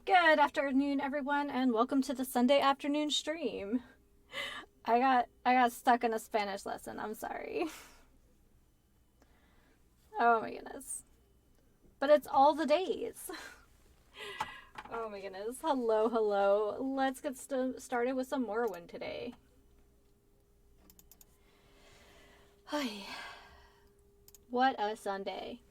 Good afternoon, everyone, and welcome to the Sunday afternoon stream. I got stuck in a Spanish lesson. I'm sorry. Oh my goodness. But it's all the days. Oh my goodness. Hello, hello. Let's get started with some Morrowind today. Hi. What a Sunday.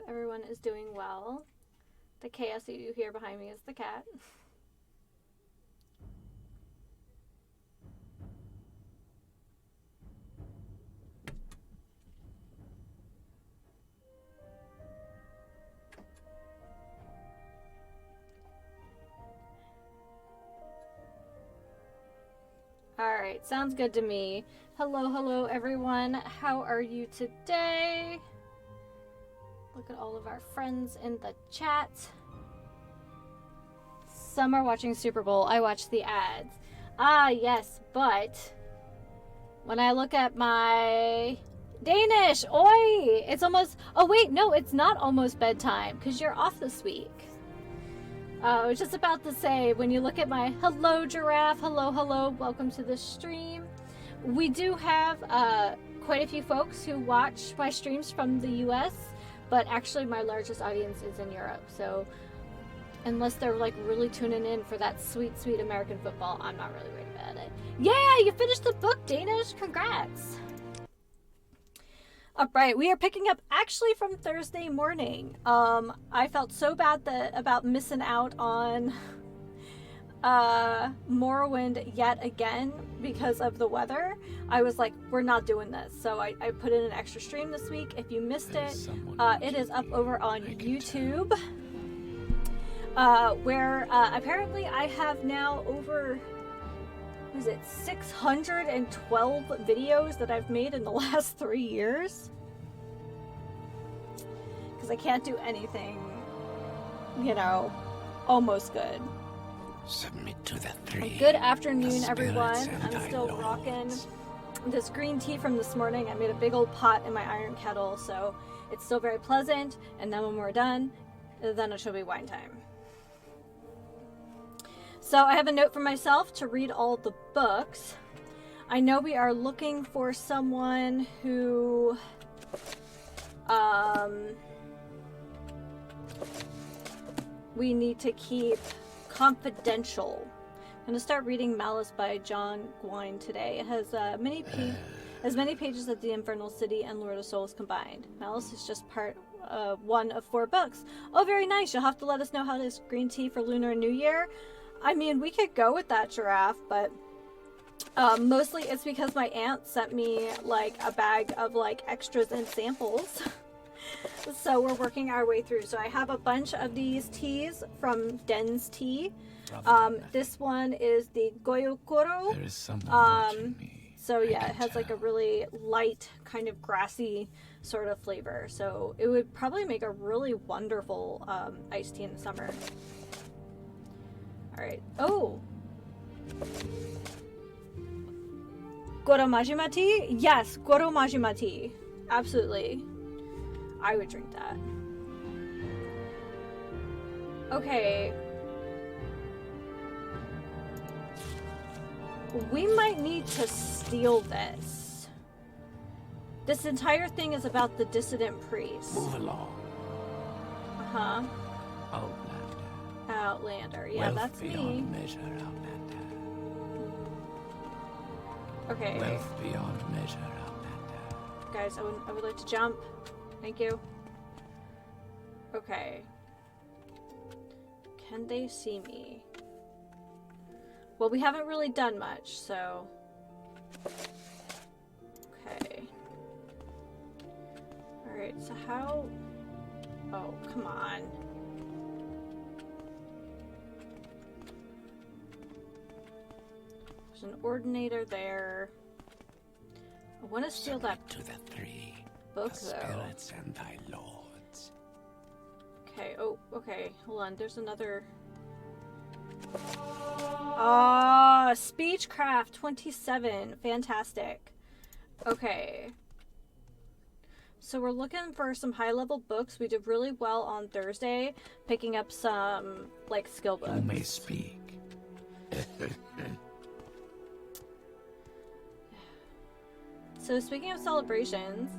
Everyone is doing well. The chaos that you hear behind me is the cat. Alright, sounds good to me. Hello, hello everyone. How are you today? Look at all of our friends in the chat. Some are watching Super Bowl. I watch the ads. Ah, yes, but when I look at my Danish, oi! It's almost... Oh, wait, no, it's not almost bedtime because you're off this week. I was just about to say, when you look at my... Hello, Giraffe. Hello, hello. Welcome to the stream. We do have quite a few folks who watch my streams from the U.S., but actually my largest audience is in Europe, so unless they're like really tuning in for that sweet, sweet American football, I'm not really worried about it. Yeah, you finished the book, Danish! Congrats! Alright, we are picking up actually from Thursday morning. I felt so bad about missing out on Morrowind yet again because of the weather. I was like, we're not doing this. So I put in an extra stream this week. If you missed it, it is up over on YouTube. Where apparently I have now over, what is it, 612 videos that I've made in the last 3 years. Because I can't do anything, you know, almost good. Submit to the three. Good afternoon, everyone. I'm still rocking this green tea from this morning. I made a big old pot in my iron kettle, so it's still very pleasant. And then when we're done, then it should be wine time. So I have a note for myself to read all the books. I know we are looking for someone who we need to keep confidential. I'm going to start reading Malice by John Gwynne today. It has many pages as the Infernal City and Lord of Souls combined. Malice is just part one of 4 books. Oh, very nice. You'll have to let us know how this green tea for Lunar New Year. I mean, we could go with that, Giraffe, but mostly it's because my aunt sent me like a bag of like extras and samples. So we're working our way through. So I have a bunch of these teas from Den's Tea. This one is the Gyokuro. There is someone watching me. So yeah, it has like a really light kind of grassy sort of flavor. So it would probably make a really wonderful iced tea in the summer. All right. Oh. Goro Majima tea? Yes, Goro Majima tea. Absolutely. I would drink that. Okay. We might need to steal this. This entire thing is about the dissident priest. Move along. Uh-huh. Outlander. Outlander. Yeah, Wealth that's beyond me. measure, Outlander. Okay. Wealth beyond measure, Outlander. Guys, I would like to jump. Thank you. Okay. Can they see me? Well, we haven't really done much, so... Okay. Alright, so how... Oh, come on. There's an ordinator there. I want to steal that to the three. book, the though. Spirits and thy lords. Okay, oh, okay. Hold on, there's another... Speechcraft 27. Fantastic. Okay. So we're looking for some high-level books. We did really well on Thursday, picking up some, like, skill books. You may speak. So speaking of celebrations,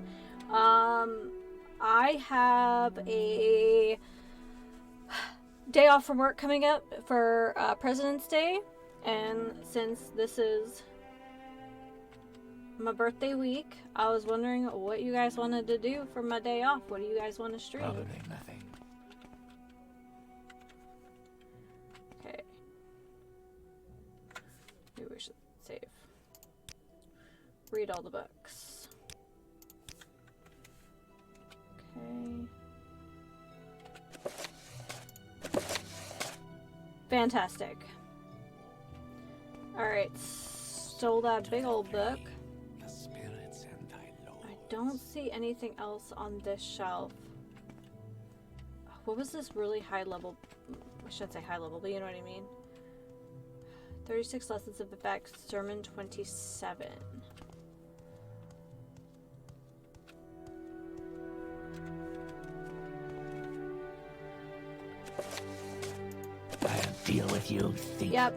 I have a day off from work coming up for President's Day, and since this is my birthday week, I was wondering what you guys wanted to do for my day off. What do you guys want to stream? Probably nothing. Okay. Maybe we should save. Read all the books. Okay. Fantastic. Alright, stole that big old book. The spirits and thy lord. I don't see anything else on this shelf. What was this really high level? I shouldn't say high level, but you know what I mean. 36 Lessons of Effect, Sermon 27. I'll deal with you, thief. Yep.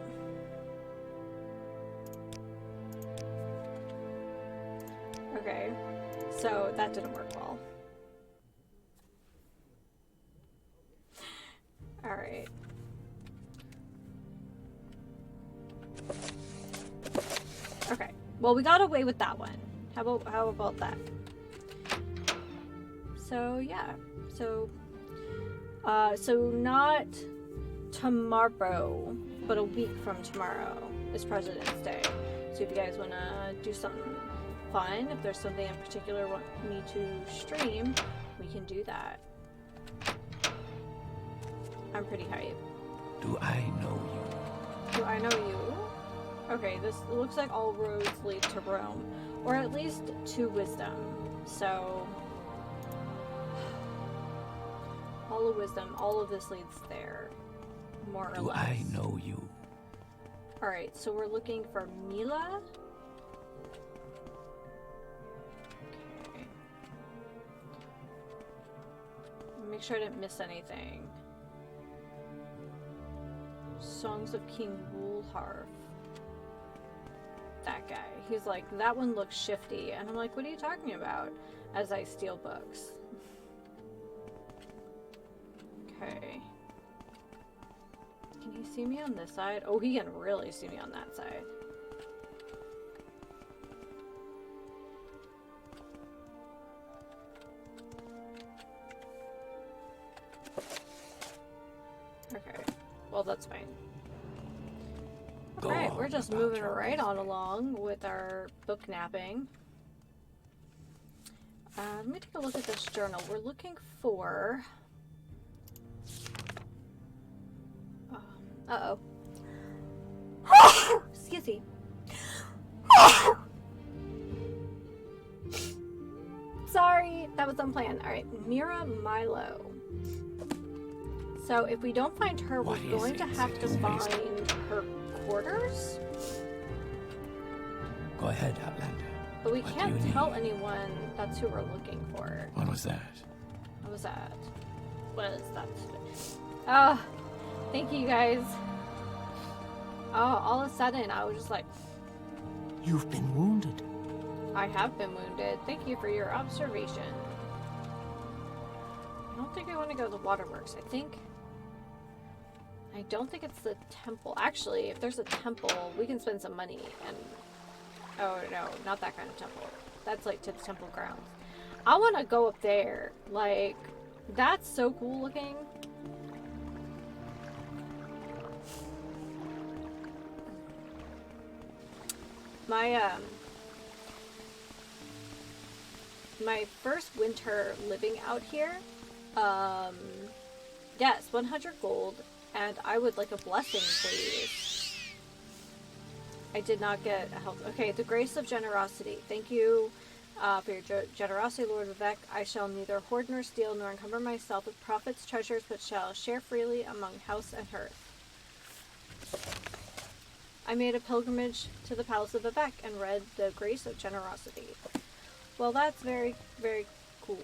Okay. So that didn't work well. Alright. Okay. Well, we got away with that one. How about that? So yeah. So not tomorrow, but a week from tomorrow is President's Day. So if you guys want to do something fun, if there's something in particular you want me to stream, we can do that. I'm pretty hyped. Do I know you? Do I know you? Okay, this looks like all roads lead to Rome, or at least to wisdom. So all of wisdom, all of this leads there, more or Do less. I know you? Alright, so we're looking for Mila. Okay. Make sure I didn't miss anything. Songs of King Woolharf. That guy. He's like, that one looks shifty. And I'm like, what are you talking about? As I steal books. Okay. Can he see me on this side? Oh, he can really see me on that side. Okay. Well, that's fine. Alright, we're just moving right on along with our book napping. Let me take a look at this journal. We're looking for... uh-oh. Excuse me. Sorry, that was unplanned. Alright, Mira Milo. So if we don't find her, we're going to have to find her quarters. Go ahead, Outlander. But we can't tell anyone that's who we're looking for. What was that? What was that? What is that? Oh, thank you guys. Oh, all of a sudden I was just like... You've been wounded. I have been wounded. Thank you for your observation. I don't think I want to go to the waterworks. I don't think it's the temple. Actually, if there's a temple, we can spend some money and... Oh, no, not that kind of temple. That's, like, to the temple grounds. I want to go up there. Like, that's so cool looking. My first winter living out here, yes, 100 gold, and I would like a blessing, please. I did not get a help. Okay, the grace of generosity. Thank you for your generosity, Lord Vivek. I shall neither hoard nor steal nor encumber myself with profits, treasures, but shall share freely among house and hearth. I made a pilgrimage to the Palace of Vivek and read The Grace of Generosity. Well, that's very, very cool.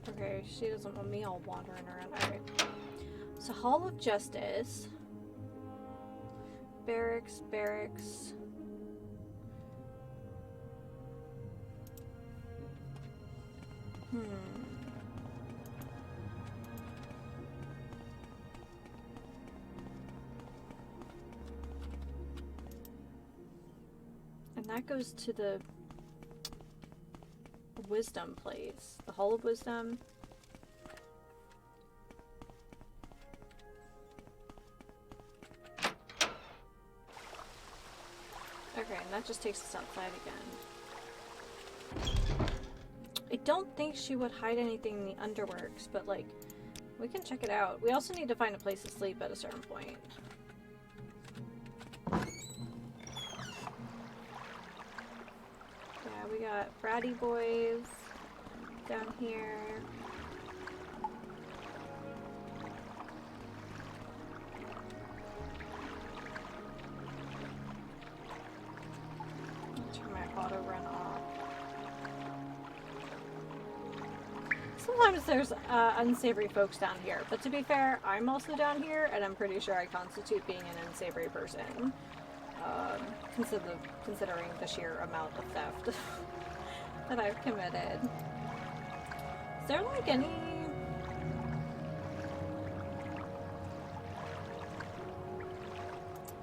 Okay, she doesn't want me all wandering around. Alright. So, Hall of Justice. Barracks, barracks. And that goes to the Wisdom place. The Hall of Wisdom. Okay, and that just takes us outside again. I don't think she would hide anything in the underworks, but like, we can check it out. We also need to find a place to sleep at a certain point. Yeah, we got bratty boys down here. Turn my auto run off. Sometimes there's unsavory folks down here, but to be fair, I'm also down here, and I'm pretty sure I constitute being an unsavory person, considering the sheer amount of theft that I've committed. Is there like any...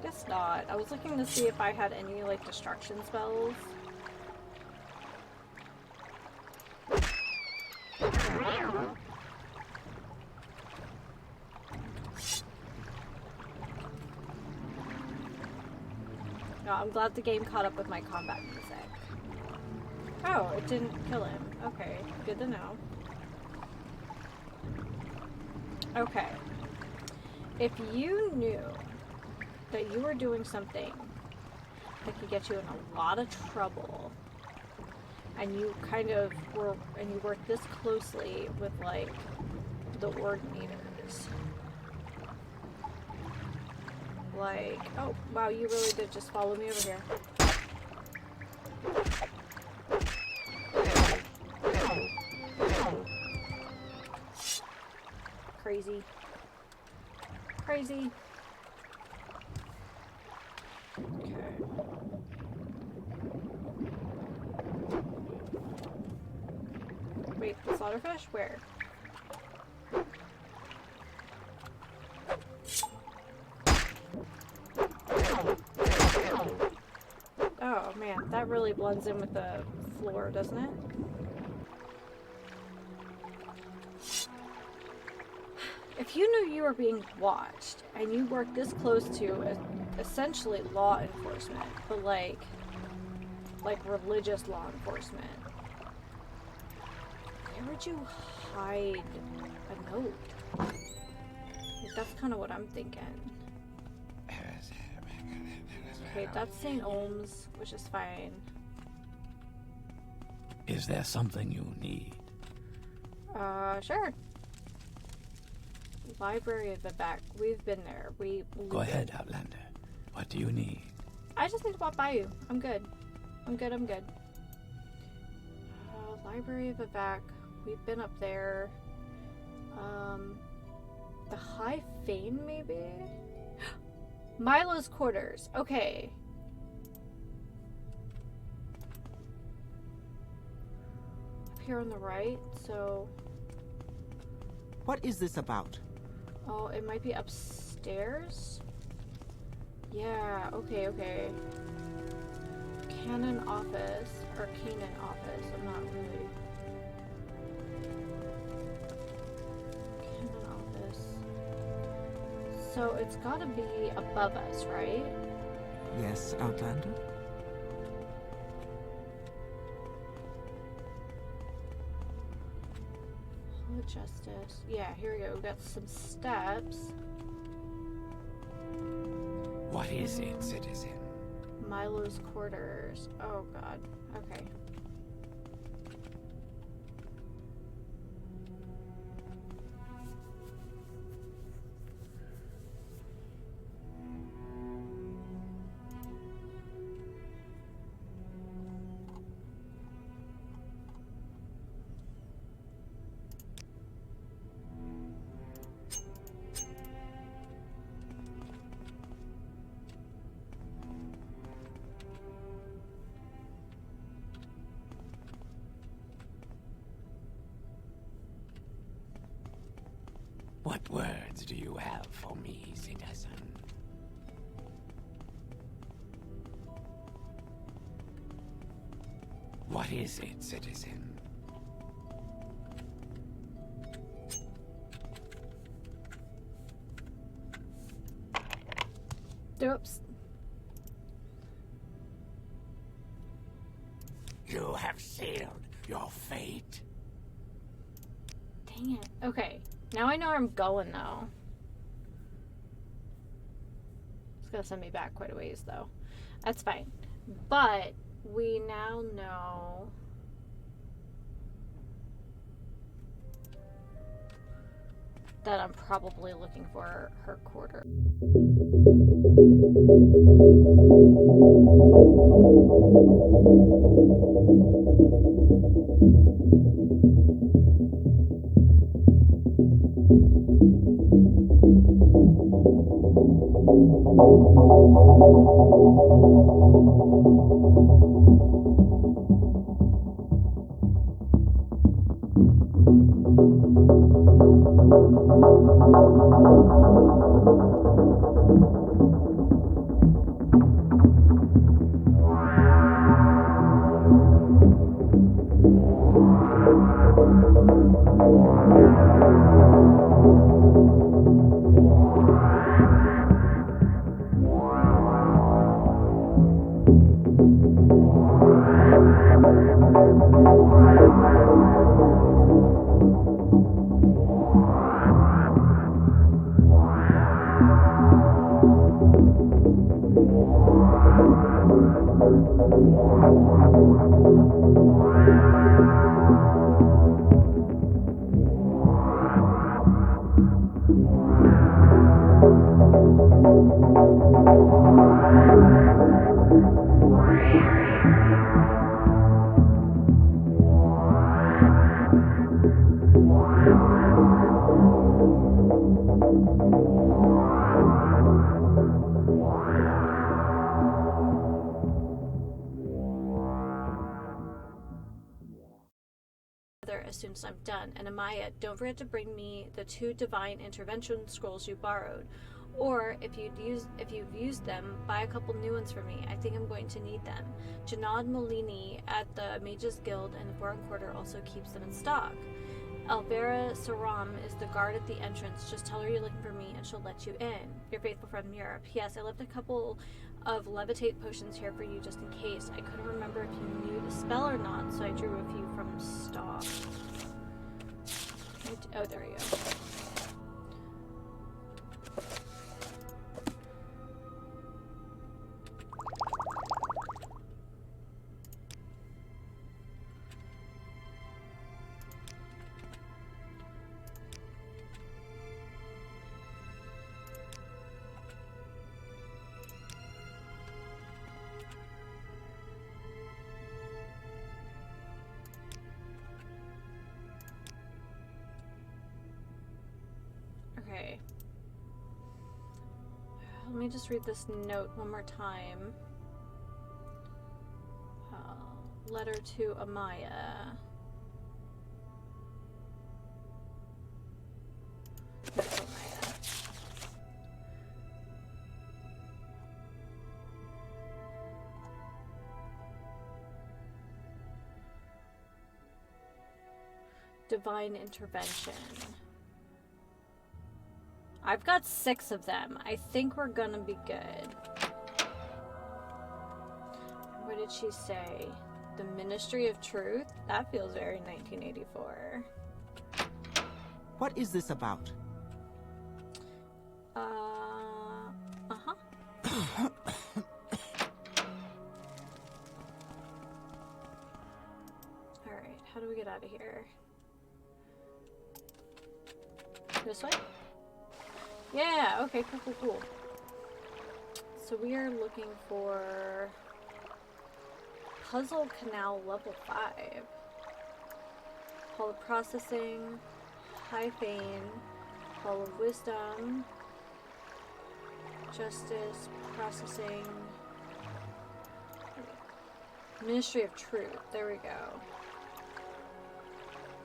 Guess not. I was looking to see if I had any like destruction spells. No, I'm glad the game caught up with my combat music. Oh, it didn't kill him. Okay, good to know. Okay. If you knew that you were doing something that could get you in a lot of trouble, and you kind of were, and you worked this closely with like the Ordinators. Like, oh wow, you really did just follow me over here. Crazy. Crazy. Okay. Wait, the slaughterfish? Where? Oh man, that really blends in with the floor, doesn't it? If you knew you were being watched and you worked this close to essentially law enforcement, but like religious law enforcement, where would you hide a note? Like, that's kind of what I'm thinking. Okay, that's St. Ohm's, which is fine. Is there something you need? Sure. Library of the Back. We've been there. Go ahead, Outlander. What do you need? I just need to walk by you. I'm good. I'm good. Library of the Back. We've been up there. The High Fane, maybe? Milo's quarters. Okay. Up here on the right, so... What is this about? Oh, it might be upstairs? Yeah, okay. Canon office, or Canaan office, I'm not really... Canon office. So it's gotta be above us, right? Yes, Outlander? Hall of Justice. Yeah, here we go. We've got some steps. What is it, citizen? Milo's quarters. Oh god. Okay. What words do you have for me, citizen? What is it, citizen? Oops. You have sealed your fate. Dang it. Okay. Now I know where I'm going, though. It's gonna send me back quite a ways, though. That's fine. But we now know... that I'm probably looking for her quarter. As soon as I'm done. And Amaya, don't forget to bring me the 2 divine intervention scrolls you borrowed. Or if you've used them, buy a couple new ones for me. I think I'm going to need them. Janad Molini at the Mages Guild in the Foreign Quarter also keeps them in stock. Alvera Saram is the guard at the entrance. Just tell her you're looking for me and she'll let you in. Your faithful friend Mira. P.S. I left a couple of levitate potions here for you just in case. I couldn't remember if you knew the spell or not, so I drew a few from stock. Oh, there you go. Okay. Let me just read this note one more time. Letter to Amaya. That's Amaya. Divine intervention. I've got 6 of them. I think we're gonna be good. What did she say? The Ministry of Truth? That feels very 1984. What is this about? Uh-huh. Alright, how do we get out of here? This way? Yeah, okay, cool. So we are looking for Puzzle Canal level 5. Hall of Processing, High Fane, Hall of Wisdom, Justice, Processing, Ministry of Truth. There we go.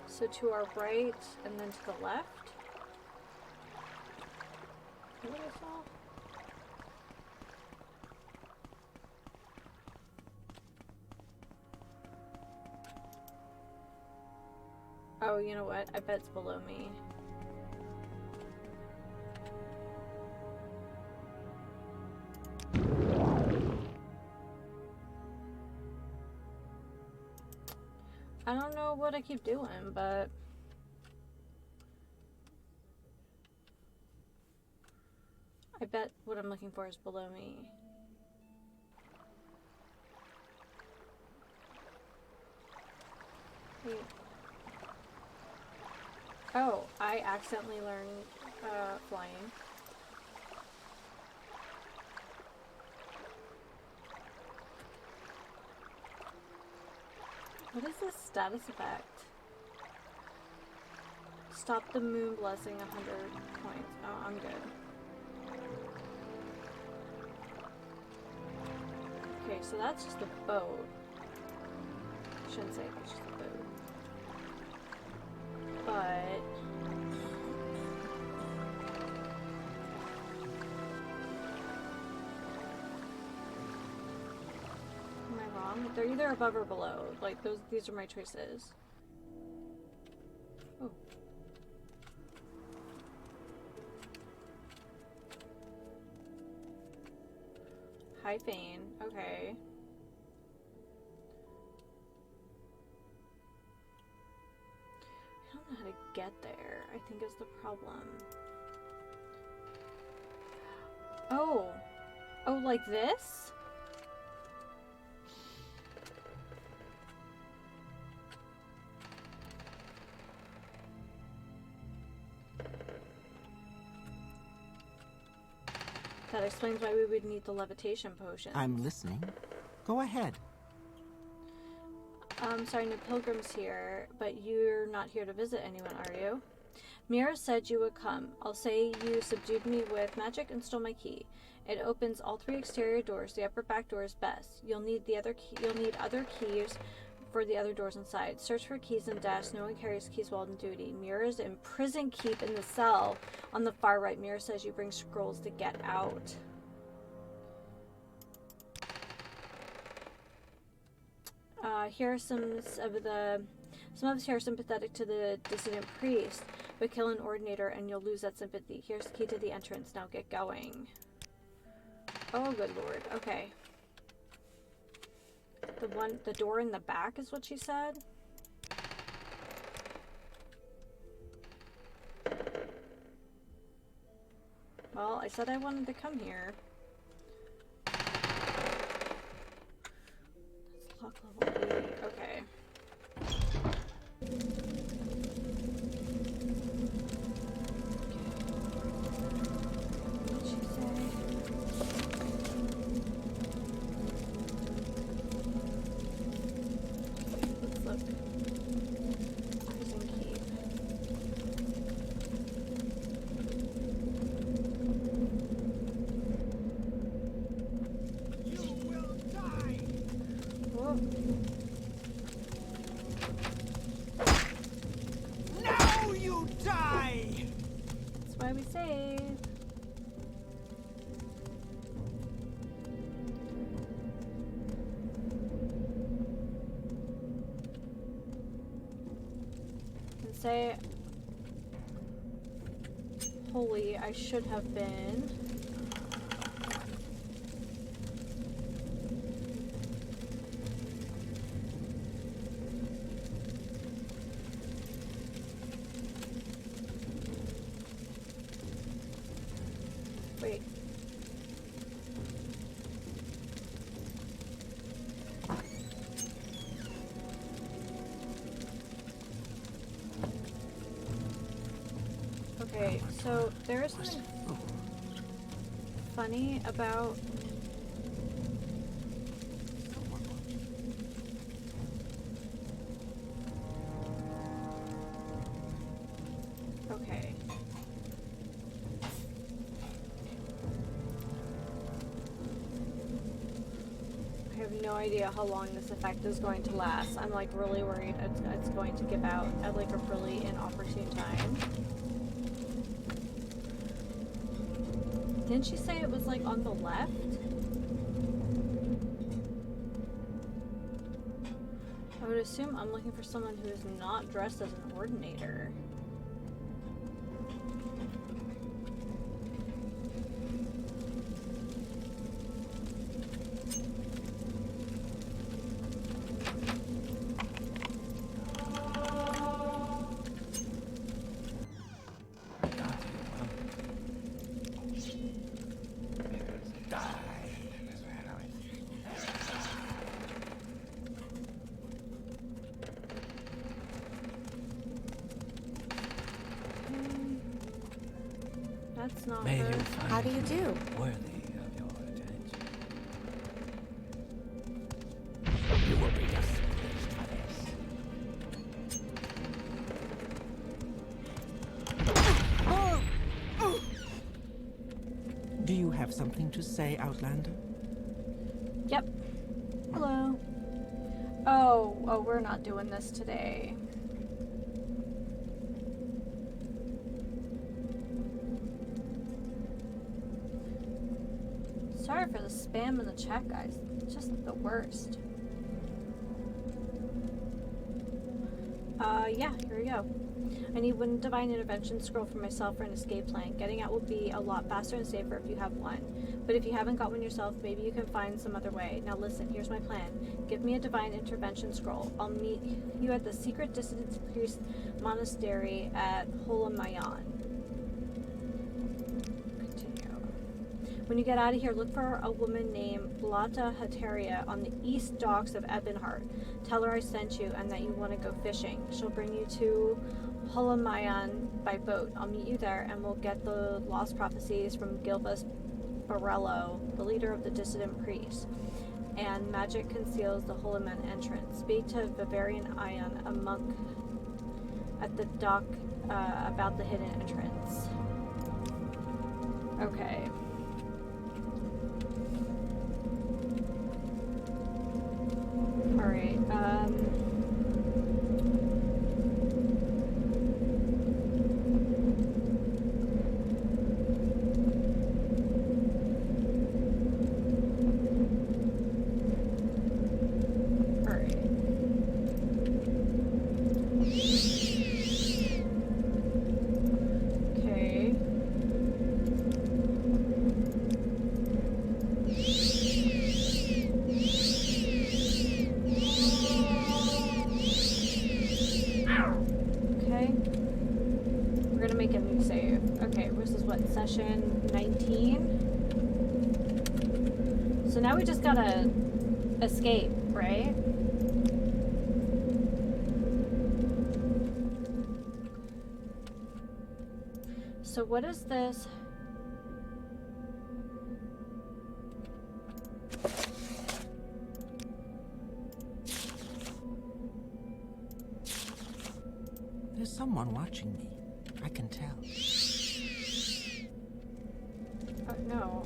So to our right and then to the left. What I saw? Oh, you know what? I bet it's below me. I don't know what I keep doing, but I bet what I'm looking for is below me. Wait. Oh, I accidentally learned flying. What is this status effect? Stop the moon blessing 100 points. Oh, I'm good. Okay, so that's just a boat. Shouldn't say it's just a boat. But am I wrong? They're either above or below. Like these are my choices. Oh. High Fane. Okay. I don't know how to get there, I think is the problem. Oh. Oh, like this? That explains why we would need the levitation potion. I'm listening. Go ahead. Sorry, no pilgrims here, but you're not here to visit anyone, are you? Mira said you would come. I'll say you subdued me with magic and stole my key. It opens all 3 exterior doors. The upper back door is best. You'll need other keys for the other doors inside. Search for keys in dash. No one carries keys while on duty. Mira's in prison keep in the cell on the far right. Mira says you bring scrolls to get out. Here are some of the Some of us here are sympathetic to the dissident priest, but kill an ordinator and you'll lose that sympathy. Here's the key to the entrance. Now get going. Oh, good lord. Okay. The door in the back is what she said? Well, I said I wanted to come here. That's lock level 8. Okay. What did she say? Let's look. Prison keep. Now you die! That's why we save. And say, holy, I should have been. Wait. Okay, so there is something funny about okay. I have no idea how long this effect is going to last. I'm like really worried it's going to give out at like a really inopportune time. Didn't she say it was like on the left? I would assume I'm looking for someone who is not dressed as an ordinator. That's not May her. you find How do you do? worthy of your attention. You will be displeased for this. Do you have something to say, Outlander? Yep. Hello. Oh, we're not doing this today. Sorry for the spam in the chat, guys. It's just the worst. Yeah, here we go. I need one divine intervention scroll for myself for an escape plan. Getting out will be a lot faster and safer if you have one. But if you haven't got one yourself, maybe you can find some other way. Now listen, here's my plan. Give me a divine intervention scroll. I'll meet you at the secret dissident priest monastery at Holamayan. When you get out of here, look for a woman named Blata Hateria on the east docks of Ebonheart. Tell her I sent you and that you want to go fishing. She'll bring you to Holamayan by boat. I'll meet you there and we'll get the lost prophecies from Gilbas Barello, the leader of the dissident priests. And magic conceals the Holaman entrance. Speak to Bavarian Ion, a monk at the dock, about the hidden entrance. Okay. Alright, what, session 19? So now we just gotta escape, right? So what is this? There's someone watching me. I can tell. No,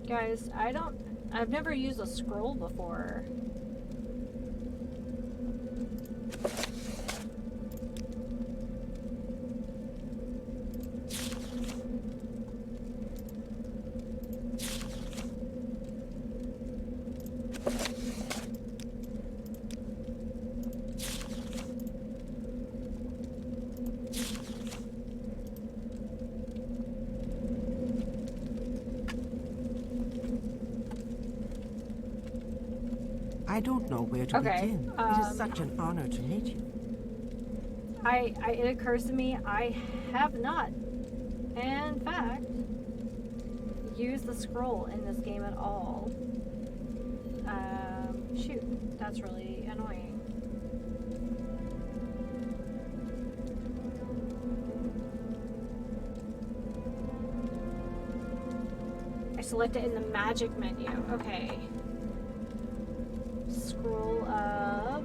guys, I've never used a scroll before. I don't know where to Okay, begin. It is such an honor to meet you. It occurs to me I have not, in fact, used the scroll in this game at all. Shoot, that's really annoying. I select it in the magic menu. Okay. Scroll up.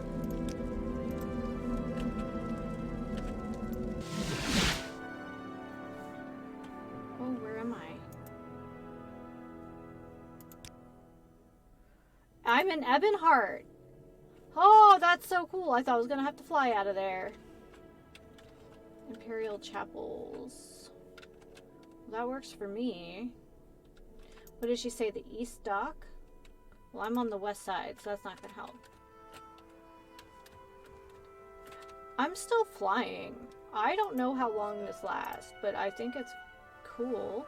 Oh, where am I? I'm in Ebonheart. Oh, that's so cool. I thought I was gonna have to fly out of there. Imperial Chapels. Well, that works for me. What did she say? The East Dock? Well, I'm on the west side, so that's not gonna help. I'm still flying. I don't know how long this lasts, but I think it's cool.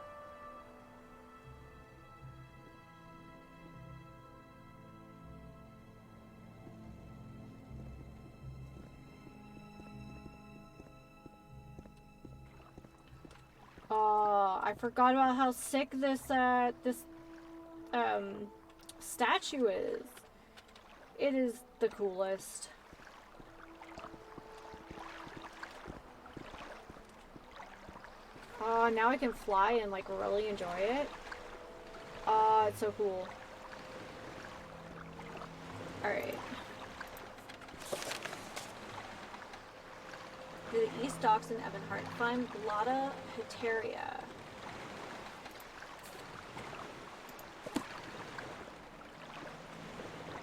Oh, I forgot about how sick this statue is. It is the coolest. Oh, now I can fly and like really enjoy it. Oh, it's so cool. Alright. To the East Docks in Ebonheart. Find Blotta Heteria.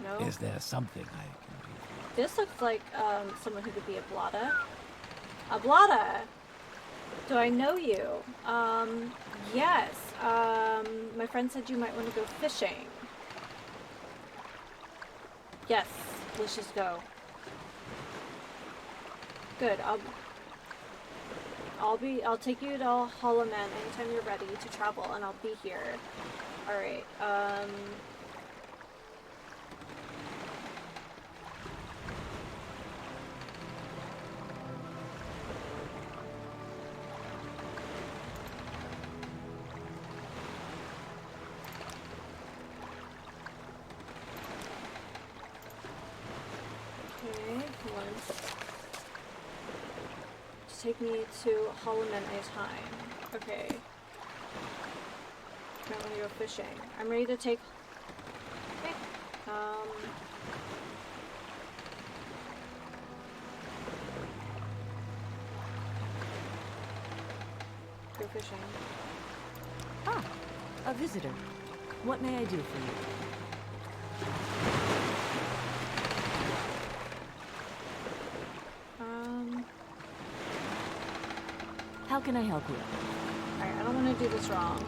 No? Is there something I can do? This looks like someone who could be a Blotta. A Blotta! Do I know you? Yes. My friend said you might want to go fishing. Yes, let's just go. Good. I'll take you to Hollow Man anytime you're ready to travel, and I'll be here. All right. Take me to Hollow Man anytime. Okay. I want to go fishing. I'm ready to take... Okay. Go fishing. Ah, a visitor. What may I do for you? How can I help you? Alright, I don't want to do this wrong.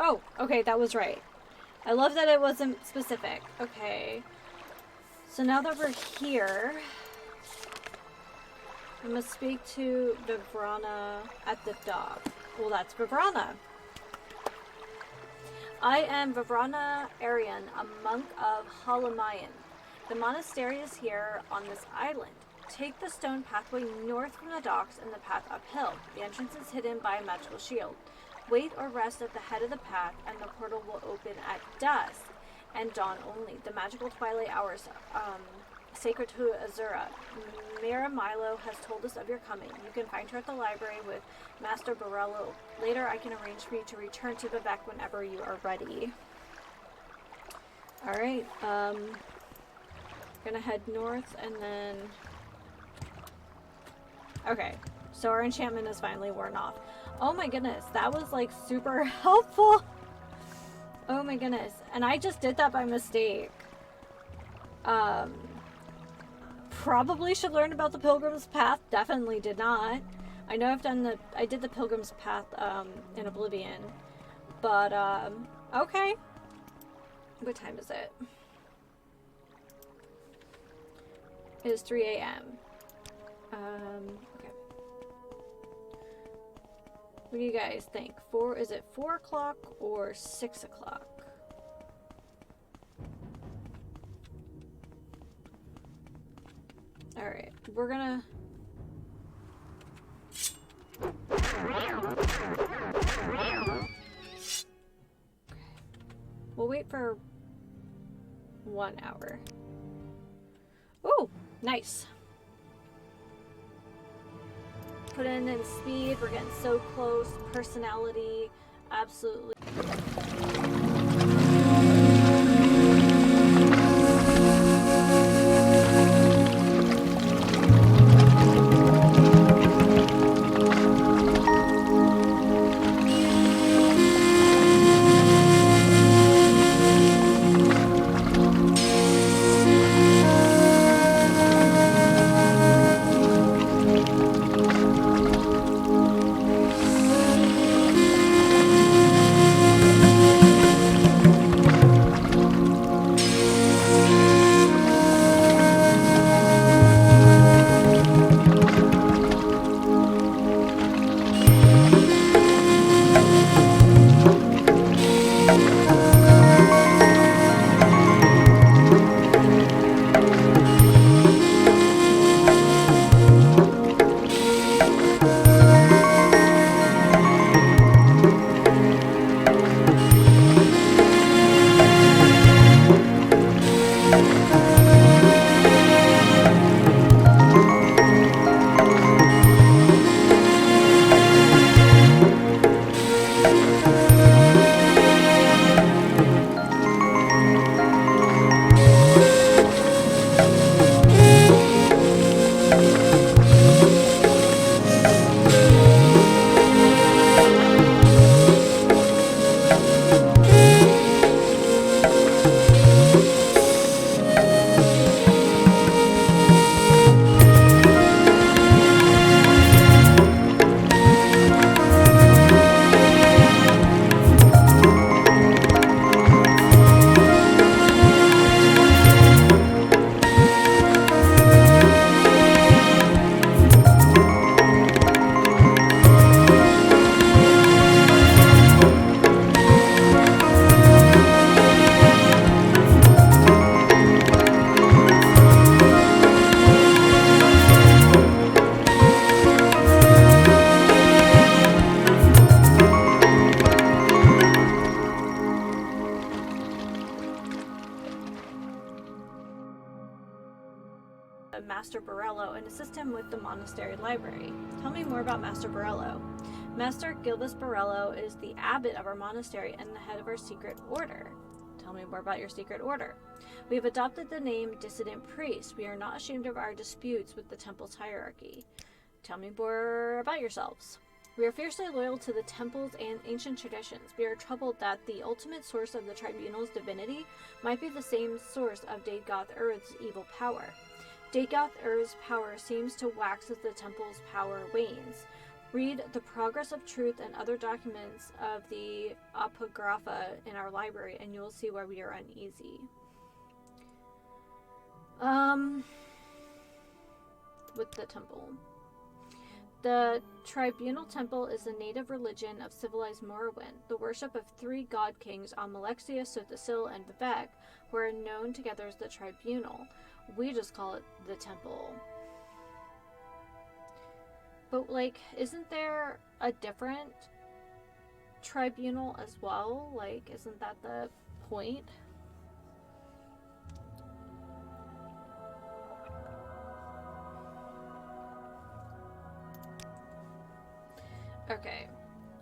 Oh, okay, that was right. I love that it wasn't specific. Okay. So now that we're here, I must speak to Vivrana at the dock. Well, that's Vivrana. I am Vivrana Arian, a monk of Halamayan. The monastery is here on this island. Take the stone pathway north from the docks and the path uphill. The entrance is hidden by a magical shield. Wait or rest at the head of the path, and the portal will open at dusk and dawn only. The magical twilight hours, sacred to Azura. Mira Milo has told us of your coming. You can find her at the library with Master Borello. Later, I can arrange for you to return to Vivek whenever you are ready. Alright, gonna head north and then... Okay, so our enchantment is finally worn off. Oh my goodness, that was like super helpful. Oh my goodness, and I just did that by mistake. Probably should learn about the Pilgrim's Path. Definitely did not. I know I did the Pilgrim's Path in Oblivion, but okay. What time is it? It is 3 a.m. Okay. What do you guys think? Is it 4 o'clock or 6 o'clock? Alright, we're gonna... We'll wait for 1 hour. Ooh, nice. Put in speed, we're getting so close. Personality, absolutely. Master Borello and assist him with the monastery library. Tell me more about Master Borello. Master Gildas Borello is the abbot of our monastery and the head of our secret order. Tell me more about your secret order. We have adopted the name Dissident Priest. We are not ashamed of our disputes with the temple's hierarchy. Tell me more about yourselves. We are fiercely loyal to the temples and ancient traditions. We are troubled that the ultimate source of the tribunal's divinity might be the same source of Dagoth-Ur's evil power. Dagoth-Ur's power seems to wax as the temple's power wanes. Read The Progress of Truth and other documents of the Apocrypha in our library, and you will see why we are uneasy. With the temple. The Tribunal Temple is the native religion of civilized Morrowind. The worship of 3 god kings, Amalexia, Sothasil, and Vivek, who are known together as the Tribunal. We just call it the Temple. But, like, isn't there a different tribunal as well? Like, isn't that the point? Okay,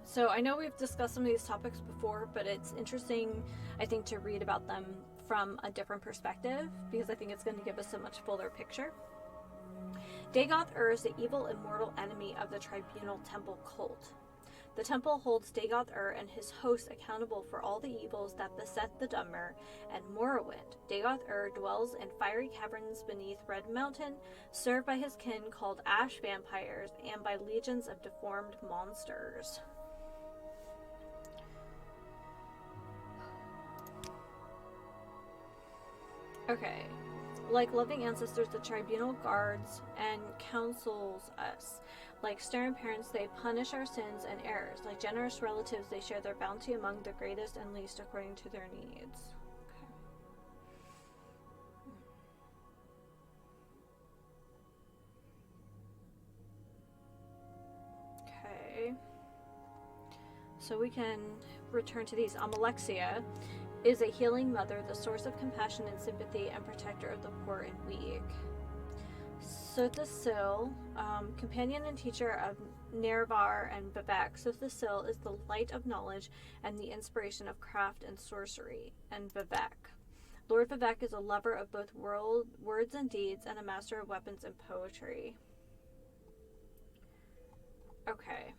so I know we've discussed some of these topics before, but it's interesting, I think, to read about them from a different perspective, because I think it's going to give us a much fuller picture. Dagoth-Ur is the evil immortal enemy of the Tribunal Temple cult. The temple holds Dagoth-Ur and his hosts accountable for all the evils that beset the Dunmer and Morrowind. Dagoth-Ur dwells in fiery caverns beneath Red Mountain, served by his kin called ash vampires and by legions of deformed monsters. Okay. Like loving ancestors, the Tribunal guards and counsels us. Like stern parents, they punish our sins and errors. Like generous relatives, they share their bounty among the greatest and least according to their needs. Okay. So we can return to these. Amalexia is a healing mother, the source of compassion and sympathy, and protector of the poor and weak. Sothasil, companion and teacher of Nervar and Vivek. Sothasil is the light of knowledge and the inspiration of craft and sorcery. And Vivek. Lord Vivek is a lover of both words and deeds, and a master of weapons and poetry. Okay.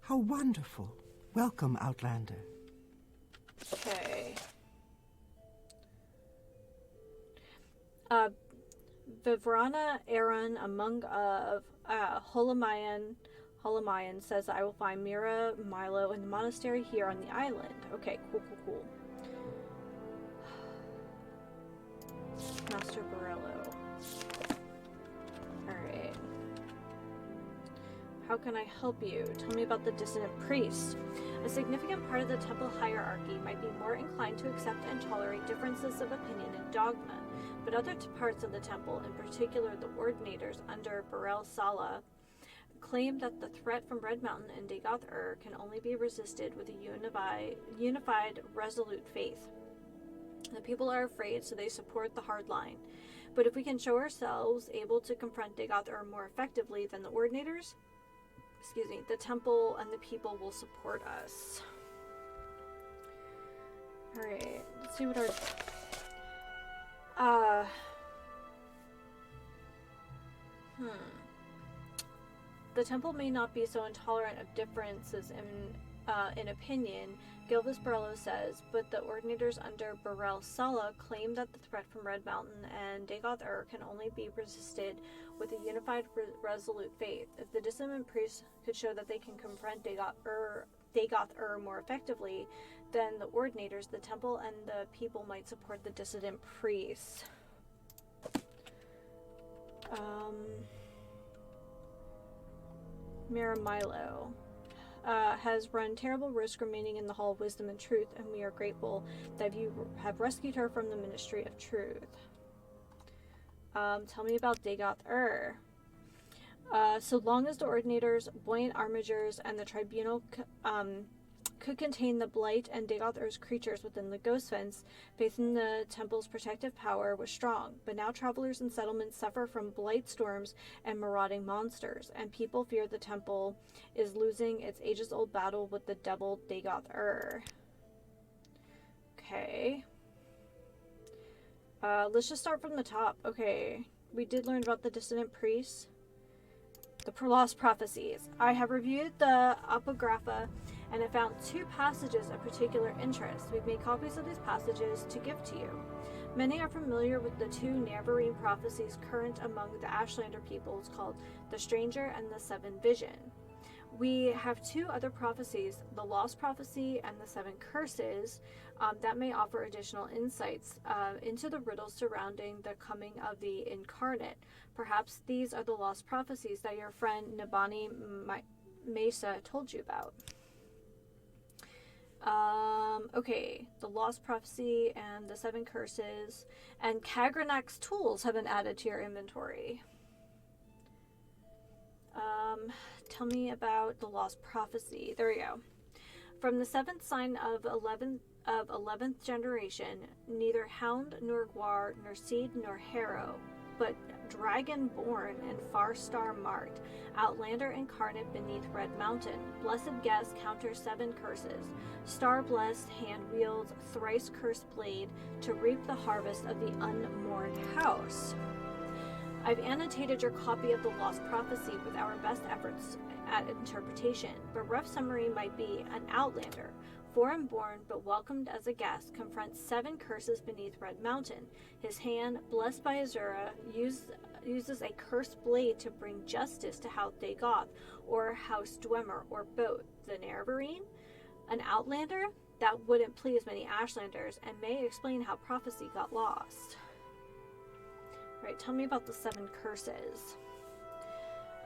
How wonderful. Welcome, Outlander. Okay. Vivrana Aaron among Holamayan says, I will find Mira Milo in the monastery here on the island. Okay, cool. Master Borello. Alright. How can I help you? Tell me about the dissident priest. A significant part of the temple hierarchy might be more inclined to accept and tolerate differences of opinion and dogma, but other parts of the temple, in particular the ordinators under Burrell Sala, claim that the threat from Red Mountain and Dagoth-Ur can only be resisted with a unified, resolute faith. The people are afraid, so they support the hard line. But if we can show ourselves able to confront Dagoth-Ur more effectively than the ordinators, the temple and the people will support us. Alright, let's see what our... The temple may not be so intolerant of differences in opinion, Gilvis Borello says, but the ordinators under Burrell Sala claim that the threat from Red Mountain and Dagoth-Ur can only be resisted with a unified, resolute faith. If the dissident priests could show that they can confront Dagoth-Ur more effectively than the ordinators, the temple and the people might support the dissident priests. Miramilo has run terrible risk remaining in the Hall of Wisdom and Truth, and we are grateful that you have rescued her from the Ministry of Truth. Tell me about Dagoth-Ur. So long as the Ordinators, buoyant armigers, and the Tribunal could contain the Blight and Dagoth-Ur's creatures within the Ghost Fence, faith in the Temple's protective power was strong. But now travelers and settlements suffer from blight storms and marauding monsters, and people fear the Temple is losing its ages-old battle with the devil Dagoth-Ur. Okay. Let's just start from the top. Okay. We did learn about the Dissident Priests. The Lost Prophecies. I have reviewed the Apocrypha and it found 2 passages of particular interest. We've made copies of these passages to give to you. Many are familiar with the 2 Neverine prophecies current among the Ashlander peoples called the Stranger and the 7 Vision. We have 2 other prophecies, the Lost Prophecy and the 7 Curses, that may offer additional insights into the riddles surrounding the coming of the Incarnate. Perhaps these are the Lost Prophecies that your friend Nabani Mesa told you about. Okay, the Lost Prophecy and the 7 Curses and Kagranak's tools have been added to your inventory. Tell me about the Lost Prophecy. There we go. From the 7th sign of 11th generation, neither Hound nor Gwar nor Seed nor Harrow, but Dragon-born and far star-marked, Outlander incarnate beneath Red Mountain, blessed guest counters 7 curses, star-blessed hand wields thrice cursed blade to reap the harvest of the unmourned house. I've annotated your copy of the Lost Prophecy with our best efforts at interpretation, but rough summary might be an Outlander, foreign-born but welcomed as a guest, confronts 7 curses beneath Red Mountain. His hand, blessed by Azura, uses a cursed blade to bring justice to House Dagoth, or House Dwemer, or both. The Neverine? An Outlander? That wouldn't please many Ashlanders, and may explain how prophecy got lost. Right, tell me about the 7 curses.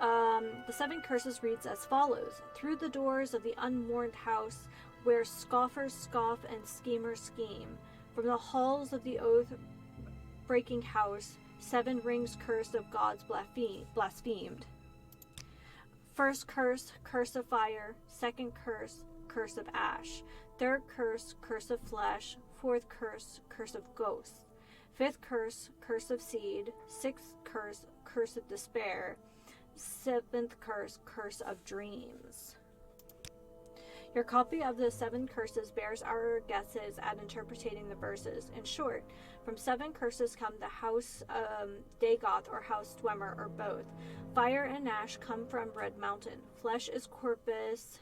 The 7 curses reads as follows. Through the doors of the unmourned house, where scoffers scoff and schemers scheme, from the halls of the oath-breaking house, 7 rings cursed of gods blasphemed. First curse, curse of fire. Second curse, curse of ash. Third curse, curse of flesh. Fourth curse, curse of ghosts. Fifth curse, curse of seed. Sixth curse, curse of despair. Seventh curse, curse of dreams. Your copy of the 7 curses bears our guesses at interpreting the verses. In short, from 7 curses come the House Dagoth or House Dwemer or both. Fire and ash come from Red Mountain. Flesh is corpus.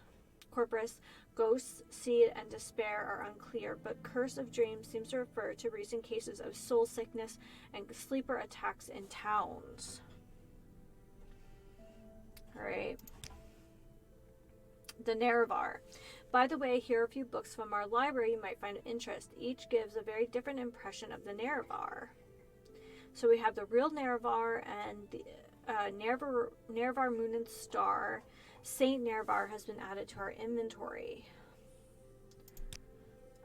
Ghosts, seed, and despair are unclear, but curse of dreams seems to refer to recent cases of soul sickness and sleeper attacks in towns. Alright. The Nerevar. By the way, here are a few books from our library you might find of interest. Each gives a very different impression of the Nerevar. So we have the real Nerevar and the Nerevar Moon and Star. Saint Nerevar has been added to our inventory.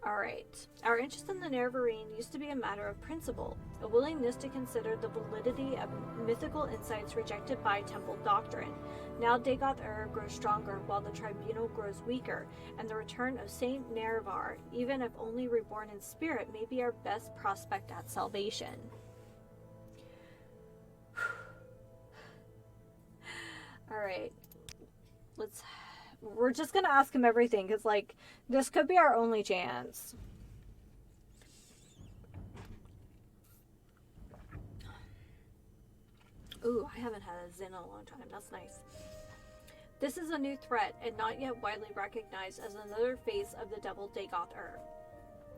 Alright. Our interest in the Nerevarine used to be a matter of principle, a willingness to consider the validity of mythical insights rejected by temple doctrine. Now Dagoth grows stronger while the tribunal grows weaker, and the return of Saint Nerevar, even if only reborn in spirit, may be our best prospect at salvation. Alright. We're just gonna ask him everything, because, like, this could be our only chance. Ooh, I haven't had a Zin in a long time. That's nice. This is a new threat, and not yet widely recognized as another face of the devil Dagoth,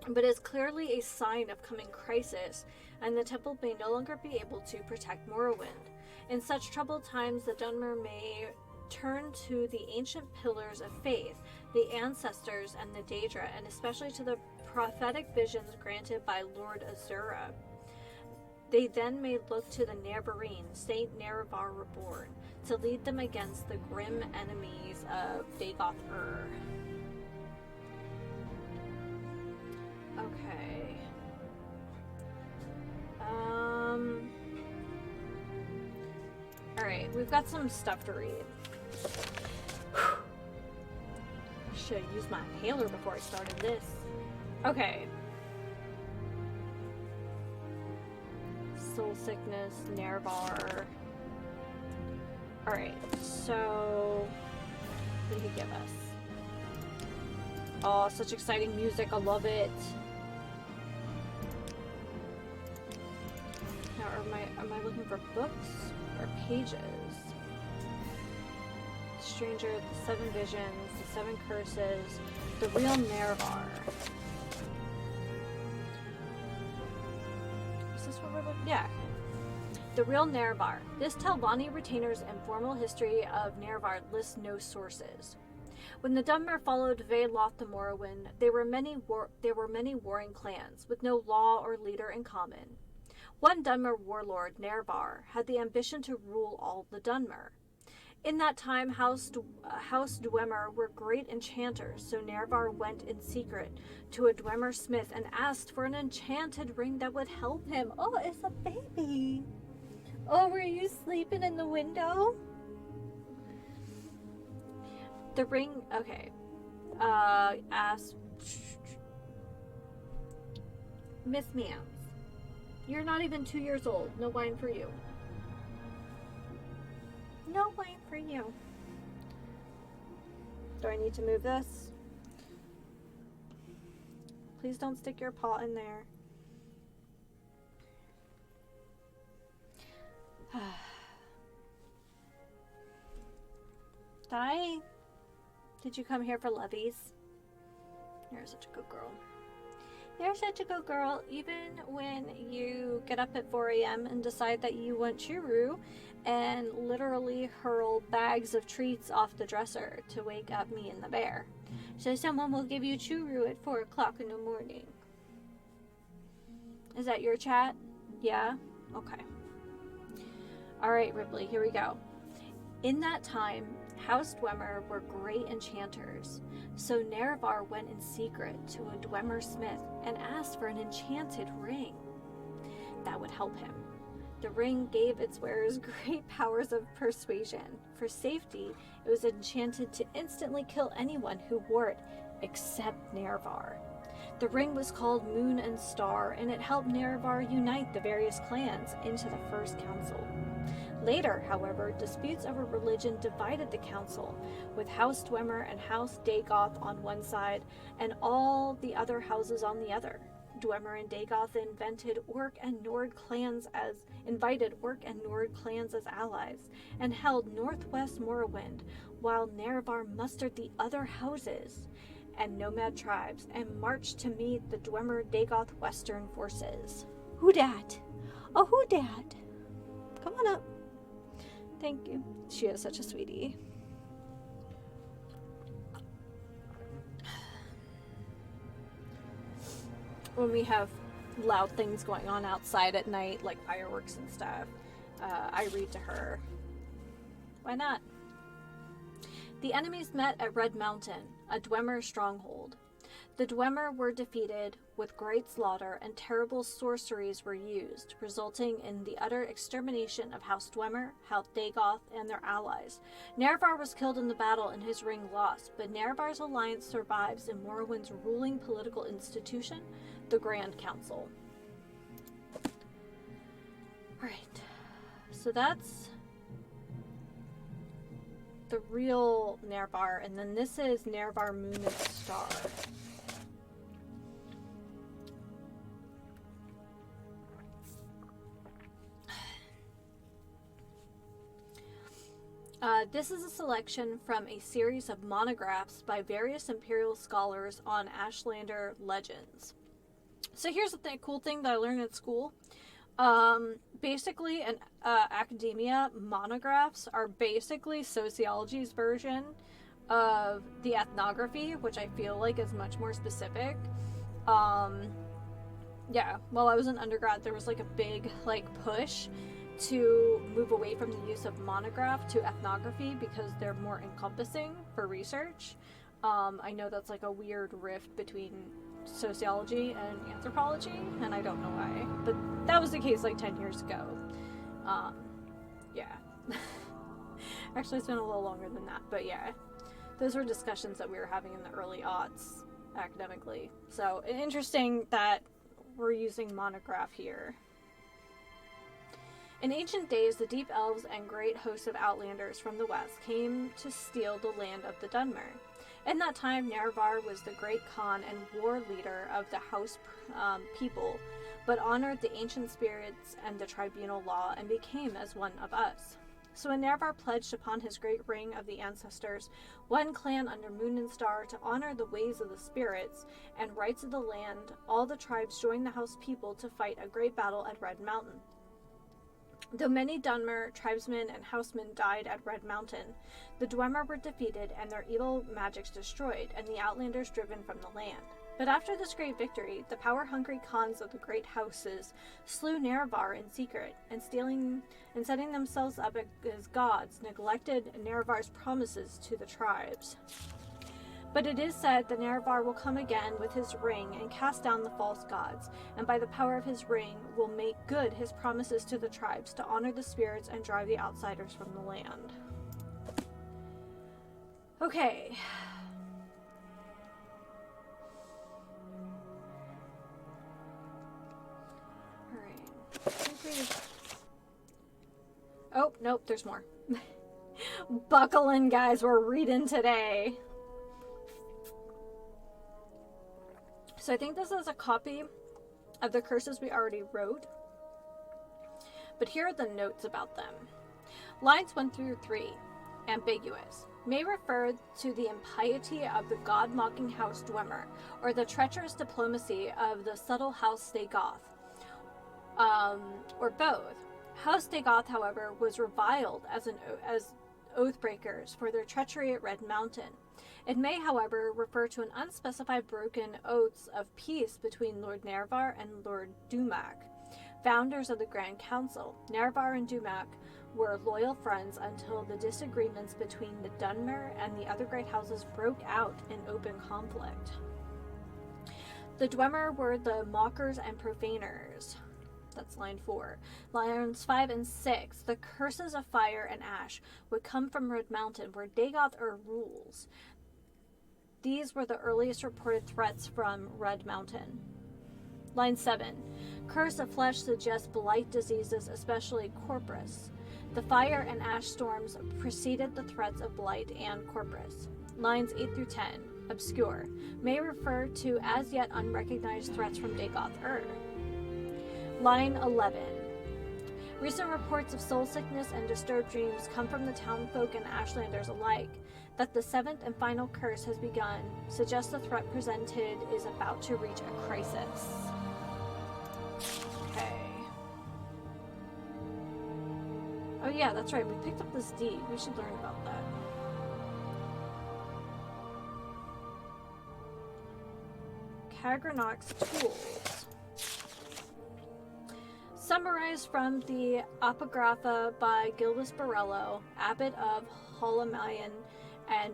but is clearly a sign of coming crisis, and the temple may no longer be able to protect Morrowind. In such troubled times, the Dunmer may turn to the ancient pillars of faith, the ancestors and the Daedra, and especially to the prophetic visions granted by Lord Azura. They then may look to the Neverine, Saint Nerevar Reborn, to lead them against the grim enemies of Dagoth. Okay. Alright, we've got some stuff to read. Should have used my inhaler before I started this. Okay. Soul sickness, Nerevar. Alright, so what did he give us? Oh, such exciting music, I love it. Now am I looking for books or pages? Stranger, the 7 Visions, the 7 Curses, the real Nervar. Is this what we're looking? Yeah. The real Nervar. This Talbani retainer's informal history of Nervar lists no sources. When the Dunmer followed Vaeloth the Morrowind, there were many warring clans, with no law or leader in common. One Dunmer warlord, Nervar, had the ambition to rule all the Dunmer. In that time, House Dwemer were great enchanters, so Nervar went in secret to a Dwemer smith and asked for an enchanted ring that would help him. Oh, it's a baby! Oh, were you sleeping in the window? The ring, okay. Ask Miss Mams. You're not even 2 years old. No wine for you. No wine for you. Do I need to move this? Please don't stick your paw in there. Did you come here for lovies? You're such a good girl. You're such a good girl. Even when you get up at 4 a.m. and decide that you want churu and literally hurl bags of treats off the dresser to wake up me and the bear. So someone will give you churu at 4 o'clock in the morning. Is that your chat? Yeah? Okay. Alright, Ripley, here we go. In that time, House Dwemer were great enchanters, so Nervar went in secret to a Dwemer smith and asked for an enchanted ring that would help him. The ring gave its wearers great powers of persuasion. For safety, it was enchanted to instantly kill anyone who wore it, except Nervar. The ring was called Moon and Star, and it helped Nervar unite the various clans into the first council. Later, however, disputes over religion divided the council, with House Dwemer and House Dagoth on one side, and all the other houses on the other. Dwemer and Dagoth invited Orc and Nord clans as allies, and held northwest Morrowind, while Nervar mustered the other houses and nomad tribes and marched to meet the Dwemer Dagoth Western forces. Who dat? Oh, who dat? Come on up. Thank you. She is such a sweetie. When we have loud things going on outside at night, like fireworks and stuff, I read to her. Why not? The enemies met at Red Mountain, a Dwemer stronghold. The Dwemer were defeated with great slaughter, and terrible sorceries were used, resulting in the utter extermination of House Dwemer, House Dagoth, and their allies. Nervar was killed in the battle and his ring lost, but Nervar's alliance survives in Morrowind's ruling political institution, the Grand Council. Alright, so that's the real Nervar, and then this is Nervar Moon and Star. This is a selection from a series of monographs by various Imperial scholars on Ashlander legends. So here's the cool thing that I learned at school. Basically, in academia, monographs are basically sociology's version of the ethnography, which I feel like is much more specific. Yeah, while I was in undergrad, there was like a big push to move away from the use of monograph to ethnography because they're more encompassing for research. I know that's like a weird rift between sociology and anthropology, and I don't know why, but that was the case like 10 years ago. Yeah. Actually, it's been a little longer than that, but yeah. Those were discussions that we were having in the early aughts academically. So, interesting that we're using monograph here. In ancient days, the Deep Elves and great hosts of Outlanders from the west came to steal the land of the Dunmer. In that time, Nervar was the great Khan and war leader of the house people, but honored the ancient spirits and the tribunal law and became as one of us. So when Nervar pledged upon his great ring of the ancestors, one clan under Moon and Star, to honor the ways of the spirits and rights of the land, all the tribes joined the house people to fight a great battle at Red Mountain. Though many Dunmer tribesmen and housemen died at Red Mountain, the Dwemer were defeated and their evil magics destroyed, and the Outlanders driven from the land. But after this great victory, the power-hungry Khans of the great houses slew Nervar in secret, and setting themselves up as gods, neglected Nervar's promises to the tribes. But it is said that Nervar will come again with his ring and cast down the false gods, and by the power of his ring will make good his promises to the tribes to honor the spirits and drive the outsiders from the land. Okay. Oh, nope, there's more. Buckle in, guys, we're reading today. So I think this is a copy of the curses we already wrote. But here are the notes about them. Lines 1 through 3, ambiguous, may refer to the impiety of the god-mocking house Dwemer, or the treacherous diplomacy of the subtle house Dagoth, or both. House Dagoth, however, was reviled as oathbreakers for their treachery at Red Mountain. It may, however, refer to an unspecified broken oaths of peace between Lord Nervar and Lord Dumac, founders of the Grand Council. Nervar and Dumac were loyal friends until the disagreements between the Dunmer and the other great houses broke out in open conflict. The Dwemer were the mockers and profaners. That's line 4. Lines 5 and 6. The curses of fire and ash would come from Red Mountain, where Dagoth rules. These were the earliest reported threats from Red Mountain. Line 7. Curse of flesh suggests blight diseases, especially corpus. The fire and ash storms preceded the threats of blight and corpus. Lines 8 through 10. Obscure. May refer to as yet unrecognized threats from Dagoth. Line 11. Recent reports of soul sickness and disturbed dreams come from the townfolk and Ashlanders alike. That the 7th and final curse has begun suggests the threat presented is about to reach a crisis. Okay. Oh yeah, that's right. We picked up this deed. We should learn about that. Kagranok's tools. Summarized from the Apocrypha by Gilbus Borello, abbot of Holamian, and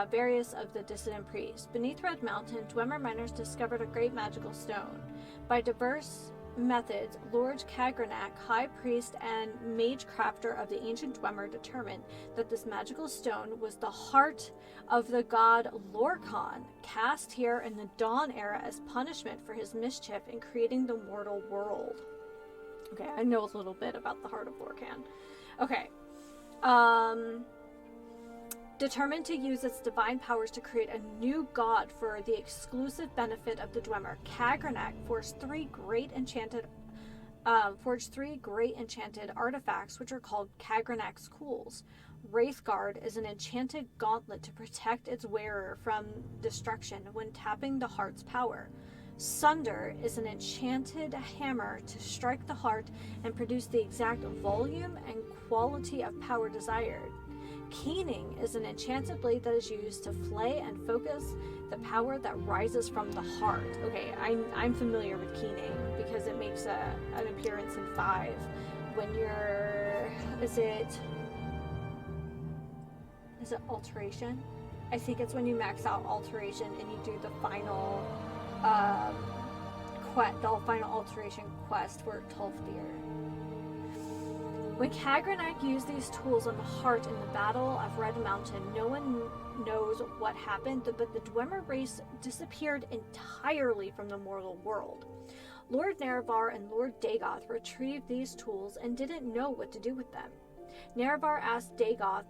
various of the dissident priests. Beneath Red Mountain, Dwemer miners discovered a great magical stone. By diverse methods, Lord Kagranak, high priest and mage crafter of the ancient Dwemer, determined that this magical stone was the heart of the god Lorkhan, cast here in the Dawn era as punishment for his mischief in creating the mortal world. Okay, I know a little bit about the heart of Lorkhan. Okay. Determined to use its divine powers to create a new god for the exclusive benefit of the Dwemer, Kagranak forged three great enchanted artifacts, which are called Kagranak's Cools. Wraithguard is an enchanted gauntlet to protect its wearer from destruction when tapping the heart's power. Sunder is an enchanted hammer to strike the heart and produce the exact volume and quality of power desired. Keening is an enchanted blade that is used to flay and focus the power that rises from the heart. Okay, I'm familiar with keening because it makes an appearance in 5 when you're... Is it alteration? I think it's when you max out alteration and you do the final final alteration quest for Tolfdir. When Kagranak used these tools on the heart in the Battle of Red Mountain, no one knows what happened, but the Dwemer race disappeared entirely from the mortal world. Lord Nervar and Lord Dagoth retrieved these tools and didn't know what to do with them. Nervar asked Dagoth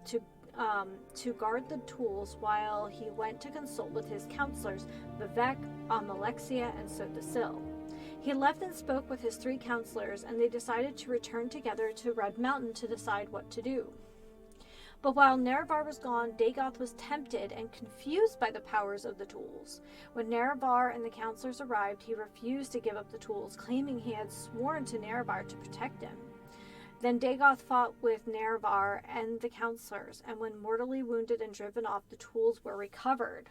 to guard the tools while he went to consult with his counselors, Vivek, Amalexia, and Sotasil. He left and spoke with his 3 counselors, and they decided to return together to Red Mountain to decide what to do. But while Nerevar was gone, Dagoth was tempted and confused by the powers of the tools. When Nerevar and the counselors arrived, he refused to give up the tools, claiming he had sworn to Nerevar to protect him. Then Dagoth fought with Nerevar and the counselors, and when mortally wounded and driven off, the tools were recovered.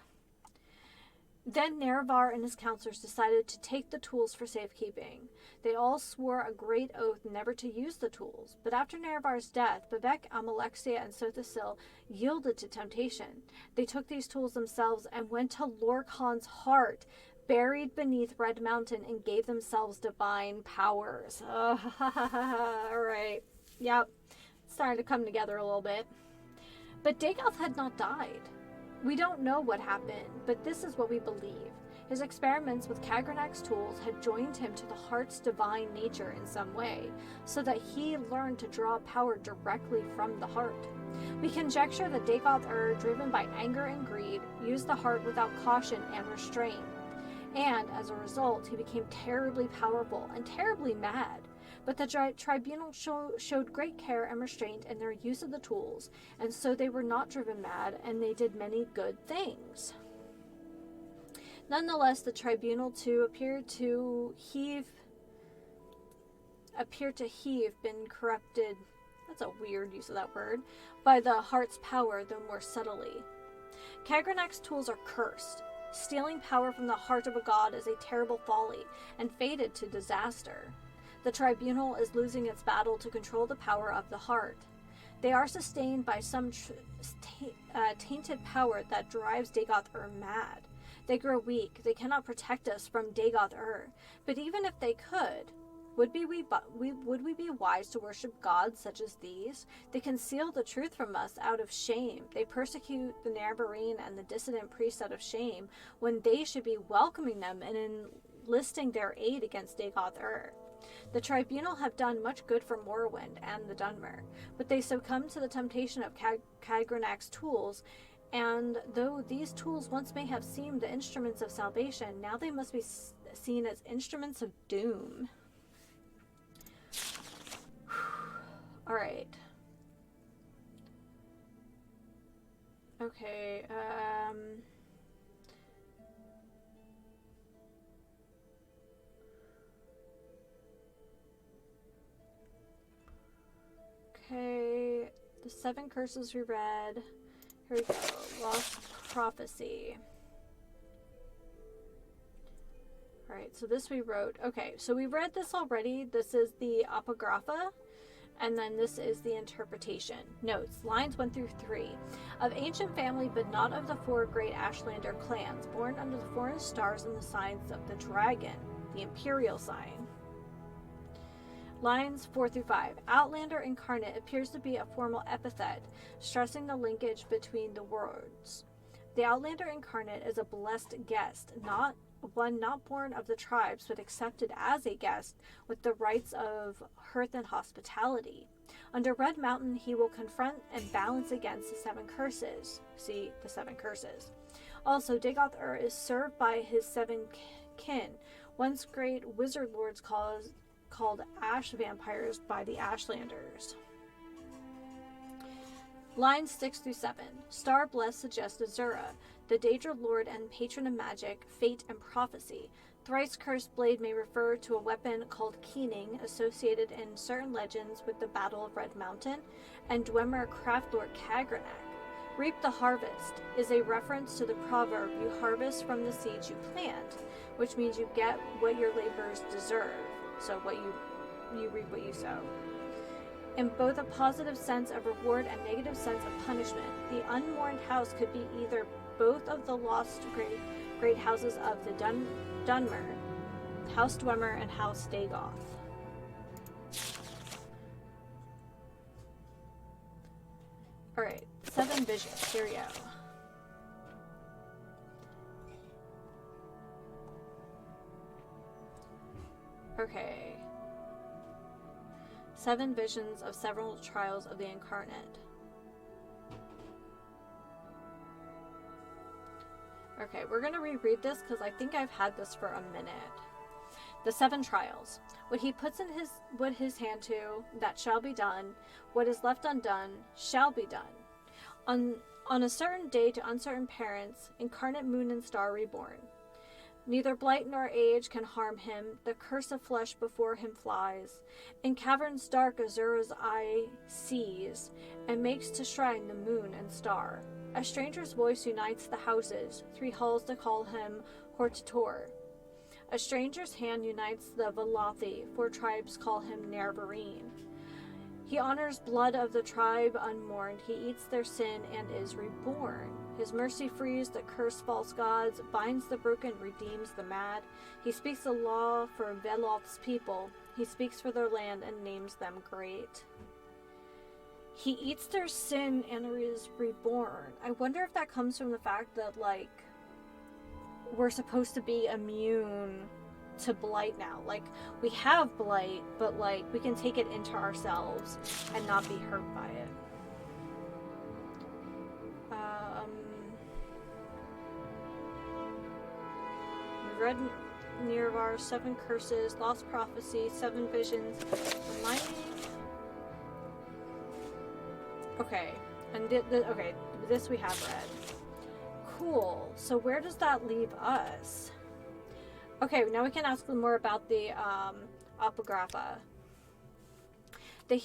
Then Nerevar and his counselors decided to take the tools for safekeeping. They all swore a great oath never to use the tools, but after Nerevar's death, Bebek, Amalexia, and Sothasil yielded to temptation. They took these tools themselves and went to Lorkhan's heart, buried beneath Red Mountain, and gave themselves divine powers. Alright. Yep. It's starting to come together a little bit. But Dagoth had not died. We don't know what happened, but this is what we believe. His experiments with Kagranak's tools had joined him to the heart's divine nature in some way, so that he learned to draw power directly from the heart. We conjecture that Dagoth, driven by anger and greed, used the heart without caution and restraint. And, as a result, he became terribly powerful and terribly mad. But the tribunal showed great care and restraint in their use of the tools, and so they were not driven mad, and they did many good things. Nonetheless, the tribunal too appeared to have been corrupted, that's a weird use of that word, by the heart's power, though more subtly. Kagranak's tools are cursed. Stealing power from the heart of a god is a terrible folly, and fated to disaster. The tribunal is losing its battle to control the power of the heart. They are sustained by some tainted power that drives Dagoth mad. They grow weak. They cannot protect us from Dagoth But even if they could, would we be wise to worship gods such as these? They conceal the truth from us out of shame. They persecute the Nerevarine and the dissident priests out of shame, when they should be welcoming them and enlisting their aid against Dagoth The tribunal have done much good for Morrowind and the Dunmer, but they succumb to the temptation of Kagranak's tools, and though these tools once may have seemed the instruments of salvation, now they must be seen as instruments of doom. Alright. Okay, Okay, the 7 curses we read. Here we go. Lost Prophecy. Alright, so this we wrote. Okay, so we read this already. This is the Apocrypha, and then this is the interpretation. Notes, lines 1 through 3. Of ancient family, but not of the 4 great Ashlander clans, born under the foreign stars and the signs of the dragon, the imperial sign. Lines 4 through 5. Outlander incarnate appears to be a formal epithet, stressing the linkage between the words. The Outlander incarnate is a blessed guest, not born of the tribes, but accepted as a guest with the rights of hearth and hospitality. Under Red Mountain, he will confront and balance against the 7 curses. See, the 7 curses. Also, Dagoth is served by his 7 kin, once great wizard lords called ash vampires by the Ashlanders. Lines 6 through 7. Star Bless suggests Azura, the Daedra Lord and patron of magic, fate, and prophecy. Thrice cursed blade may refer to a weapon called Keening, associated in certain legends with the Battle of Red Mountain, and Dwemer craft lord Kagranak. Reap the harvest is a reference to the proverb, you harvest from the seeds you plant, which means you get what your labors deserve. So what you reap what you sow. In both a positive sense of reward and negative sense of punishment, the unmourned house could be either both of the lost great houses of the Dunmer, House Dwemer and House Dagoth. Alright, 7 visions. Here we go. Okay. 7 visions of several trials of the incarnate. Okay, we're going to reread this because I think I've had this for a minute. The 7 trials. What he puts in his hand to, that shall be done. What is left undone, shall be done. On a certain day to uncertain parents, incarnate moon and star reborn. Neither blight nor age can harm him, the curse of flesh before him flies. In caverns dark Azura's eye sees, and makes to shrine the moon and star. A stranger's voice unites the houses, 3 halls to call him Hortator. A stranger's hand unites the Velothi, 4 tribes call him Nervarine. He honors blood of the tribe unmourned, he eats their sin and is reborn. His mercy frees the cursed false gods, binds the broken, redeems the mad. He speaks the law for Veloth's people, he speaks for their land and names them great. He eats their sin and is reborn. I wonder if that comes from the fact that, like, we're supposed to be immune to blight now. Like, we have blight, but, like, we can take it into ourselves and not be hurt by it. We read Nirvar, 7 curses, lost prophecy, 7 visions. Remind me. Okay, and this we have read. Cool. So where does that leave us? Okay, now we can ask them more about the apographa. The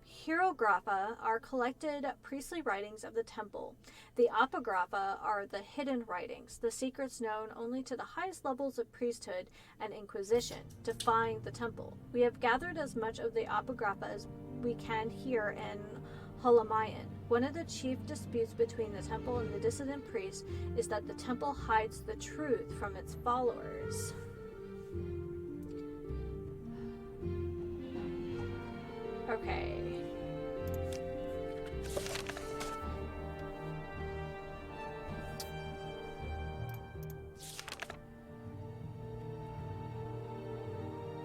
hieroglypha are collected priestly writings of the temple. The apographa are the hidden writings, the secrets known only to the highest levels of priesthood and inquisition, defying the temple. We have gathered as much of the apographa as we can here in Holamayan. One of the chief disputes between the temple and the dissident priests is that the temple hides the truth from its followers. Okay.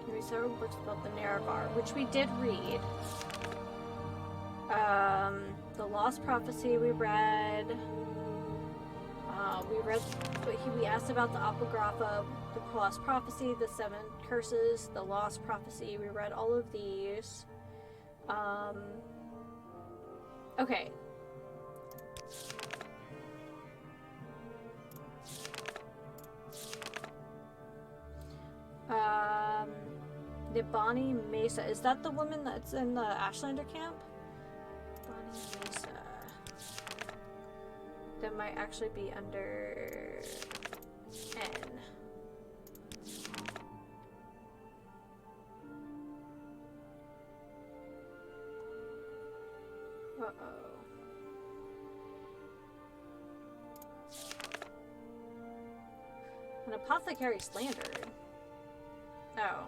Can we several books about the Naravar, which we did read. The Lost Prophecy we read. We asked about the Apographa, the Lost Prophecy, the 7 Curses, the Lost Prophecy. We read all of these. Okay. Nibani Mesa. Is that the woman that's in the Ashlander camp? Nibani Mesa. That might actually be under N. Uh-oh. An apothecary slandered. Oh.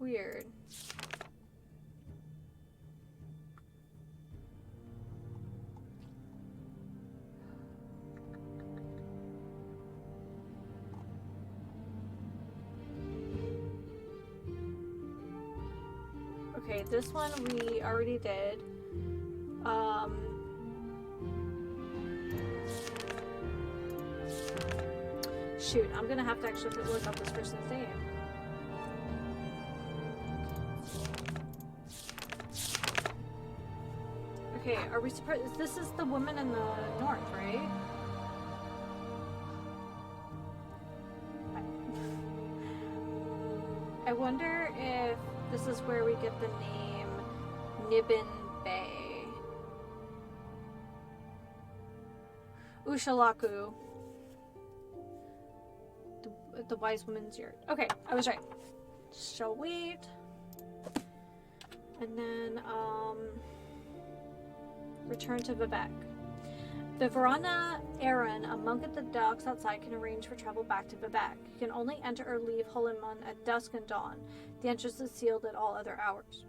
Weird. Okay, this one we already did. Shoot, I'm gonna have to actually look up this person's name. Okay, are we surprised? This is the woman in the north, right? I wonder if this is where we get the name Nibbin Bay. Ushalaku. The wise woman's yard. Okay, I was right. Shall wait. And then, return to Vivek. Vivarana Aaron, a monk at the docks outside, can arrange for travel back to Vivek. You can only enter or leave Holiman at dusk and dawn. The entrance is sealed at all other hours.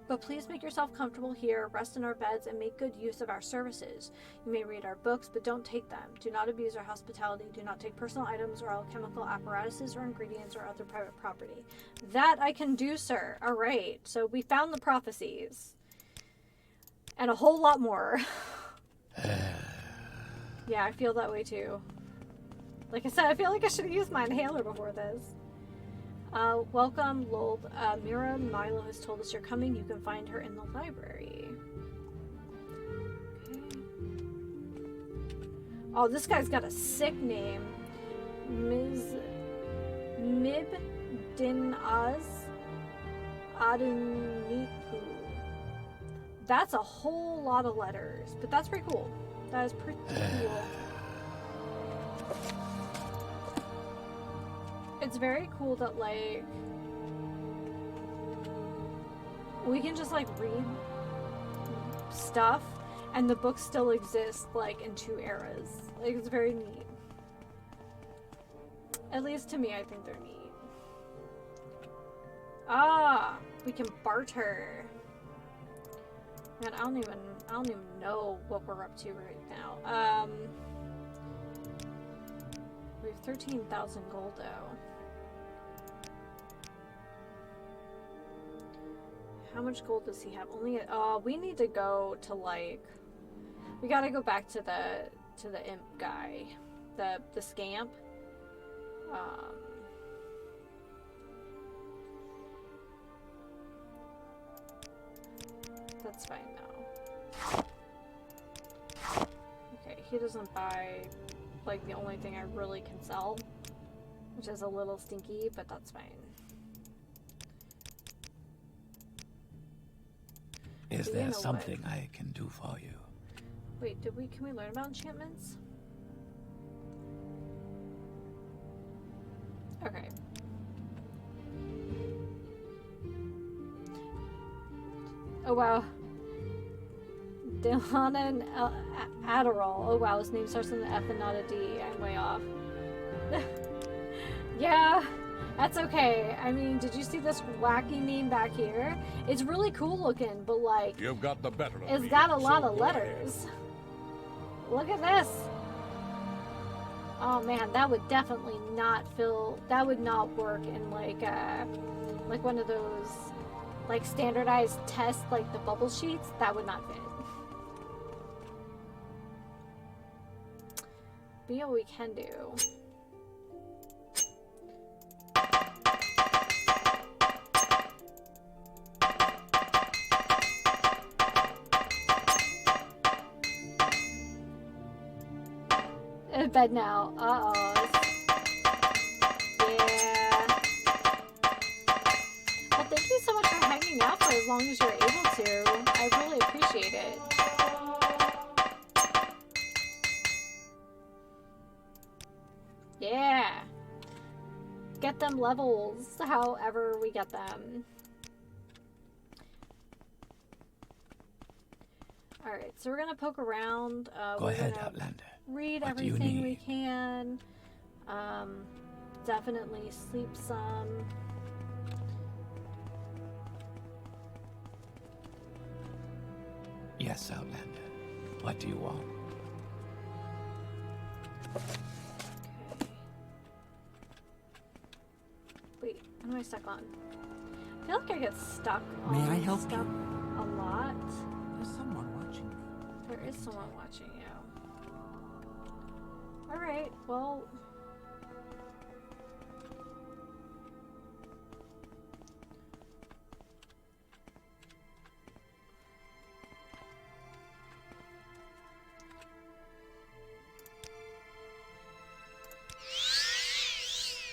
But please make yourself comfortable here, rest in our beds, and make good use of our services. You may read our books, but don't take them. Do not abuse our hospitality. Do not take personal items or alchemical apparatuses or ingredients or other private property. That I can do, sir. Alright, so we found the prophecies. And a whole lot more. Yeah, I feel that way too. Like I said, I feel like I should have used my inhaler before this. Welcome, Lold. Mira Milo has told us you're coming. You can find her in the library. Okay. Oh, this guy's got a sick name. Mib Din Adunipu. That's a whole lot of letters, but that's pretty cool. That is pretty cool. It's very cool that, like, we can just, like, read stuff and the books still exist, like, in 2 eras. Like, it's very neat. At least to me, I think they're neat. Ah, we can barter. Man, I don't even know what we're up to right now. We have 13,000 gold though. How much gold does he have? Only we need to go to, like, we gotta go back to the imp guy, the scamp. That's fine though. Okay, he doesn't buy, like, the only thing I really can sell, which is a little stinky, but that's fine. Is there something I can do for you? Wait, can we learn about enchantments? Okay. Oh wow. Dylan and Adderall. Oh wow, his name starts with an F and not a D. I'm way off. Yeah, that's okay. I mean, did you see this wacky meme back here? It's really cool looking, but, like, you've got the better of it's me, got a lot so of go letters. Look at this. Oh man, that would definitely not fill. That would not work in, like one of those, like, standardized tests, like the bubble sheets. That would not fit. But you know what we can do? In bed now. Uh-oh. Yeah. Well, thank you so much for hanging out for as long as you're able to. I really appreciate it. Yeah. Get them levels however we get them. Alright, so we're gonna poke around. Go ahead, Outlander. Read What do you everything need? we can. Definitely sleep some. Yes, Outlander. What do you want? Okay. Wait, what am I stuck on? I feel like I get stuck on May I help stuff a lot. There's someone watching me. There is someone watching you. Alright, well...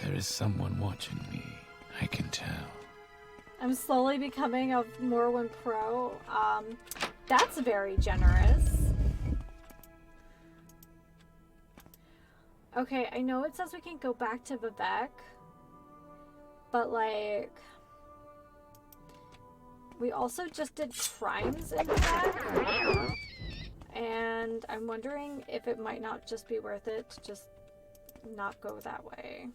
There is someone watching me. I can tell. I'm slowly becoming a Morrowind pro. That's very generous. Okay, I know it says we can go back to Vivek, but, like, we also just did crimes in Vivek, and I'm wondering if it might not just be worth it to just not go that way.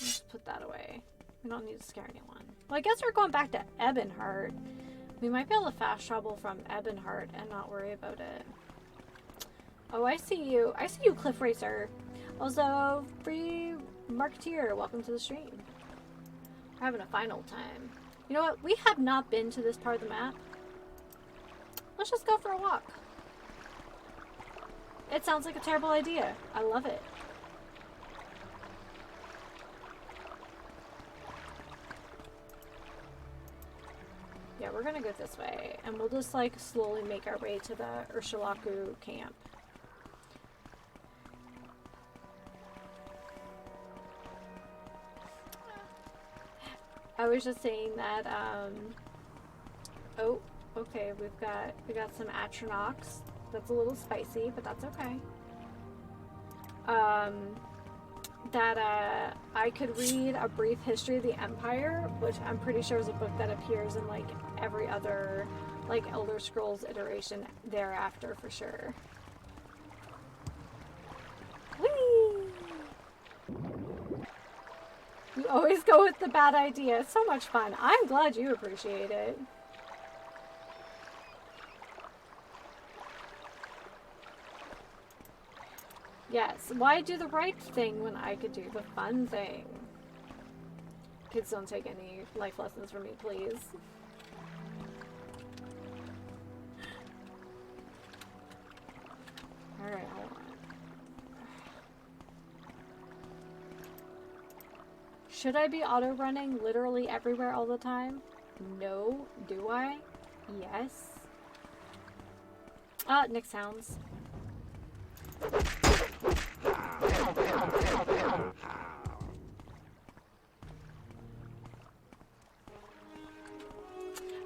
Let's put that away. We don't need to scare anyone. Well, I guess we're going back to Ebonheart. We might be able to fast travel from Ebonheart and not worry about it. Oh, I see you. I see you, Cliff Racer. Also, Free Marketeer, welcome to the stream. We're having a final time. You know what? We have not been to this part of the map. Let's just go for a walk. It sounds like a terrible idea. I love it. Yeah, we're gonna go this way, and we'll just like slowly make our way to the Ursulaku camp. I was just saying that, oh, okay, we got some Atronox. That's a little spicy, but that's okay. That I could read A Brief History of the Empire, which I'm pretty sure is a book that appears in like every other like Elder Scrolls iteration thereafter for sure. Whee! You always go with the bad idea. It's so much fun. I'm glad you appreciate it. Yes, why do the right thing when I could do the fun thing? Kids, don't take any life lessons from me, please. Alright, hold on. Should I be auto-running literally everywhere all the time? No. Do I? Yes. Nick sounds.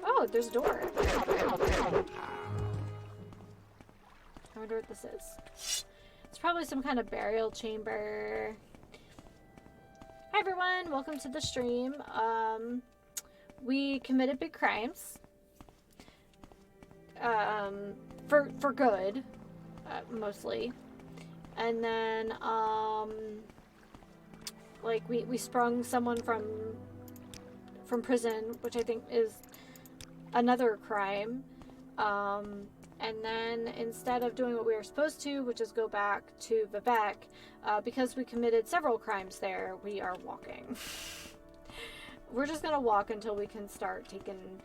Oh, there's a door. I wonder what this is. It's probably some kind of burial chamber. Hi everyone, welcome to the stream. We committed big crimes. For good, mostly. And then, like, we sprung someone from prison, which I think is another crime. And then instead of doing what we were supposed to, which is go back to Vivek, because we committed several crimes there, we are walking. We're just gonna walk until we can start taking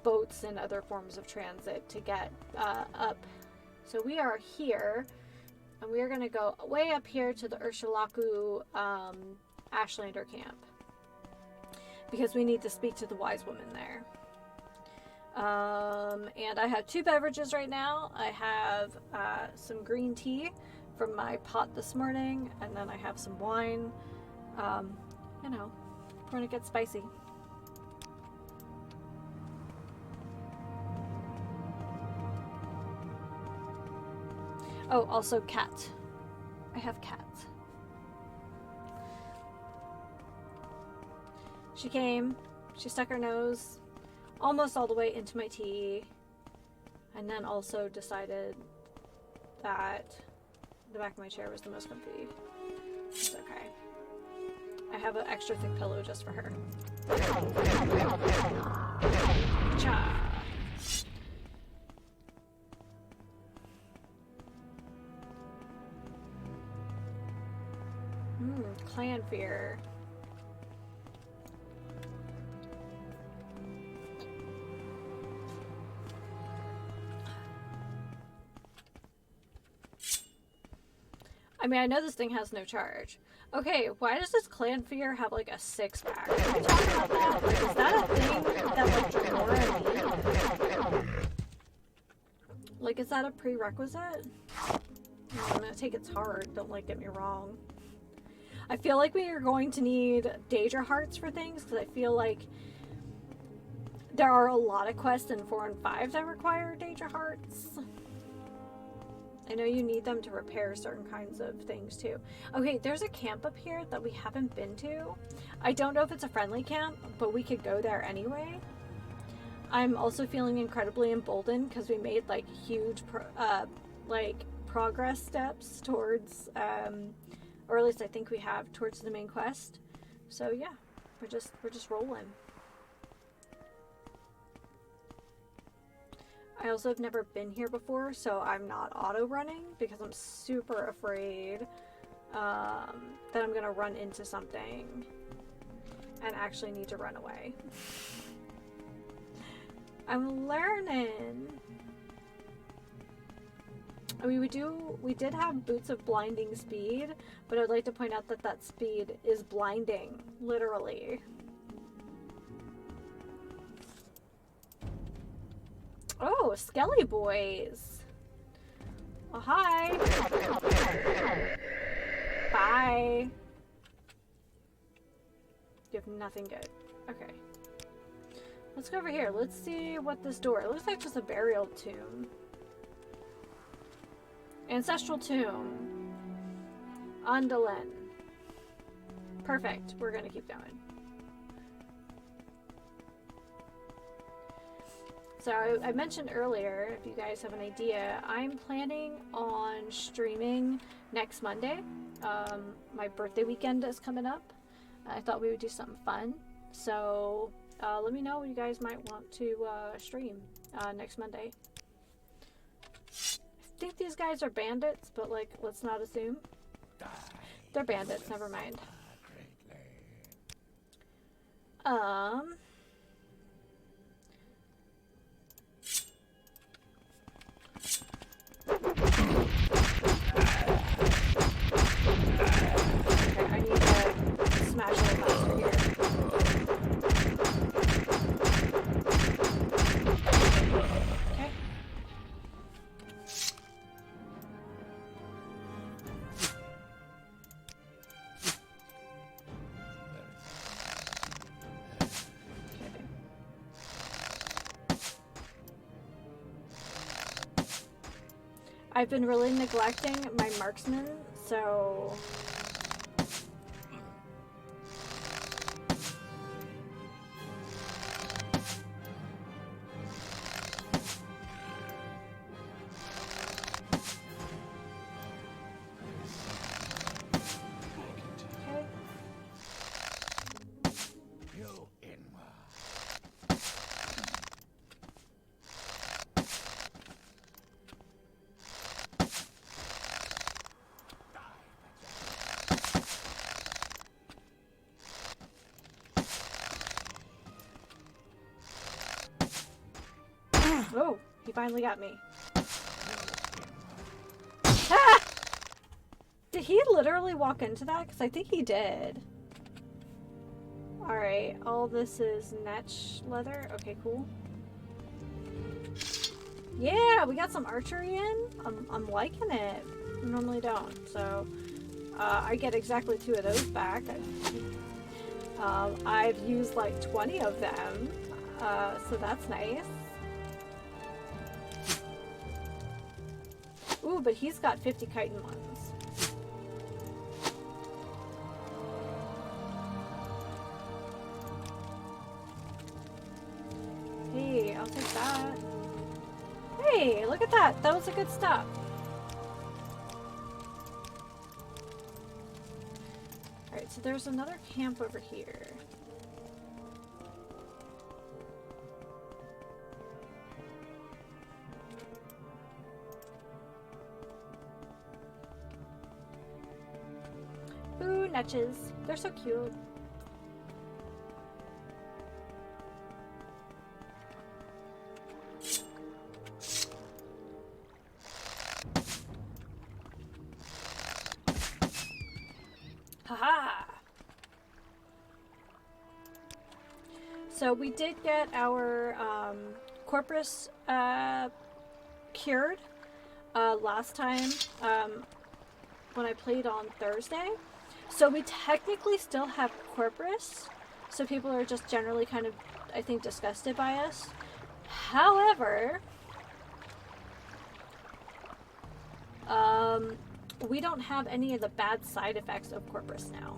boats and other forms of transit to get up. So we are here, and we are gonna go way up here to the Ursulaku Ashlander camp, because we need to speak to the wise woman there. And I have 2 beverages right now. I have some green tea from my pot this morning, and then I have some wine. You know, when it gets spicy. Oh, also cat. I have cats. She came, she stuck her nose almost all the way into my tea, and then also decided that the back of my chair was the most comfy. It's okay. I have an extra thick pillow just for her. Cha. Clan fear. I mean, I know this thing has no charge. Okay, why does this clan fear have like a 6-pack? Can we talk about that? Like, is that a thing that like Dremora needs? Like, is that a prerequisite? I'm gonna take its heart, don't like get me wrong. I feel like we are going to need Daedra hearts for things, because I feel like there are a lot of quests in 4 and 5 that require Daedra hearts. I know you need them to repair certain kinds of things too. Okay, there's a camp up here that we haven't been to. I don't know if it's a friendly camp, but we could go there anyway. I'm also feeling incredibly emboldened because we made like huge progress steps towards, or at least I think we have, towards the main quest. So yeah, we're just rolling. I also have never been here before, so I'm not auto-running because I'm super afraid that I'm gonna run into something and actually need to run away. I'm learning. I mean, we did have boots of blinding speed, but I'd like to point out that that speed is blinding, literally. Oh, Skelly Boys. Oh, hi. Bye. You have nothing good. Okay. Let's go over here. Let's see what this door... It looks like just a burial tomb. Ancestral tomb. Undalen. Perfect. We're gonna keep going. So I mentioned earlier, if you guys have an idea, I'm planning on streaming next Monday. My birthday weekend is coming up. I thought we would do something fun. So let me know what you guys might want to stream next Monday. I think these guys are bandits, but like, let's not assume. They're bandits, never mind. Okay, I need to smash it faster here. Okay. I've been really neglecting my marksman, so... Okay. Oh, he finally got me. Ah! Did he literally walk into that? Because I think he did. Alright, all this is netch leather. Okay, cool. Yeah, we got some archery in. I'm liking it. I normally don't, so I get exactly 2 of those back. I've used like 20 of them, so that's nice. Ooh, but he's got 50 chitin ones. Hey, I'll take that. Hey, look at that. That was a good stop. Alright, so there's another camp over here. Ooh, netches. They're so cute. Haha! So we did get our corpus cured last time when I played on Thursday. So we technically still have corpus, so people are just generally kind of, I think, disgusted by us. However, we don't have any of the bad side effects of corpus now.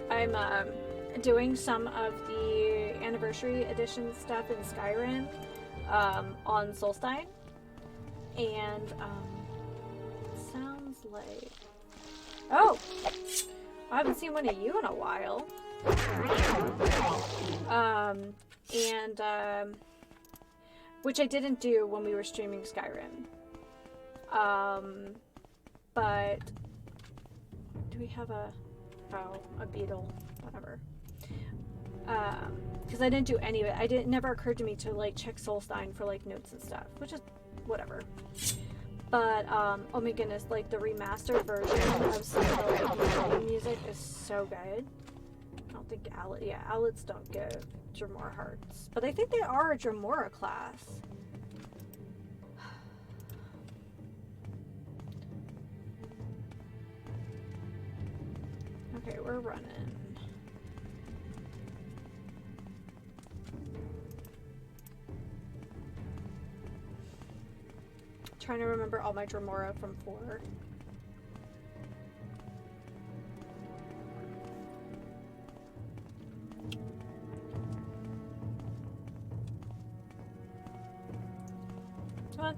I'm doing some of the anniversary edition stuff in Skyrim on Solstein, and it sounds like... Oh! I haven't seen one of you in a while. Which I didn't do when we were streaming Skyrim. But do we have a beetle? Whatever. Because I didn't do any of it. It never occurred to me to like check Soulstein for like notes and stuff, which is whatever. But oh my goodness, like the remastered version of some of the like music is so good. I don't think Owlets don't give Dremora hearts, but I think they are a Dremora class. Okay, we're running. Trying to remember all my Dremora from 4. Come on.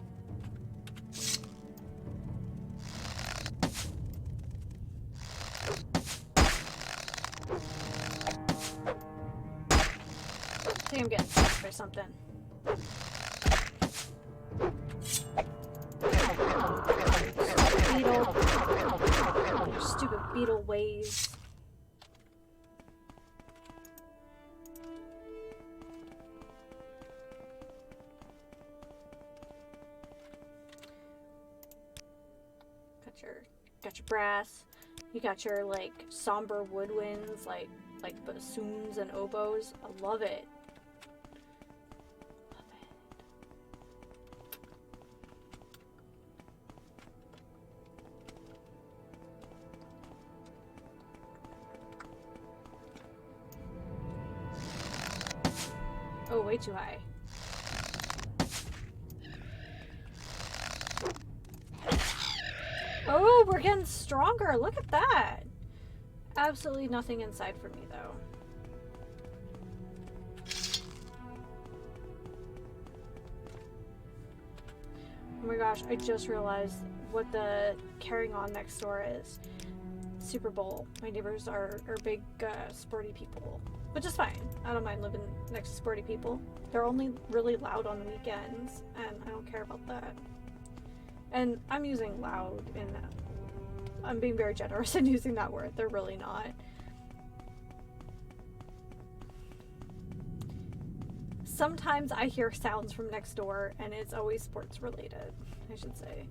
I think I'm getting stuck or something. Beetle. Your stupid beetle ways. Got your brass. You got your like somber woodwinds, like bassoons and oboes. I love it. Oh, way too high. Oh, we're getting stronger. Look at that. Absolutely nothing inside for me, though. Oh my gosh, I just realized what the carrying on next door is. Super Bowl. My neighbors are big, sporty people. Which is fine. I don't mind living next to sporty people. They're only really loud on weekends, and I don't care about that. And I'm using loud in that. I'm being very generous in using that word. They're really not. Sometimes I hear sounds from next door, and it's always sports related, I should say.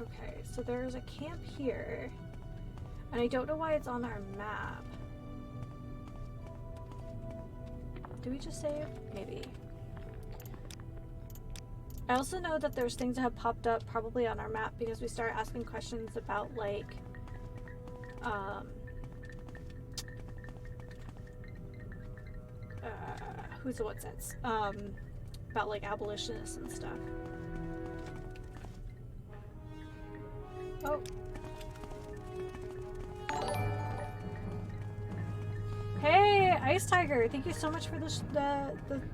Okay, so there's a camp here. And I don't know why it's on our map. Do we just save? Maybe. I also know that there's things that have popped up probably on our map because we started asking questions about like who's the what's it's about like abolitionists and stuff. Oh. Hey, Ice Tiger, thank you so much for the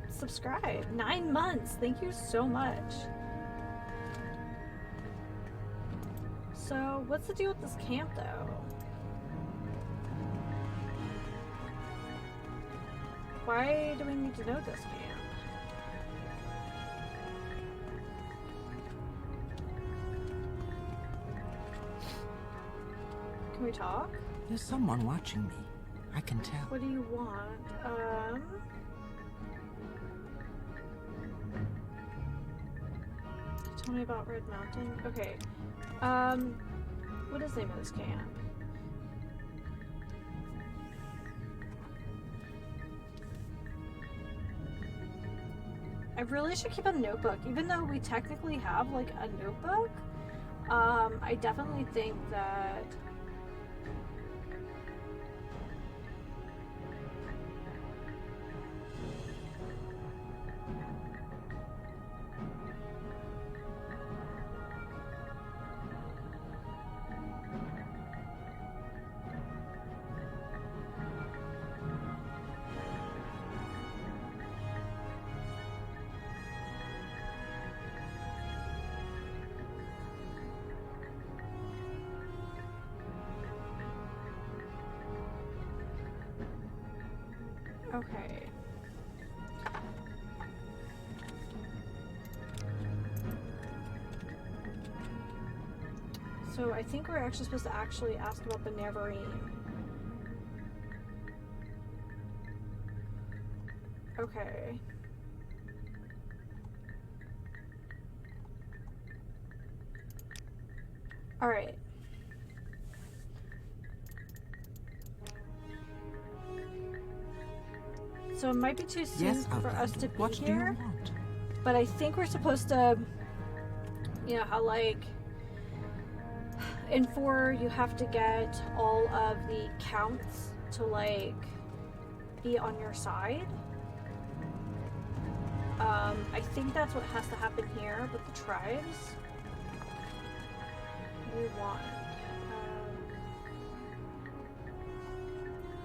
subscribe. 9 months, thank you so much. So, what's the deal with this camp, though? Why do we need to know this camp? Can we talk? There's someone watching me. I can tell. What do you want? Tell me about Red Mountain. Okay. What is the name of this camp? I really should keep a notebook, even though we technically have like a notebook. I definitely think that okay. So I think we're actually supposed to ask about the Neverine. Okay. Alright. So it might be too soon Yes, for us Outlander. to be What do you here, want? but I think we're supposed to, you know, how like in 4 you have to get all of the counts to like be on your side. I think that's what has to happen here with the tribes. We want.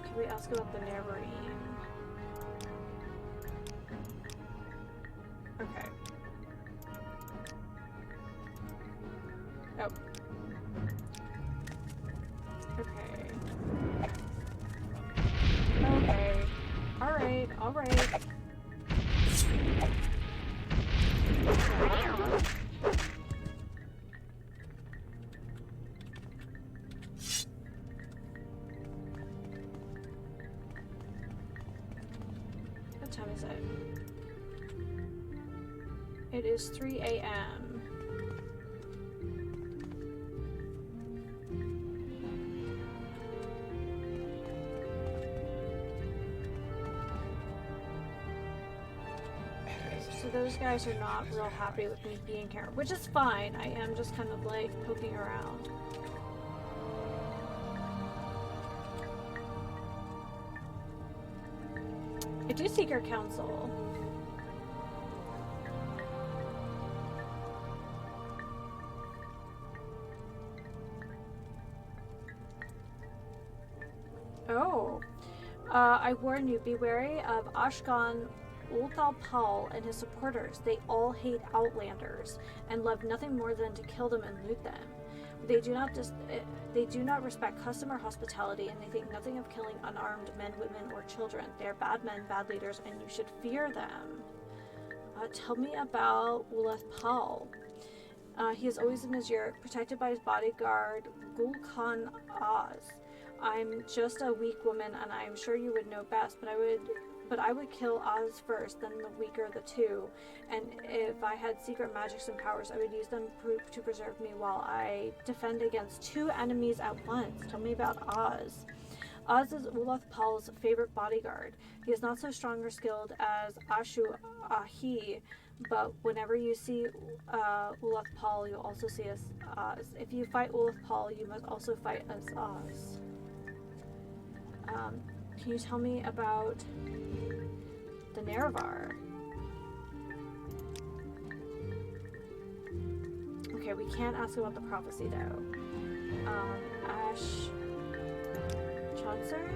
Can we ask about the Neverine? Okay. Oh. Okay. Okay. Alright, alright. What time is it? It is 3 a.m. So those guys are not real happy with me being here, which is fine. I am just kind of like poking around. I do seek your counsel. Oh. I warn you, be wary of Ashkan Ulthal and his supporters. They all hate Outlanders and love nothing more than to kill them and loot them. They do not respect custom or hospitality, and they think nothing of killing unarmed men, women, or children. They are bad men, bad leaders, and you should fear them. Tell me about Uleth Pal. He is always in his yurt, protected by his bodyguard, Gulkhan Oz. I'm just a weak woman, and I am sure you would know best, but I would kill Oz first, then the weaker of the two. And if I had secret magics and powers, I would use them to preserve me while I defend against 2 enemies at once. Tell me about Oz. Oz is Uleth Pal's favorite bodyguard. He is not so strong or skilled as Ashu Ahi, but whenever you see Uleth Pal, you'll also see as Oz. If you fight Uleth Pal, you must also fight as Oz. Can you tell me about the Nerevar? Okay, we can't ask about the prophecy though. Ash Chaucer?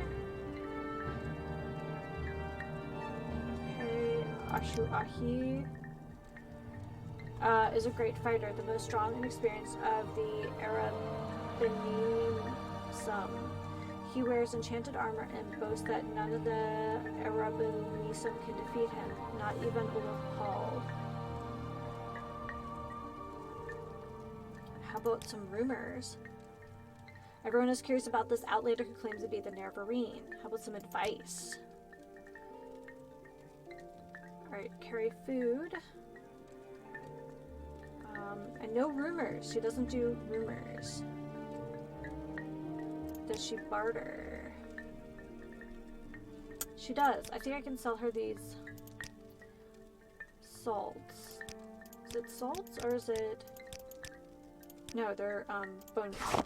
Okay, Ashu Ahi is a great fighter, the most strong and experienced of the Arabinim Sum. He wears enchanted armor and boasts that none of the Arabinism can defeat him, not even Uleth Pal. How about some rumors? Everyone is curious about this outlander who claims to be the Neverine. How about some advice? Alright, carry food. And no rumors. She doesn't do rumors. Does she barter? She does. I think I can sell her these salts. Is it salts or is it... No, they're bone meal.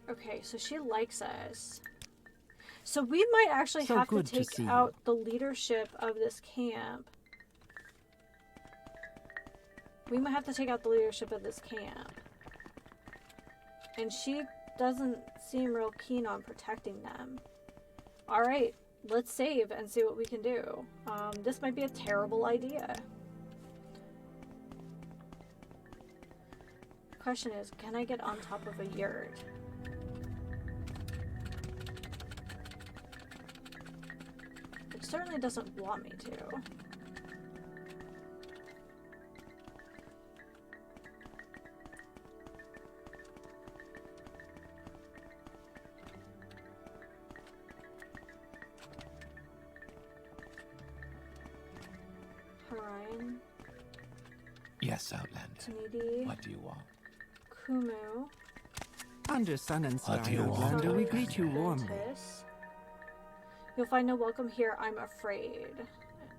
Okay, so she likes us. So we might actually So have to good to take see you. out the leadership of this camp. We might have to take out the leadership of this camp. And she doesn't seem real keen on protecting them. Alright, let's save and see what we can do. This might be a terrible idea. The question is, can I get on top of a yurt? It certainly doesn't want me to. Shrine. Yes, Outlander. Tanidi. What do you want? Kumu. Under sun and What do sky, you want? Outlander, we Solar greet you warmly. Apprentice. You'll find no welcome here, I'm afraid.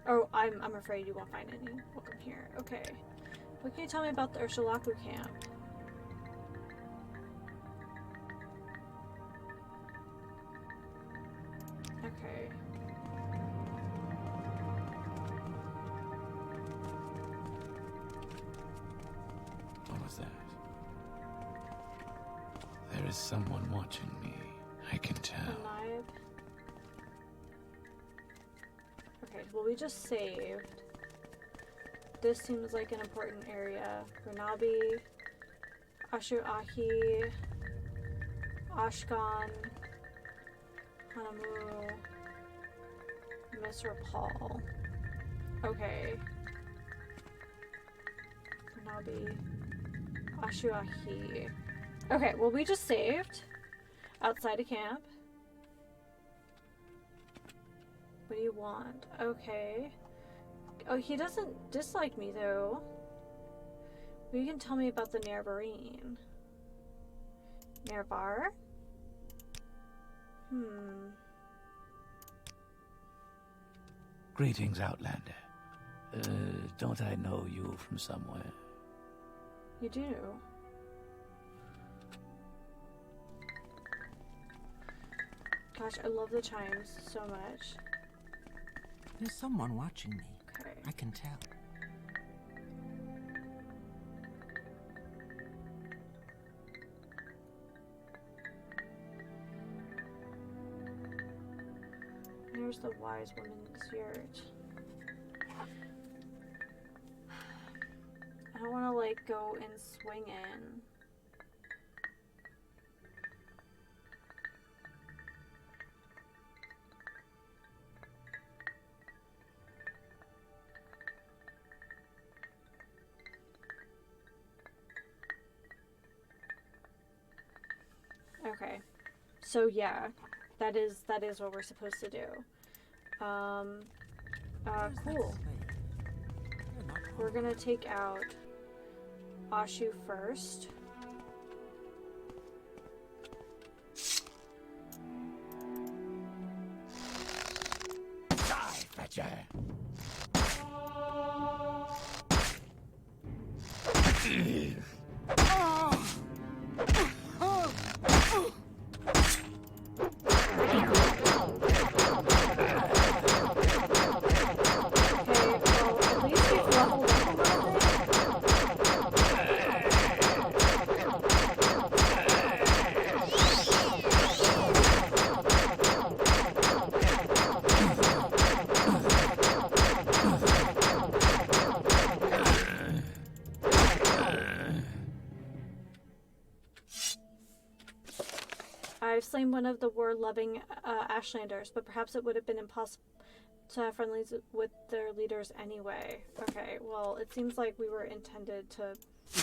Oh, I'm afraid you won't find any welcome here. Okay. What can you tell me about the Ursulaku camp? Okay. What was that? There is someone watching me. I can tell. Alive. Okay, well we just saved. This seems like an important area. Runabi, Ashuahi, Ashkan, Hanamu, Mr. Paul. Okay. Runabi, Ashuahi. Okay, well we just saved outside of camp. What do you want? Okay. Oh, he doesn't dislike me though. Well, you can tell me about the Nervarine. Nervar? Greetings, Outlander. Don't I know you from somewhere? You do. Gosh, I love the chimes so much. There's someone watching me. Okay. I can tell. Here's the wise woman's yurt. I don't want to like go and swing in. Okay, so yeah, that is what we're supposed to do. Where's that Cool. slave? They're not We're home. gonna take out Ashu first. Die, Fetcher! Okay, well, at least we've leveled up a little bit. I've slain one of the war-loving Ashlanders, but perhaps it would have been impossible to have friendlies with their leaders anyway. Okay, well, it seems like we were intended to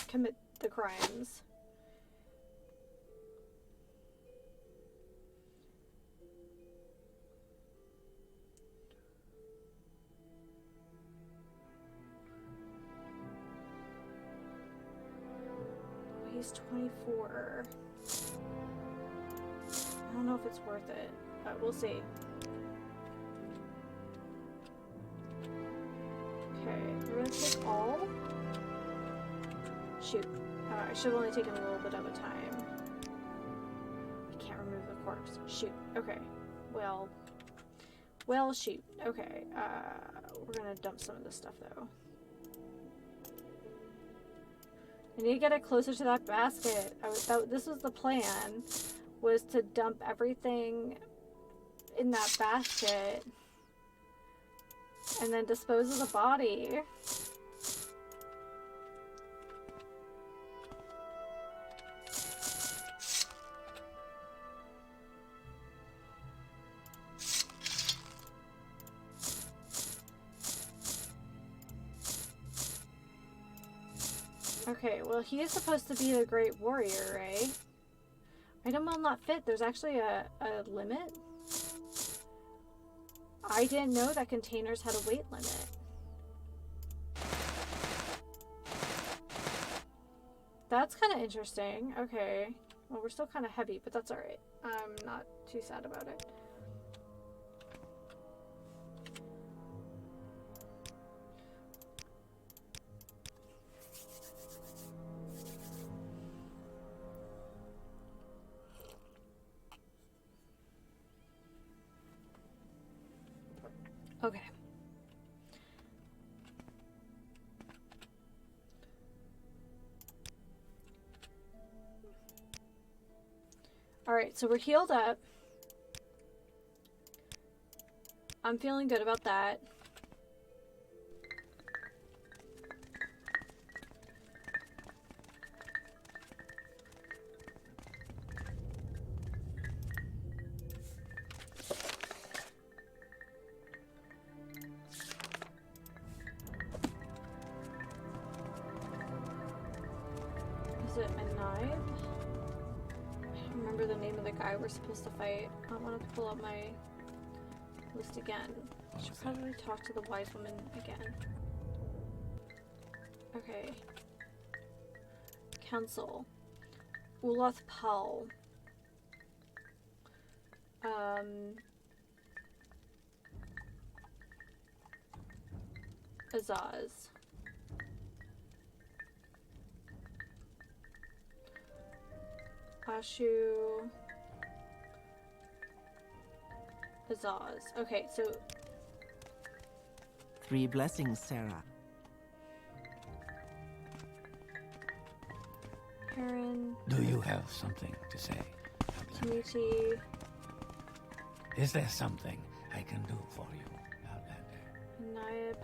commit the crimes. He's 24. I don't know if it's worth it, but we'll see. Okay, we're gonna take all. Shoot. I should have only taken a little bit of a time. I can't remove the corpse. Shoot. Okay. Well, shoot. Okay. We're gonna dump some of this stuff, though. I need to get it closer to that basket. This was the plan, was to dump everything in that basket and then dispose of the body. Okay, well, he is supposed to be a great warrior, right? Item will not fit. There's actually a limit. I didn't know that containers had a weight limit. That's kind of interesting. Okay. Well, we're still kind of heavy, but that's alright. I'm not too sad about it. Okay. Alright, so we're healed up. I'm feeling good about that. Is it a knife? I don't remember the name of the guy we're supposed to fight. I want to pull up my list again. I should probably talk to the wise woman again. Okay. Council. Uloth Pal. Azaz. Ashu. Azaz. Okay, so 3 blessings, Sarah. Karen. Do you have something to say, Outlander? Tamichi. Is there something I can do for you, Outlander? Naib.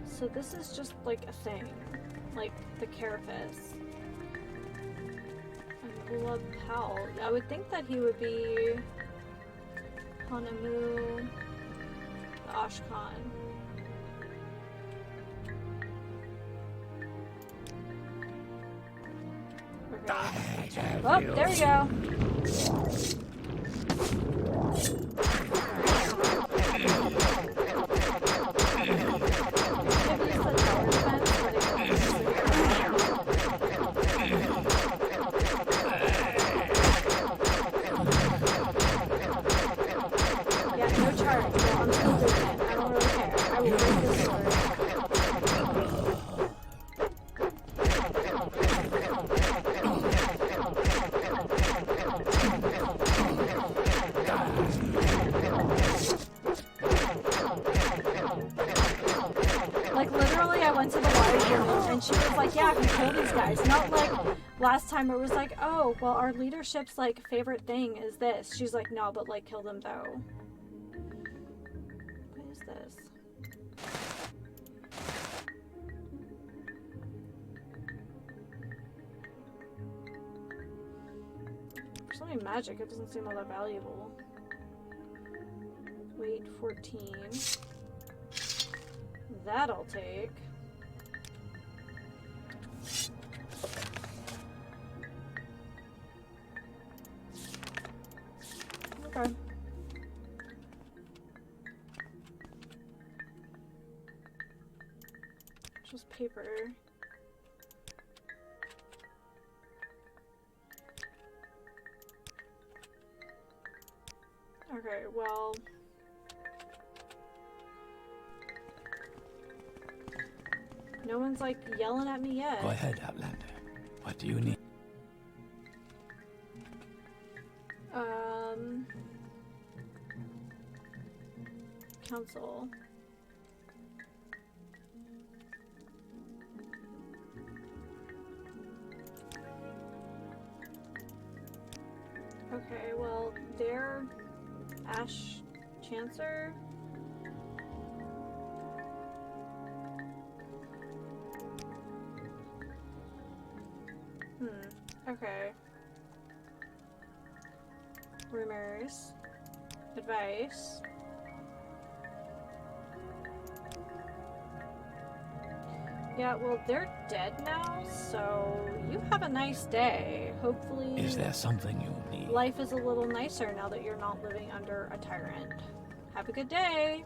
So this is just like a thing, like the carapace. And Ula Pal. I would think that he would be Hanamu, the Ashkan. Okay. Oh, there we go. Last time it was like, oh, well, our leadership's like favorite thing is this. She's like, no, but like kill them though. What is this? For something magic, it doesn't seem all that valuable. Weight 14. That I'll take. Okay. Just paper. Okay, well. No one's like yelling at me yet. Go ahead, Outlander. What do you need? Council. Okay, well, they're Ash Chancer. Okay. Rumors. Advice. Yeah, well, they're dead now, so you have a nice day. Hopefully, Is there something you need? life is a little nicer now that you're not living under a tyrant. Have a good day.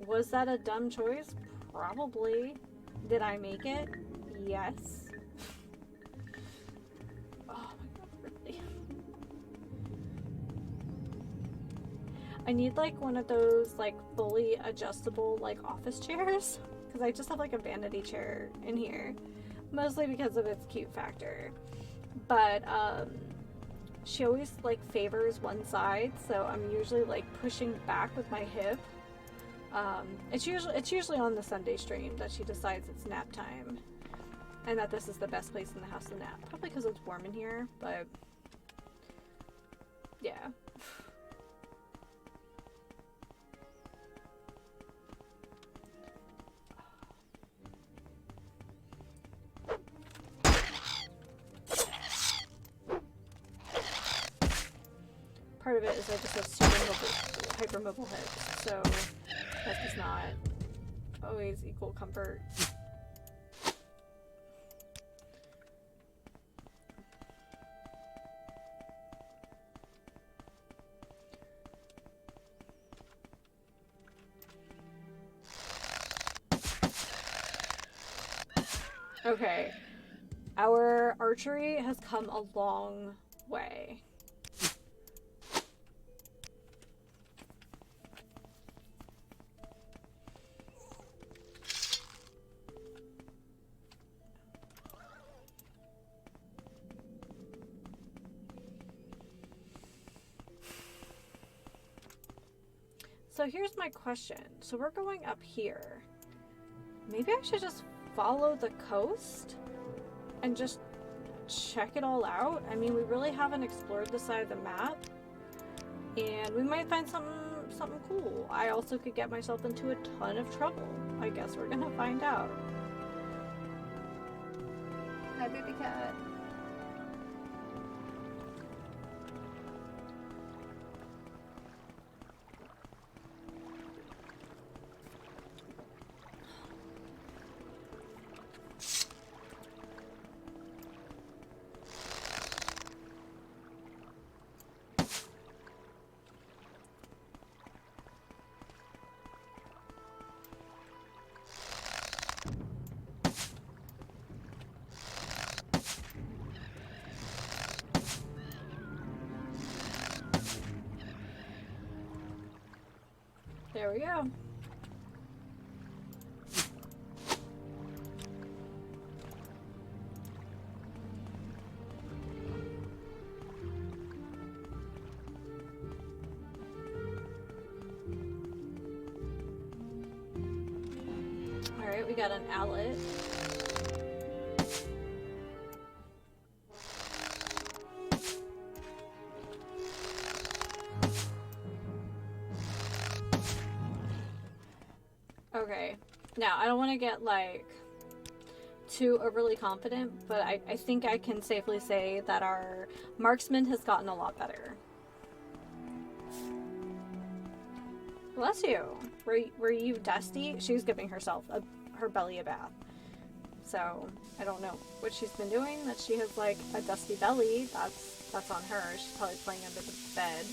Was that a dumb choice? Probably. Did I make it? Yes. Oh my god, really? I need like one of those like fully adjustable like office chairs because I just have like a vanity chair in here, mostly because of its cute factor. But she always like favors one side, so I'm usually like pushing back with my hip. It's usually on the Sunday stream that she decides it's nap time, and that this is the best place in the house to nap. Probably because it's warm in here, but yeah. Part of it is I just have super hypermobile hips, so that does not always equal comfort. Okay, our archery has come a long way. So here's my question. So we're going up here. Maybe I should just follow the coast and just check it all out. I mean, we really haven't explored the side of the map, and we might find something cool. I also could get myself into a ton of trouble. I guess we're gonna find out. Hi, baby cat. There we go. Alright, we got an outlet. Okay, now I don't want to get like too overly confident, but I think I can safely say that our marksman has gotten a lot better. Bless you. Were you dusty? She's giving herself her belly a bath. So I don't know what she's been doing, that she has like a dusty belly. That's on her. She's probably playing under the bed.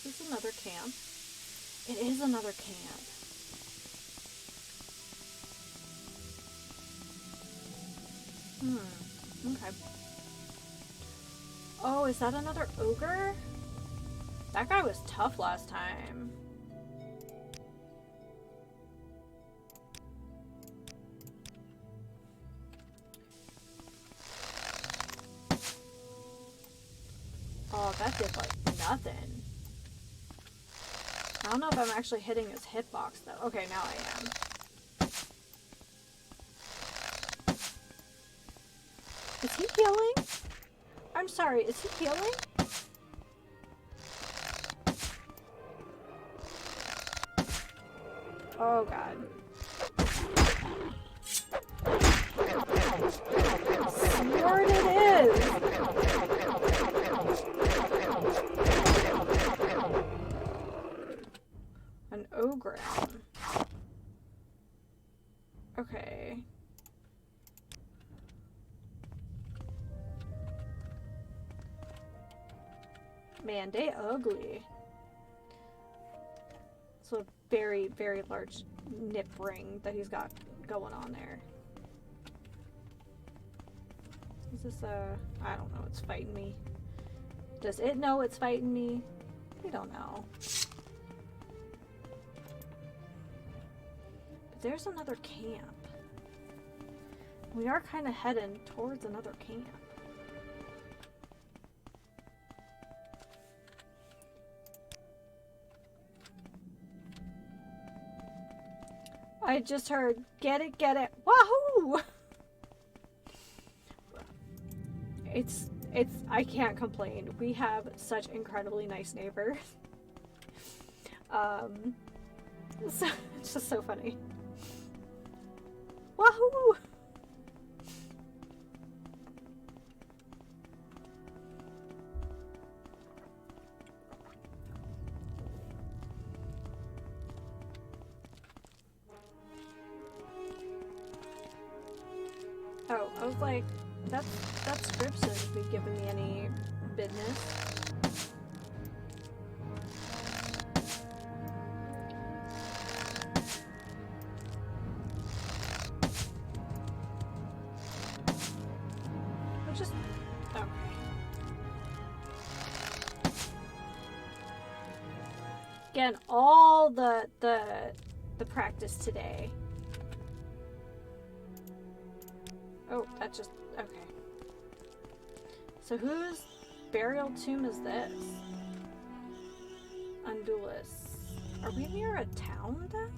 Is this another camp? It is another camp. Okay. Oh, is that another ogre? That guy was tough last time. Oh, that did like nothing. I don't know if I'm actually hitting his hitbox though. Okay, now I am. Is he healing? I'm sorry, is he healing? Oh god. an ogre. Okay. Man, they ugly. So a very, very large nip ring that he's got going on there. Is this I don't know, it's fighting me. Does it know it's fighting me? We don't know. But there's another camp. We are kind of heading towards another camp. I just heard, get it, wahoo! I can't complain. We have such incredibly nice neighbors. So, it's just so funny. Wahoo! Oh, I was like, that script shouldn't be giving me any business. I just, okay. Again, all the practice today. Oh, that just, okay. So whose burial tomb is this? Undulus. Are we near a town then?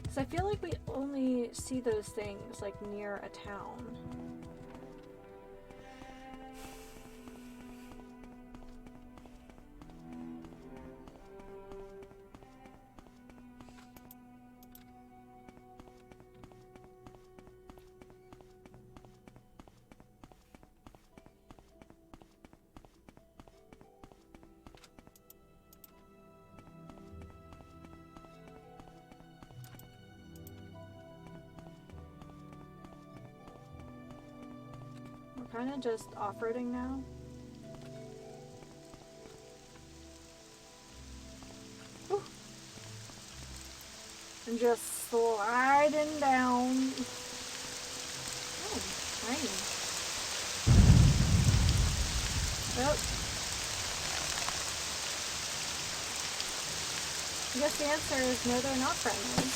Because I feel like we only see those things like near a town. Kind of just off-roading now. Whew. And just sliding down. Oh, rain. Well, I guess the answer is no, they're not friendly.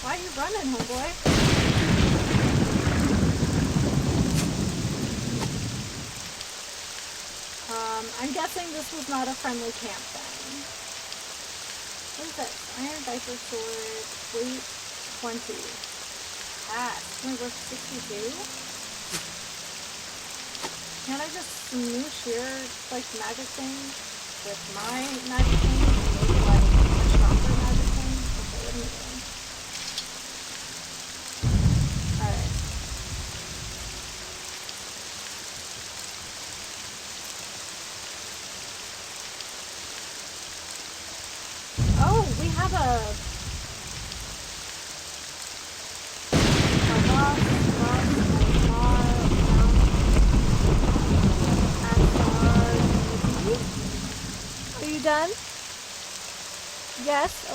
Why are you running, homeboy? I'm guessing this was not a friendly camp then. What is this? Iron Viper Sword, weight 20. Pass. Only worth 62? Can't I just smoosh your, like, magic thing with my magic thing and make it, like, a stronger magic thing? Okay, what am I doing?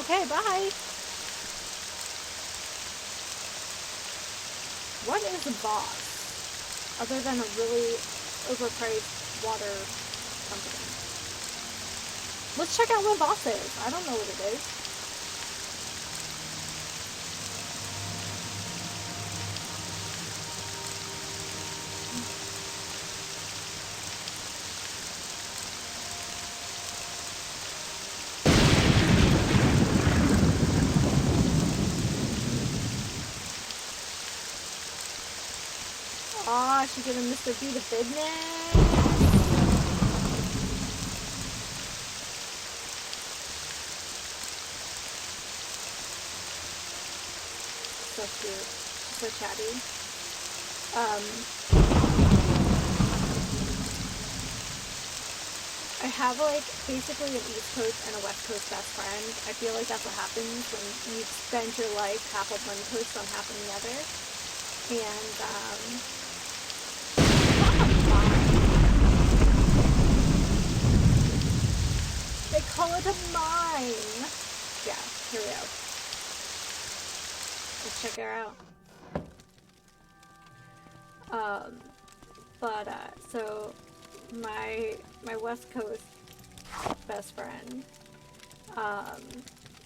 Okay, bye. What is a boss? Other than a really overpriced water company. Let's check out what boss is. I don't know what it is. Aw, she giving Mr. B the business. So cute. She's so chatty. I have like basically an East Coast and a West Coast best friend. I feel like that's what happens when you spend your life half on one coast on half on the other. And they call it a mine. Yeah, here we go. Let's check her out. So my West Coast best friend,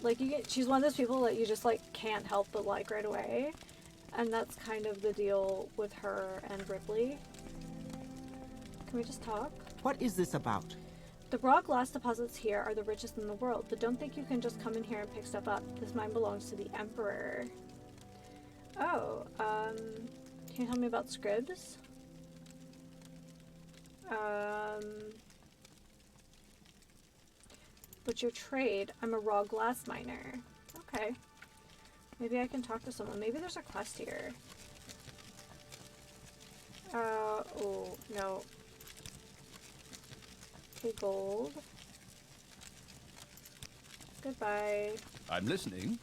like she's one of those people that you just like can't help but like right away, and that's kind of the deal with her and Ripley. Can we just talk? What is this about? The raw glass deposits here are the richest in the world, but don't think you can just come in here and pick stuff up. This mine belongs to the Emperor. Oh, can you tell me about Scribs? What's your trade? I'm a raw glass miner. Okay. Maybe I can talk to someone. Maybe there's a quest here. Oh, no. Okay, gold. Goodbye. I'm listening.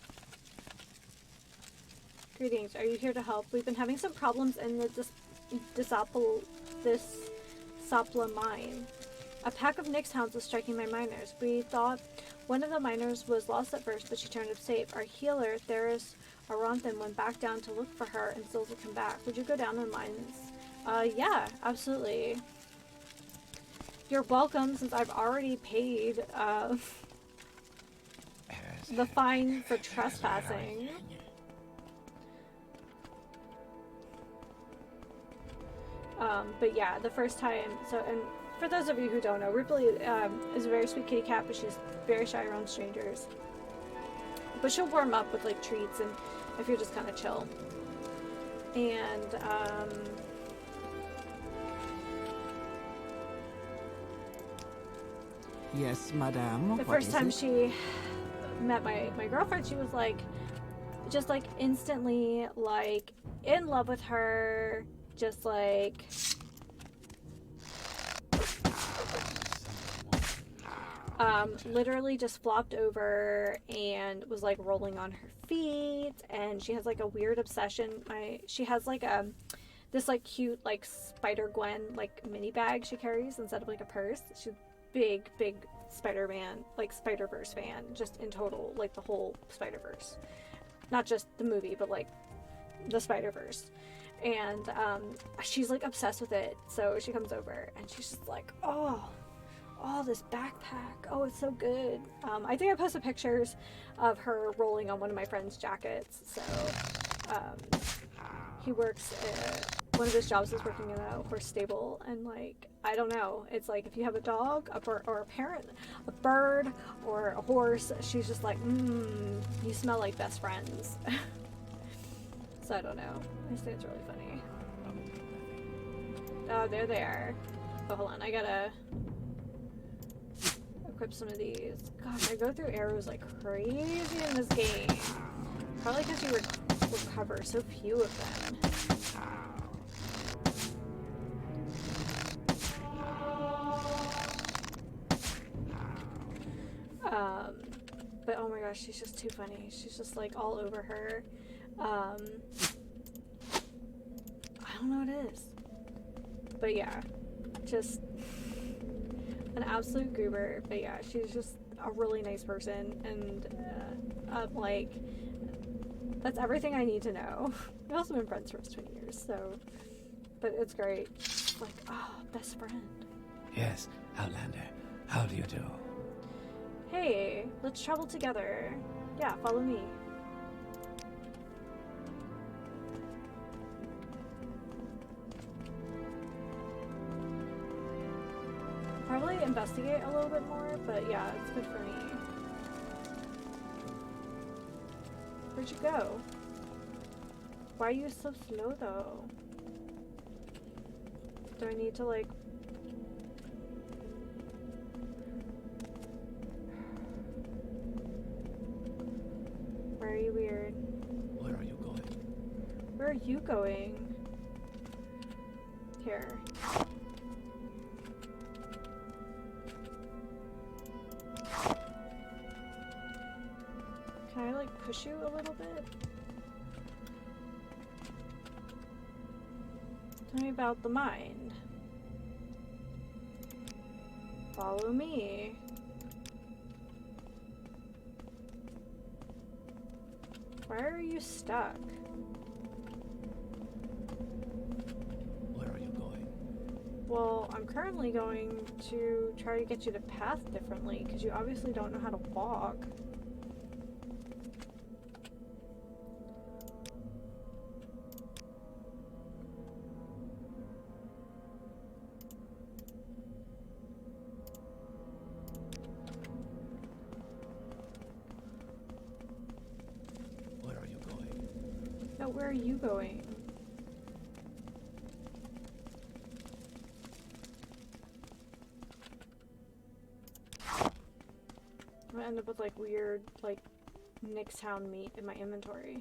Greetings. Are you here to help? We've been having some problems in the Sopla mine. A pack of Nyx hounds was striking my miners. We thought one of the miners was lost at first, but she turned up safe. Our healer, Theris Aranthan, went back down to look for her and still hasn't come back. Would you go down the mines? Yeah, absolutely. You're welcome, since I've already paid, the fine for trespassing. But yeah, the first time, and for those of you who don't know, Ripley is a very sweet kitty cat, but she's very shy around strangers. But she'll warm up with like treats and if you're just kind of chill. And Yes, madame. the What first is time it? she met my girlfriend, she was like, just like instantly like in love with her, just like literally just flopped over and was like rolling on her feet, and she has like a weird obsession. She has like this like cute like Spider-Gwen like mini bag she carries instead of like a purse. She's big Spider-Man, like Spider-Verse fan, just in total, like the whole Spider-Verse, not just the movie but like the Spider-Verse. And she's like obsessed with it, so she comes over and she's just like, oh, this backpack, oh, it's so good. I think I posted pictures of her rolling on one of my friend's jackets. So he works one of his jobs is working in a horse stable, and like, I don't know, it's like if you have a dog or a bird or a horse, she's just like, you smell like best friends. So I don't know, I just think it's really funny. Oh, there they are. Oh, hold on, I gotta equip some of these. Gosh, I go through arrows like crazy in this game. Probably because you recover so few of them. But oh my gosh, she's just too funny. She's just like all over her. I don't know what it is. But yeah, just an absolute goober. But yeah, she's just a really nice person, and I'm like, that's everything I need to know. We've also been friends for 20 years, so, but it's great. Like, oh, best friend. Yes, Outlander. How do you do? Hey, let's travel together. Yeah, follow me. Probably investigate a little bit more, but yeah, it's good for me. Where'd you go? Why are you so slow though? Do I need to like... Why are you weird? Where are you going? Where are you going? Here. Can I like push you a little bit? Tell me about the mind. Follow me. Why are you stuck? Where are you going? Well, I'm currently going to try to get you to path differently because you obviously don't know how to walk. Where are you going? No, where are you going? I'm gonna end up with like weird, like Nixhound meat in my inventory.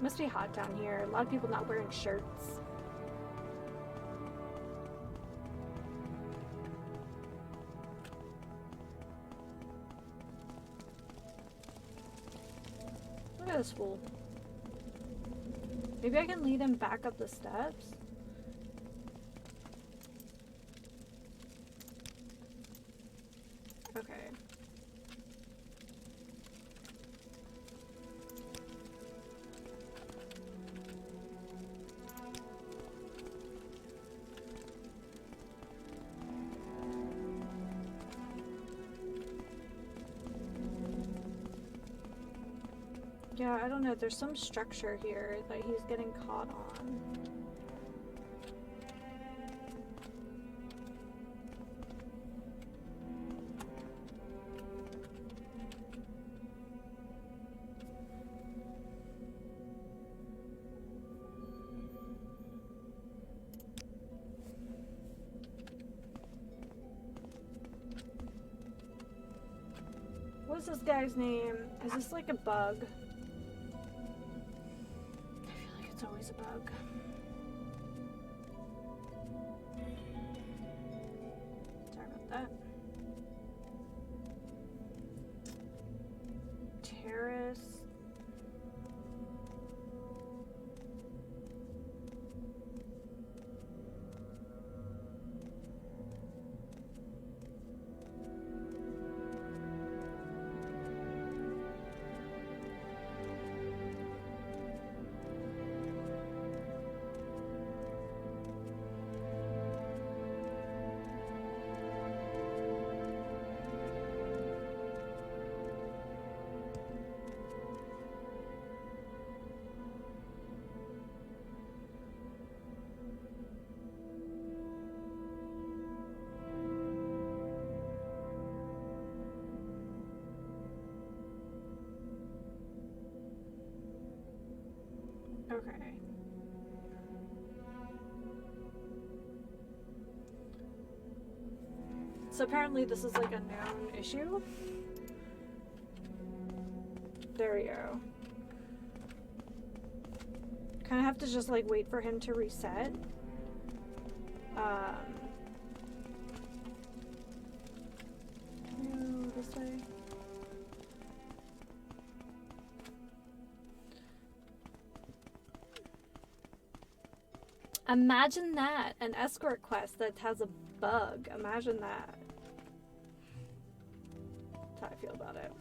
Must be hot down here. A lot of people not wearing shirts. Look at this fool. Maybe I can lead him back up the steps? Okay. Yeah, I don't know. There's some structure here that he's getting caught on. What's this guy's name? Is this like a bug? I feel like it's always a bug. Sorry about that. Terrace. Okay. So apparently this is like a known issue. There we go. Kind of have to just like wait for him to reset. This way. Imagine that, an escort quest that has a bug. Imagine that. That's how I feel about it.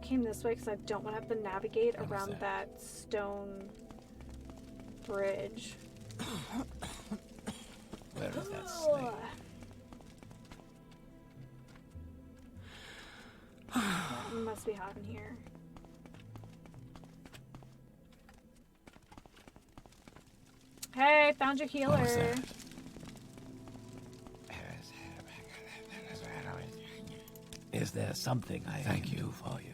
Came this way because I don't want to have to navigate around that stone bridge. Where is that snake? It must be hot in here. Hey, found your healer. What was that? Is there something I can do for you?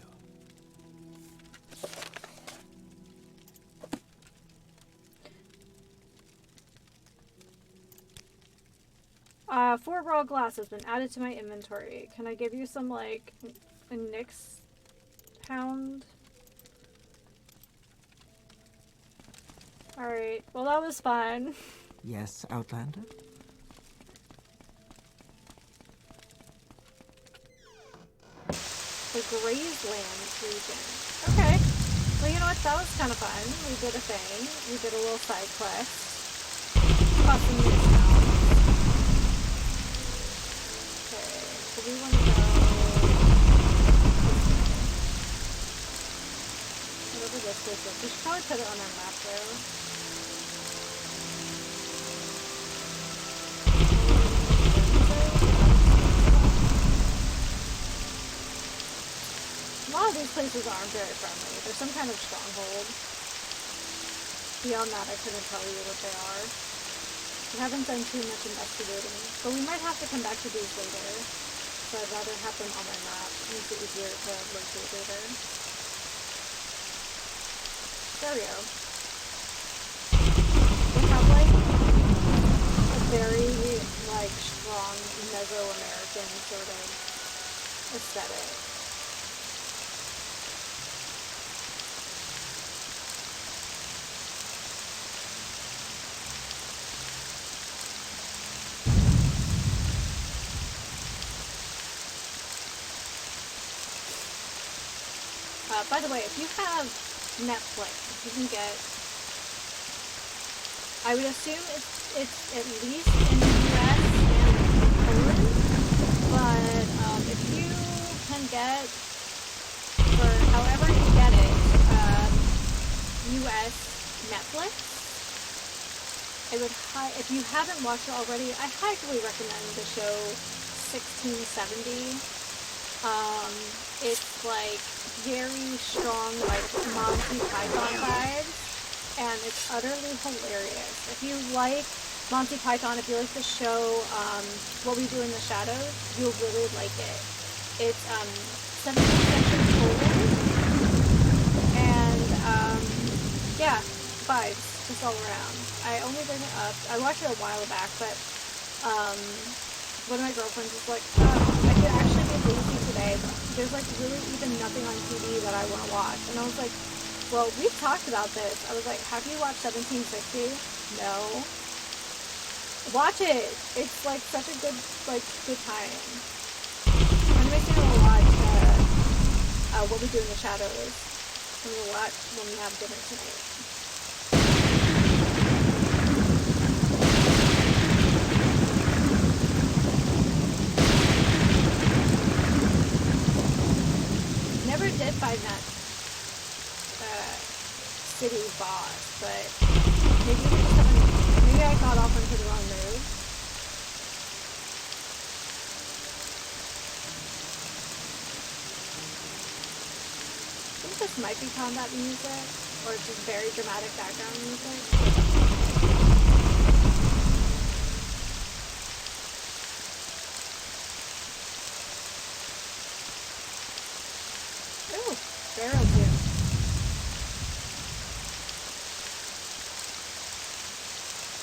Four raw glass has been added to my inventory. Can I give you some, like, a Nyx hound? Alright, well that was fun. Yes, Outlander? The Grazelands region. Okay. Well, you know what? That was kind of fun. We did a thing. We did a little side quest. Caught some new sounds. Okay, so we want to go whatever this place is. We should probably put it on our map though. A lot of these places aren't very friendly. There's some kind of stronghold. Beyond that, I couldn't tell you what they are. We haven't done too much investigating, but we might have to come back to these later. So I'd rather have them on my map. It makes it easier to locate later. There we go. They have like a very like strong Mesoamerican sort of aesthetic. By the way, if you have Netflix, you can get, I would assume it's at least in the US and Poland, but if you can get, for however you get it, US Netflix, I would, if you haven't watched it already, I highly recommend the show 1670. It's like very strong, like Monty Python vibes, and it's utterly hilarious. If you like Monty Python, if you like the show What We Do in the Shadows, you'll really like it. It's 17th century Poland, and yeah, vibes just all around. I only bring it up. I watched it a while back, but one of my girlfriends was like, I could actually be lazy today, but there's like really even nothing on TV that I want to watch. And I was like, well, we've talked about this. I was like, have you watched 1760? No. Watch it. It's like such a good time. I'm missing a lot What We Do in the Shadows. I'm gonna watch when we have dinner tonight. Never did find that city boss, but maybe we just haven't, maybe I got off into the wrong move. I think this might be combat music, or just very dramatic background music. Ooh, barrel too.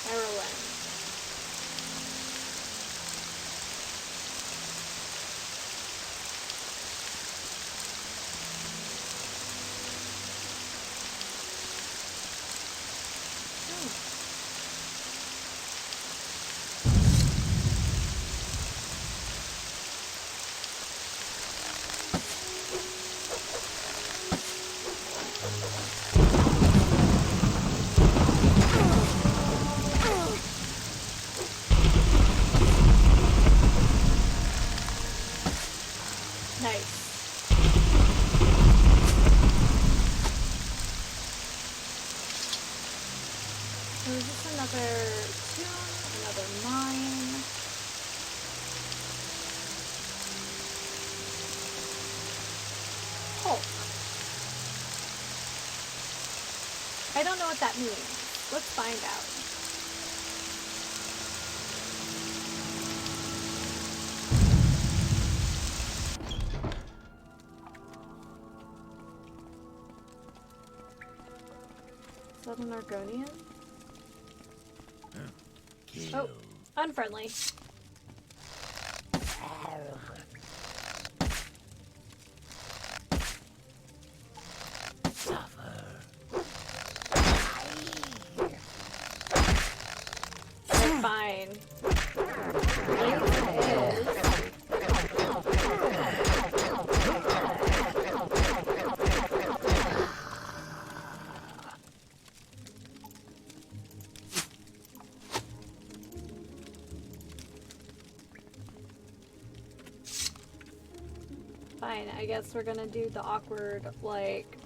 Barrelin. another tune, another mine. Hulk. I don't know what that means. Let's find out. Is that an Argonian? Kill. Oh, unfriendly. Suffer. They're fine. Fine, I guess we're gonna do the awkward, like,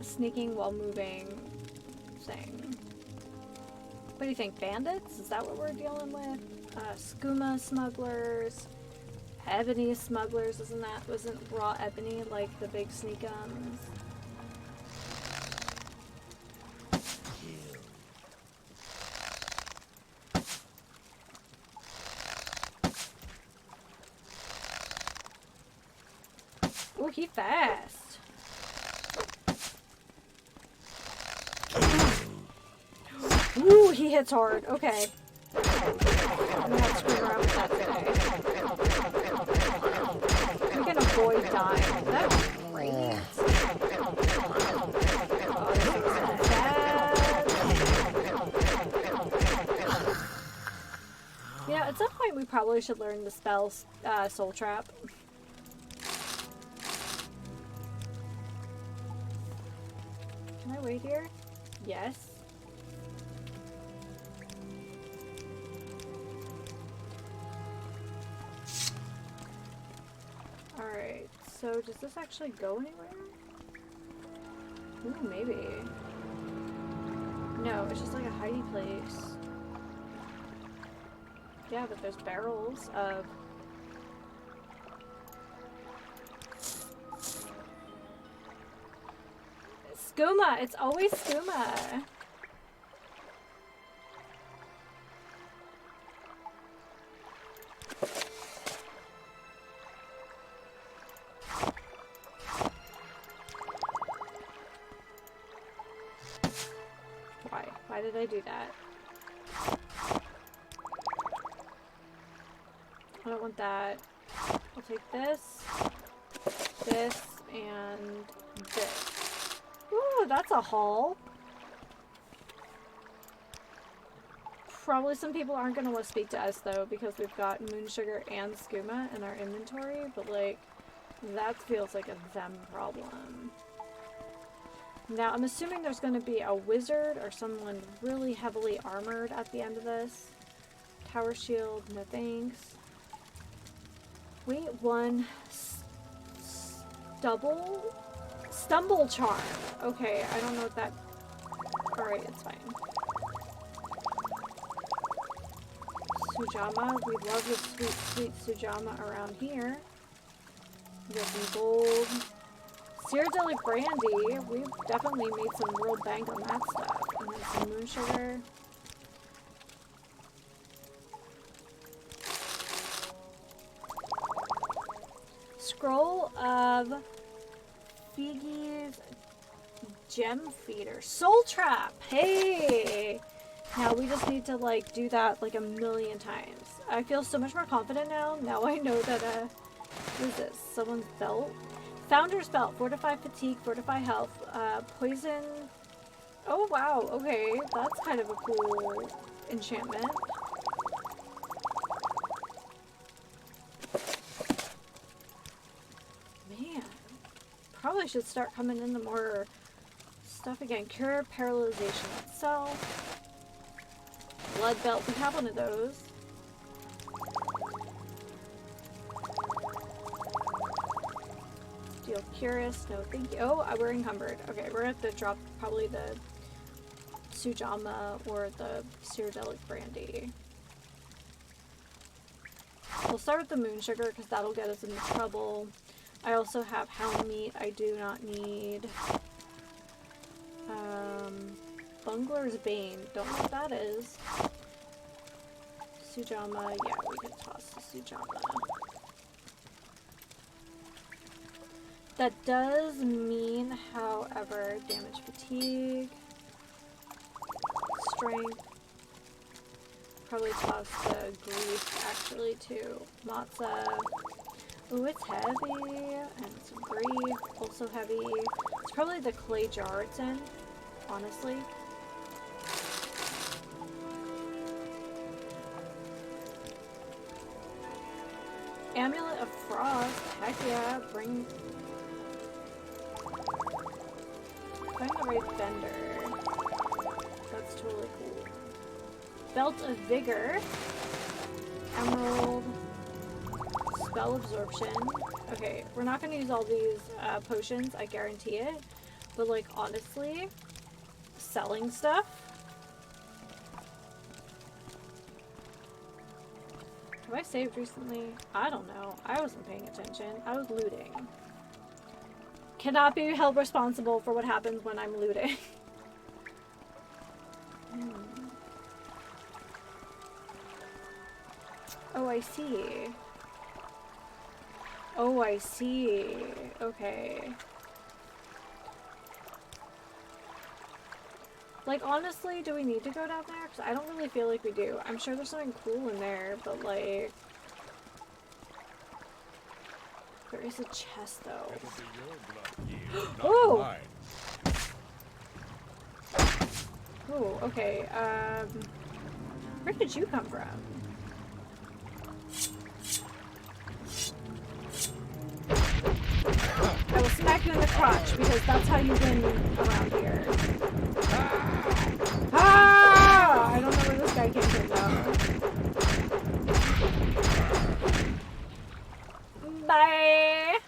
sneaking while moving thing. What do you think, bandits? Is that what we're dealing with? Skooma smugglers, ebony smugglers, wasn't raw ebony like the big sneakums? Oh, he fast. Ooh, he hits hard. Okay. I'm not screwing around with that today. We can avoid dying. That's great. Oh, this is bad. Yeah, at some point we probably should learn the spell Soul Trap. Can I wait here? Yes. Alright, so does this actually go anywhere? Ooh, maybe. No, it's just like a hidey place. Yeah, but there's barrels of... Skooma! It's always skooma! Why? Why did I do that? I don't want that. I'll take this, this, and this. Ooh, that's a haul. Probably some people aren't going to want to speak to us, though, because we've got moon sugar and skooma in our inventory, but, like, that feels like a them problem. Now, I'm assuming there's going to be a wizard or someone really heavily armored at the end of this. Tower shield, no thanks. Wait, one. Stumble charm. Okay, I don't know what that... Alright, it's fine. Sujama. We love the sweet, sweet Sujama around here. We got some gold. Cyrodiilic brandy. We've definitely made some real bank on that stuff. And then some moon sugar. Scroll of Figi's gem feeder. Soul trap! Hey! Now we just need to like do that like a million times. I feel so much more confident now. Now I know that what is this? Someone's belt? Founder's belt. Fortify fatigue, fortify health, poison. Oh wow, okay. That's kind of a cool enchantment. Man. Probably should start coming into more stuff again. Cure paralyzation itself. Blood belt, we have one of those. Steel cuirass, no thank you. Oh, we're encumbered. Okay, we're gonna have to drop probably the Sujamma or the Cyrodiilic brandy. We'll start with the moon sugar because that'll get us into trouble. I also have hound meat I do not need. Bungler's Bane. Don't know what that is. Sujamma. Yeah, we can toss the Sujamma. That does mean, however, damage fatigue, strength. Probably toss the grief actually too. Matza. Ooh, it's heavy. And some grief. Also heavy. It's probably the clay jar it's in, honestly. Amulet of Frost. Heck yeah. Find the right vendor. That's totally cool. Belt of Vigor. Emerald. Spell Absorption. Okay, we're not going to use all these potions, I guarantee it. But, like, honestly, selling stuff. Have I saved recently? I don't know. I wasn't paying attention. I was looting. Cannot be held responsible for what happens when I'm looting. Oh, I see. Oh, I see. Okay. Like, honestly, do we need to go down there? Because I don't really feel like we do. I'm sure there's something cool in there, but, like... There is a chest, though. Ooh! Ooh, okay. Where did you come from? I will smack you in the crotch because that's how you win around here. Ah! I don't know where this guy came from though. Bye!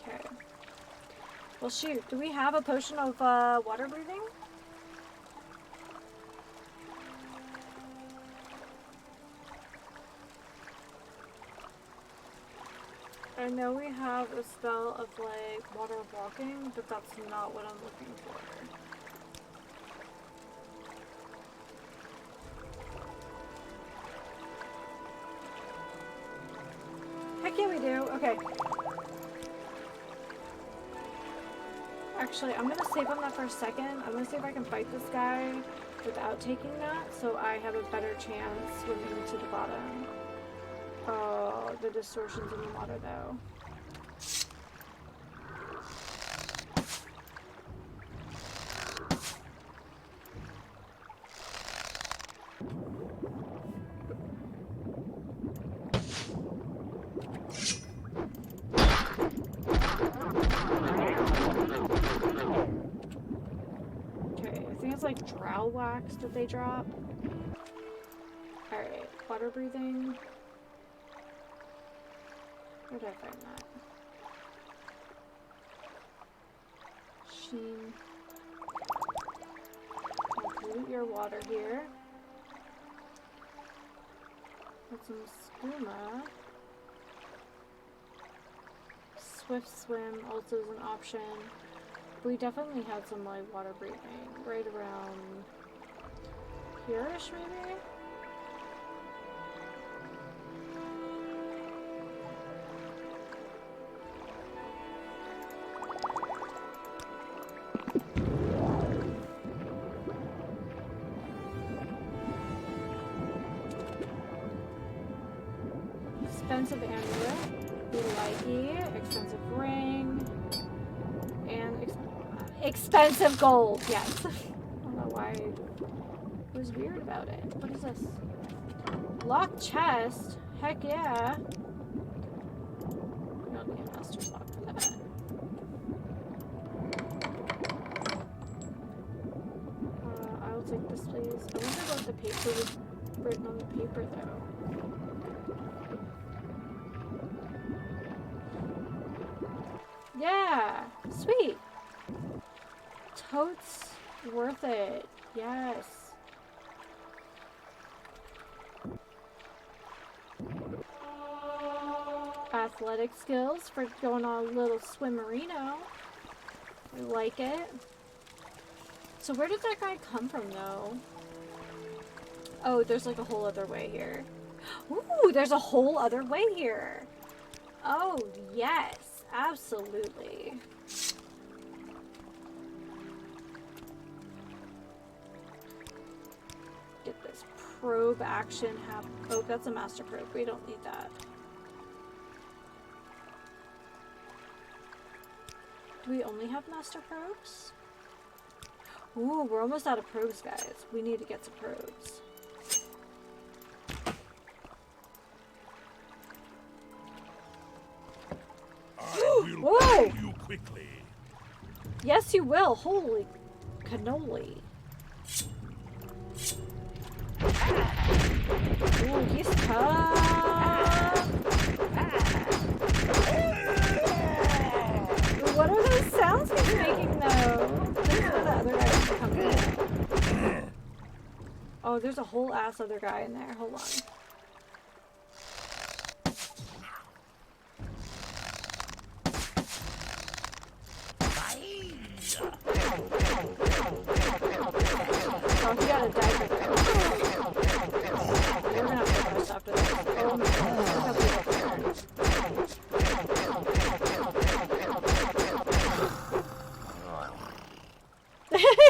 Okay. Well shoot, do we have a potion of water breathing? I know we have a spell of, like, water walking, but that's not what I'm looking for. Heck yeah, we do. Okay. Actually, I'm gonna save on that for a second. I'm gonna see if I can fight this guy without taking that, so I have a better chance swimming to the bottom. Oh, the distortions in the water, though. Okay, I think it's like drow wax that they drop. Alright, water breathing. Where did I find that? Sheen. I'll dilute your water here. Got some skooma. Swift swim also is an option. We definitely had some like water breathing right around here-ish maybe? Expensive amulet, we like it. Expensive ring, and expensive gold. Yes. I don't know why it was weird about it. What is this? Locked chest. Heck yeah. We don't need a master's lock for that. I'll take this, please. I wonder what the paper was written on the paper, though. Yeah, sweet. Totes worth it. Yes. Athletic skills for going on a little swimmerino. I like it. So where did that guy come from, though? Oh, there's like a whole other way here. Ooh, there's a whole other way here. Oh, yes. Absolutely. Get this probe action happen. Oh, that's a master probe. We don't need that. Do we only have master probes? Ooh, we're almost out of probes, guys. We need to get some probes. Whoa! You quickly. Yes, you will. Holy cannoli. Ooh, he's tough. What are those sounds he's making, though? There's where the other guy is coming in. Oh, there's a whole ass other guy in there. Hold on. Oh, he got a diaper there. We're gonna have to push after this. Oh my god.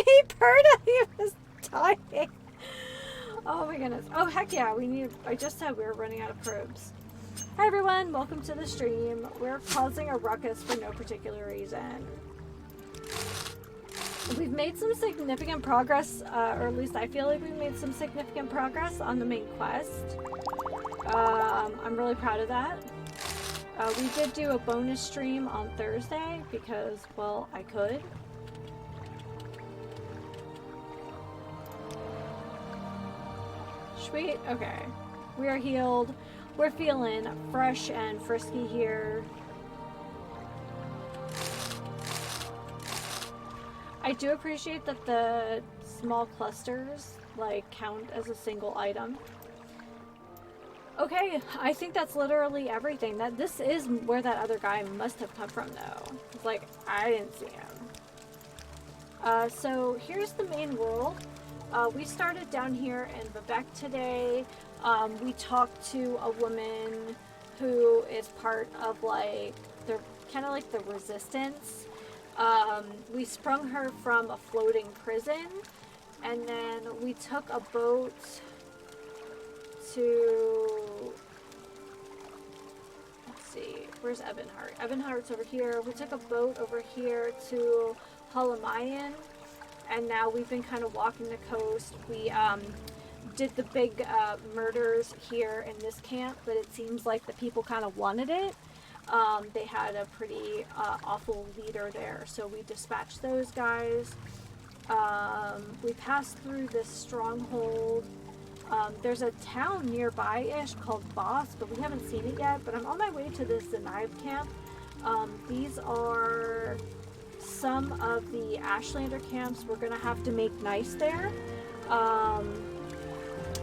He purred at me. He was dying. Oh my goodness. Oh heck yeah, I just said we were running out of probes. Hi everyone, welcome to the stream. We're causing a ruckus for no particular reason. We've made some significant progress, or at least I feel like we've made some significant progress on the main quest. I'm really proud of that. We did do a bonus stream on Thursday because, well, I could. Sweet, okay. We are healed. We're feeling fresh and frisky here. I do appreciate that the small clusters, like, count as a single item. Okay, I think that's literally everything. This is where that other guy must have come from, though. It's like, I didn't see him. So here's the main world. We started down here in Vivek today. We talked to a woman who is part of, like, the kind of like the resistance. We sprung her from a floating prison, and then we took a boat to, let's see, where's Evanhart? Evanhart's over here. We took a boat over here to Halamayan, and now we've been kind of walking the coast. We did the big murders here in this camp, but it seems like the people kind of wanted it. They had a pretty awful leader there, so we dispatched those guys. We passed through this stronghold. There's a town nearby-ish called Boss, but we haven't seen it yet, but I'm on my way to the Zanaib camp. These are some of the Ashlander camps we're going to have to make nice there.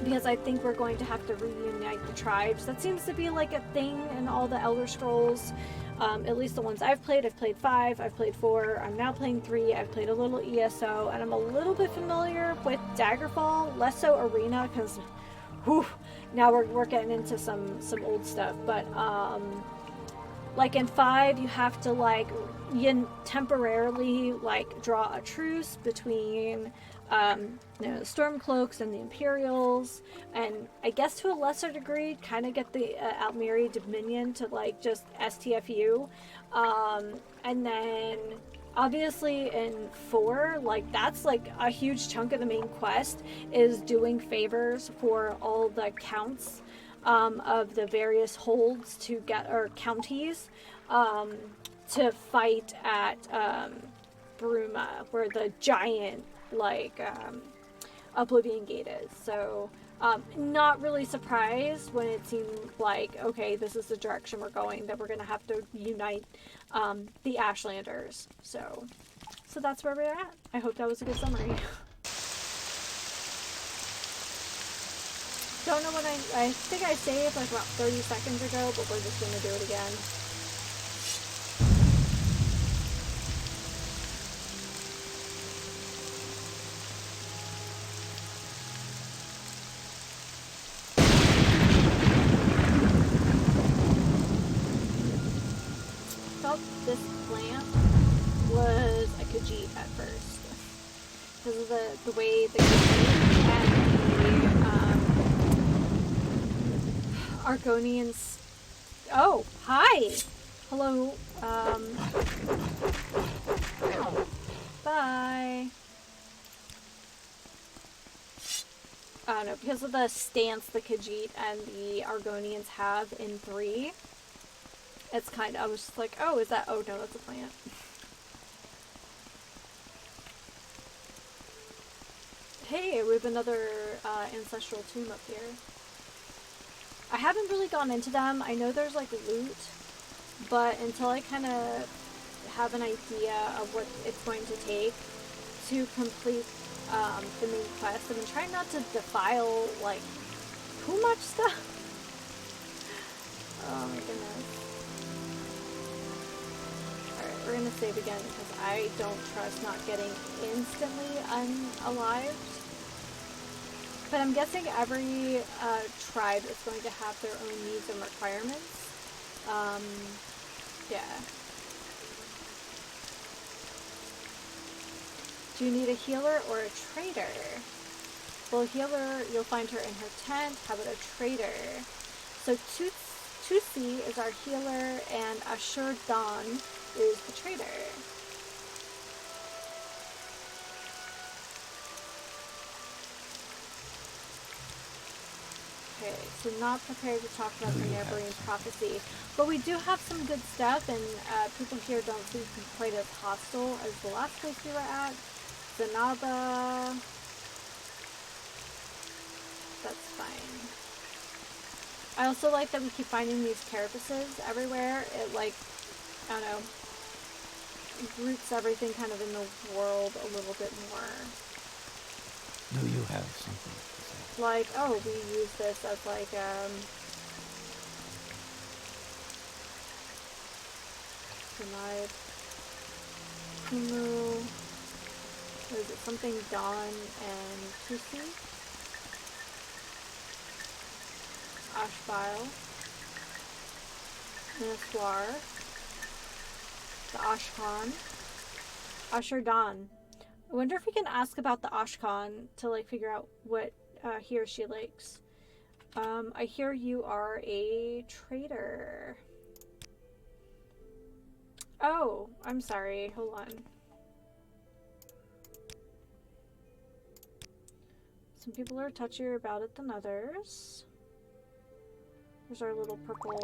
Because I think we're going to have to reunite the tribes. That seems to be like a thing in all the Elder Scrolls. At least the ones I've played 5, I've played 4, I'm now playing 3, I've played a little ESO, and I'm a little bit familiar with Daggerfall, less so Arena, because now we're getting into some old stuff. But like in 5, you have to you temporarily draw a truce between the Stormcloaks and the Imperials, and I guess to a lesser degree kind of get the Altmiri Dominion to just STFU, and then obviously in 4, that's a huge chunk of the main quest is doing favors for all the counts of the various holds to get, or counties, to fight at Bruma, where the giant Oblivion Gate is. So Not really surprised when it seemed like, okay, this is the direction we're going, that we're going to have to unite the Ashlanders. So that's where we're at. I hope that was a good summary. Don't know when I think I saved like about 30 seconds ago, but we're just going to do it again. Thought this plant was a Khajiit at first. Because of the way the Khajiit and the Argonians. Oh, hi! Hello. Bye. I don't know, because of the stance the Khajiit and the Argonians have in 3, it's kind of, I was just like, oh, is that, oh no, that's a plant. Hey, we have another ancestral tomb up here. I haven't really gone into them. I know there's like loot, but until I kind of have an idea of what it's going to take to complete the main quest, I've been trying not to defile like too much stuff. Oh my goodness. Alright, we're gonna save again because I don't trust not getting instantly unalived. But I'm guessing every tribe is going to have their own needs and requirements. Yeah. Do you need a healer or a trader? Well, a healer, you'll find her in her tent. How about a trader? So Tusi is our healer, and Ashur Dan is the trader. Okay, so not prepared to talk about the neighboring prophecy, but we do have some good stuff, and people here don't seem quite as hostile as the last place we were at. Zanaba. That's fine. I also like that we keep finding these carapaces everywhere. It, like, I don't know, roots everything kind of in the world a little bit more. Do you have something to say? Like, oh, we use this as like, denied. Kumu. What is it? Something Dawn and Tusi? Ashbile. Minaswar. The Ashkan. Ashurdan. I wonder if we can ask about the Ashkan to like figure out what he or she likes. I hear you are a trader. Oh, I'm sorry. Hold on. Some people are touchier about it than others. There's our little purple.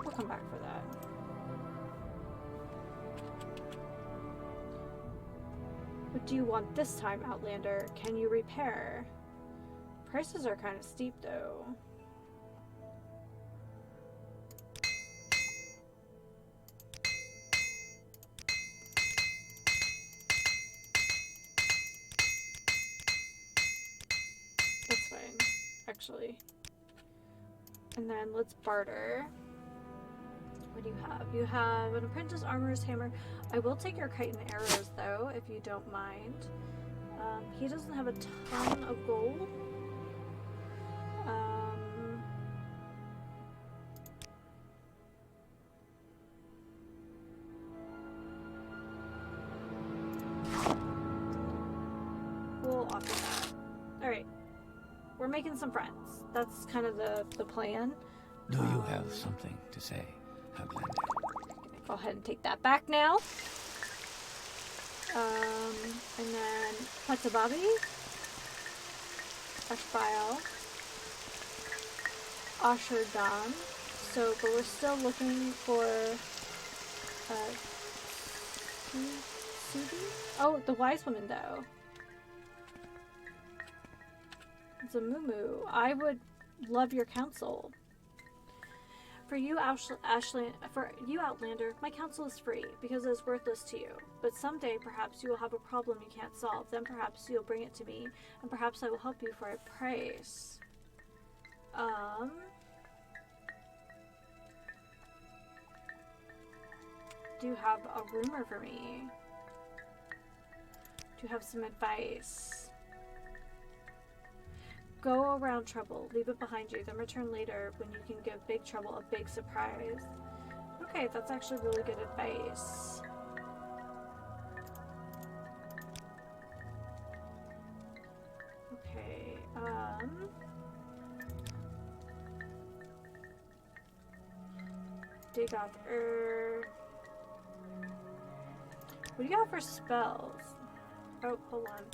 We'll come back for that. What do you want this time, Outlander? Can you repair? Prices are kind of steep, though. That's fine, actually. And then let's barter. What do you have? You have an apprentice armorer's hammer. I will take your kite and arrows, though, if you don't mind. He doesn't have a ton of gold. We'll offer that. Alright. We're making some friends. That's kind of the plan. Do you have something to say, Outlander? Go ahead and take that back now. And then Patababi, Ashbile, Ashurdan. So, but we're still looking for Sudi? Oh, the wise woman though. Zamumu, I would love your counsel. For you, Outlander, my counsel is free because it is worthless to you. But someday, perhaps you will have a problem you can't solve. Then perhaps you'll bring it to me, and perhaps I will help you for a price. Do you have a rumor for me? Do you have some advice? Go around trouble, leave it behind you, then return later when you can give big trouble a big surprise. Okay, that's actually really good advice. Okay, dig off What do you got for spells? Oh, hold on.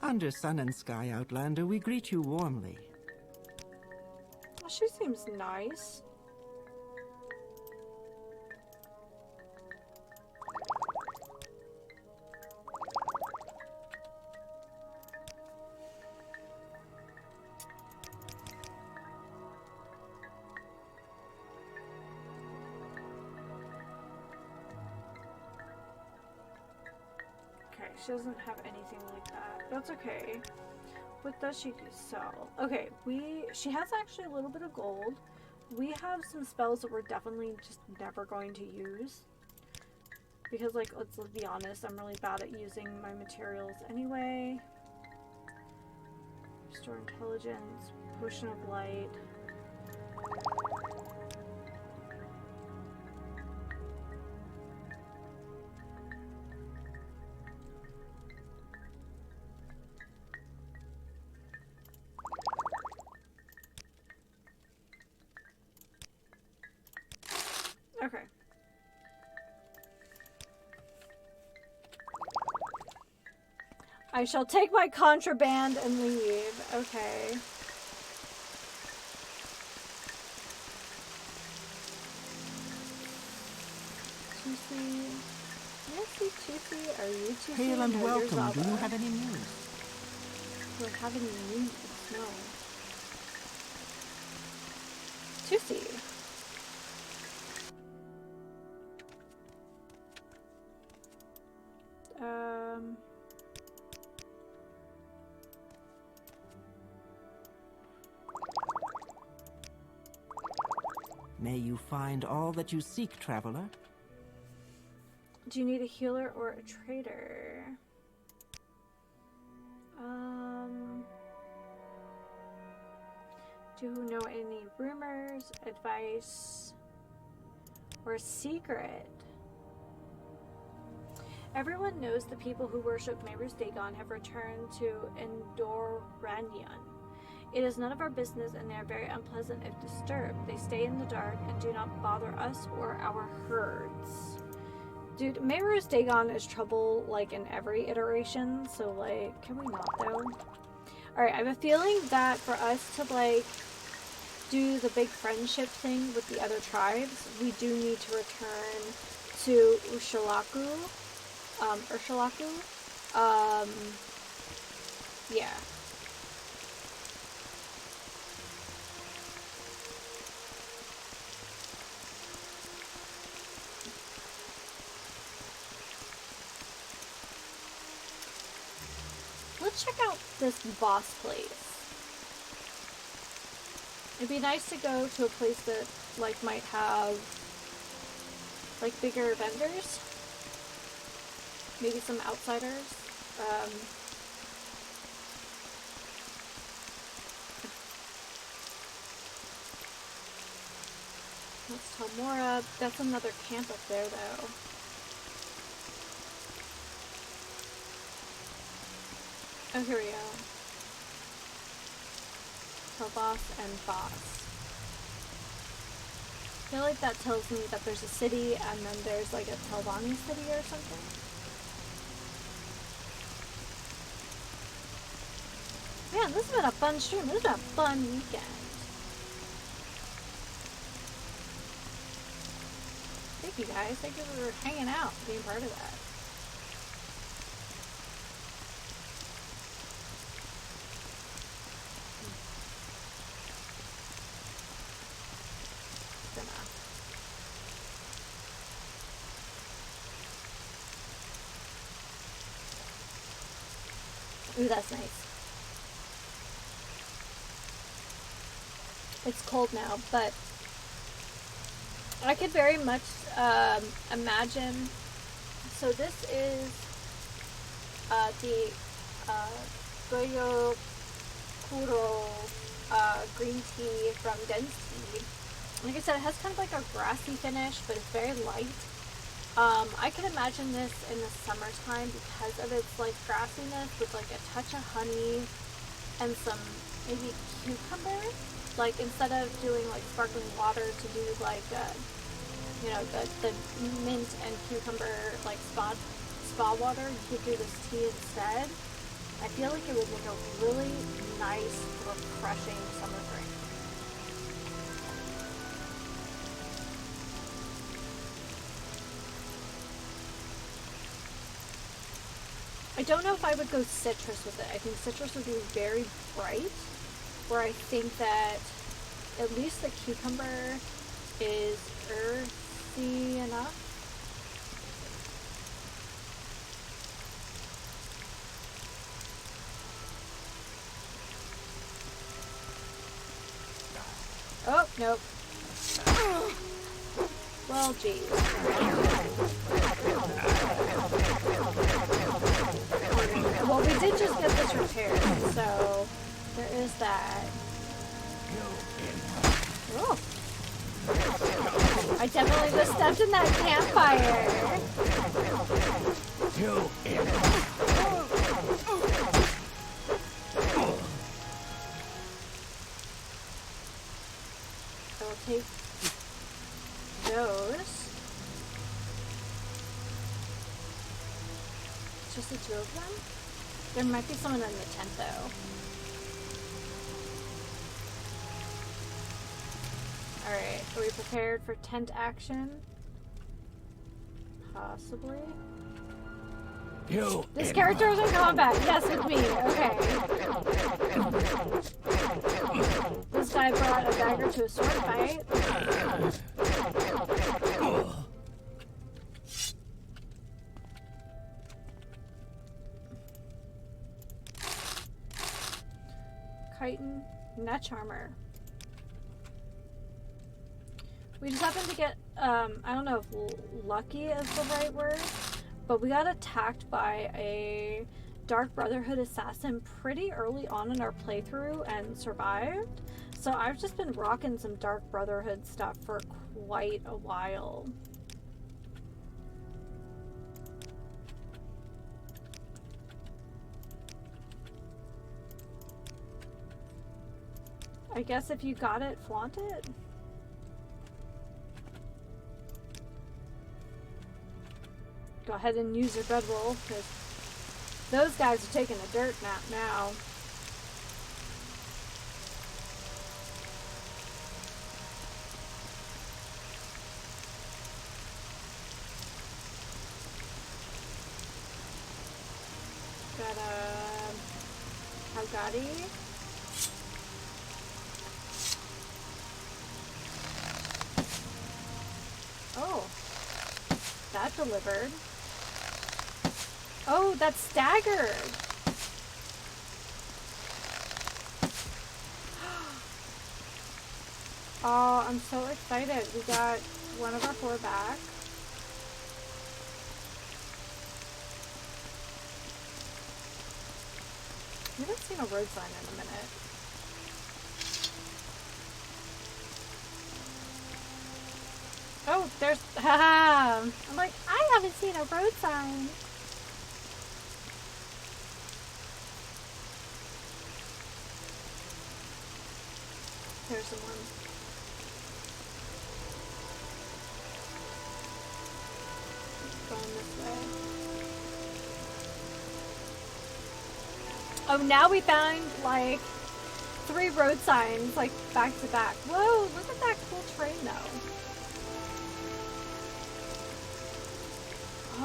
Under sun and sky, Outlander, we greet you warmly. Well, she seems nice. Okay, she doesn't have anything like that. That's okay. What does she sell? Okay, she has actually a little bit of gold. We have some spells that we're definitely just never going to use. Because, like, let's be honest, I'm really bad at using my materials anyway. Restore Intelligence, Potion of Light. Okay. I shall take my contraband and leave. Okay. Tootsie. Can I see Tootsie? Are you Tootsie? Hail and No, you're welcome. Do Zaba. you have any news? Do I have any news? No. Tootsie. May you find all that you seek, traveler. Do you need a healer or a trader? Do you know any rumors, advice, or a secret? Everyone knows the people who worship Meru's Dagon have returned to Endoranyan. It is none of our business, and they are very unpleasant if disturbed. They stay in the dark and do not bother us or our herds. Dude, Meru's Dagon is trouble, like, in every iteration, so, like, can we not, though? Alright, I have a feeling that for us to, like, do the big friendship thing with the other tribes, we do need to return to Urshilaku. Yeah. Let's check out this boss place. It'd be nice to go to a place that, like, might have, like, bigger vendors. Maybe some outsiders. Let's tell Mora. That's another camp up there, though. Oh, here we go. Tell boss and boss. I feel like that tells me that there's a city and then there's like a Telvanni city or something. Man, this has been a fun stream. This has been a fun weekend. Thank you guys. Thank you for hanging out, being part of that. Ooh, that's nice. It's cold now, but I could very much imagine. So this is the Gyokuro green tea from Den's Tea. Like I said, it has kind of like a grassy finish, but it's very light. I can imagine this in the summertime because of its like grassiness with like a touch of honey and some maybe cucumber. Like instead of doing like sparkling water to do like you know, the mint and cucumber like spa water, you could do this tea instead. I feel like it would make a really nice, refreshing summer drink. I don't know if I would go citrus with it. I think citrus would be very bright, where I think that at least the cucumber is earthy enough. Oh, nope. Well, geez. Well, we did just get this repaired, so there is that. Oh. I definitely just stepped in that campfire. I will take those. Just the two of them? There might be someone in the tent though. Alright, are we prepared for tent action? Possibly. This character is in combat. Yes, with me. Okay. This guy brought a dagger to a sword fight. Chitin, Netch armor. We just happened to get, I don't know if lucky is the right word, but we got attacked by a Dark Brotherhood assassin pretty early on in our playthrough and survived. So I've just been rocking some Dark Brotherhood stuff for quite a while. I guess if you got it, flaunt it. Go ahead and use your bedroll, because those guys are taking a dirt nap now. Got a Hagati. Oh, that delivered. Oh, that's staggered. Oh, I'm so excited. We got one of our 4 back. We haven't seen a road sign in a minute. Oh, there's, haha. I'm like, I haven't seen a road sign. There's the one. Going this way. Oh, now we found like 3 road signs like back to back. Whoa, look at that cool train though.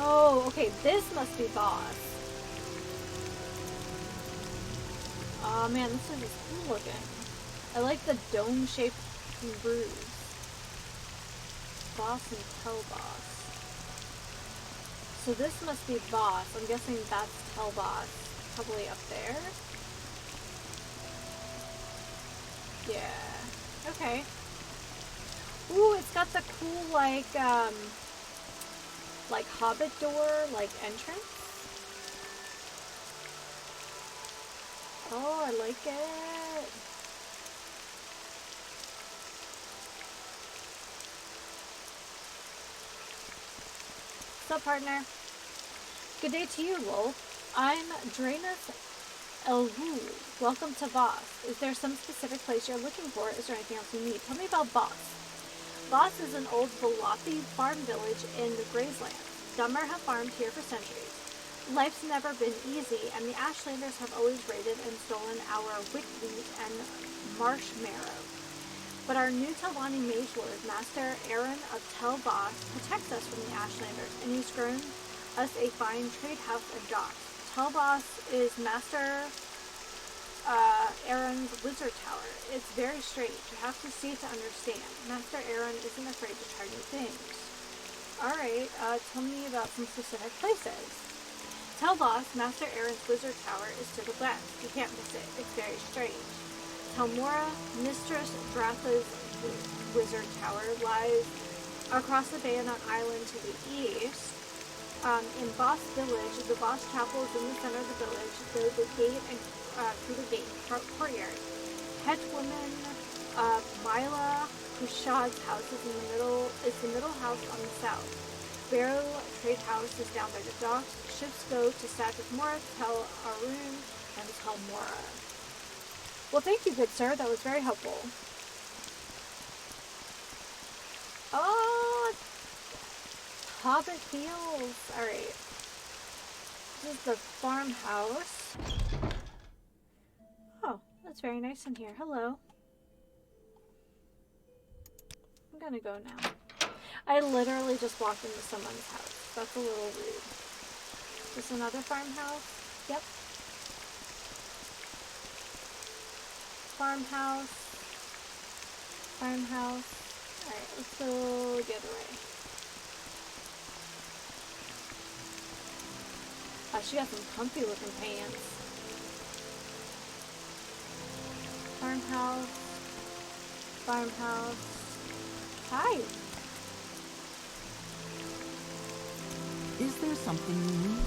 Oh, okay, this must be boss. Oh man, this is just cool looking. I like the dome-shaped roofs. Boss and Tell Boss. So this must be boss. I'm guessing that's Tell Boss. Probably up there. Yeah. Okay. Ooh, it's got the cool, like Hobbit door, like, entrance. Oh, I like it. What's up, partner? Good day to you, Lol. I'm Drainus Elwu. Welcome to Voss. Is there some specific place you're looking for? Is there anything else you need? Tell me about Voss. Voss is an old Velothi farm village in the Grayslands. Dummer have farmed here for centuries. Life's never been easy, and the Ashlanders have always raided and stolen our wheat and marshmallow. But our new Telvanni mage lord, Master Aaron of Tel Voss, protects us from the Ashlanders, and he's grown us a fine trade house and docks. Tel Voss is Master Aaron's wizard tower. It's very strange. You have to see to understand. Master Aaron isn't afraid to try new things. Alright, tell me about some specific places. Tel Voss, Master Aaron's wizard tower, is to the west. You can't miss it. It's very strange. Telmora, Mistress Dratha's wizard tower, lies across the Bayonet Island to the east. In Voss Village, the Voss Chapel is in the center of the village, the gate and through the gate courtyard. Hetwoman Mila Kushad's house is the middle house on the south. Barrow Trade House is down by the docks. Ships go to Sagittmora, Tel Arun, and Telmora. Well, thank you, good sir. That was very helpful. Oh, Hobbit Fields. Alright. This is the farmhouse. Oh, that's very nice in here. Hello. I'm gonna go now. I literally just walked into someone's house. That's a little rude. Is this another farmhouse? Yep. Farmhouse. Farmhouse. Alright, let's go the other way. Oh, she got some comfy looking pants. Farmhouse. Farmhouse. Hi. Is there something you need?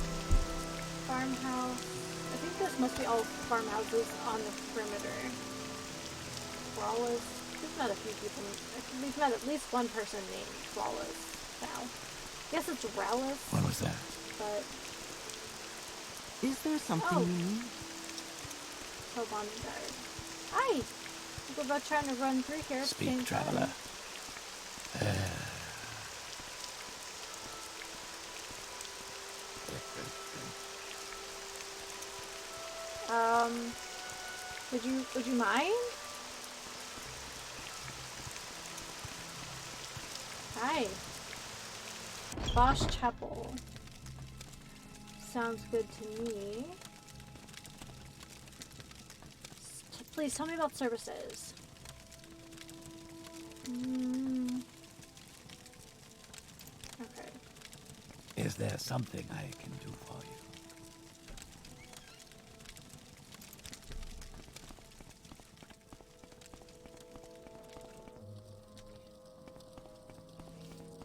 Farmhouse. I think this must be all farmhouses on the perimeter. Flawless. We've met a few people. We've met at least one person named Flawless now. I guess it's Rallis. What was that? But Is there something you need? Hellbond Guard. Hi! We're about trying to run through here at the same Speak, traveler. time. Would you mind? Hi. Bosch Chapel. Sounds good to me. Please tell me about services. Okay. Is there something I can do for you?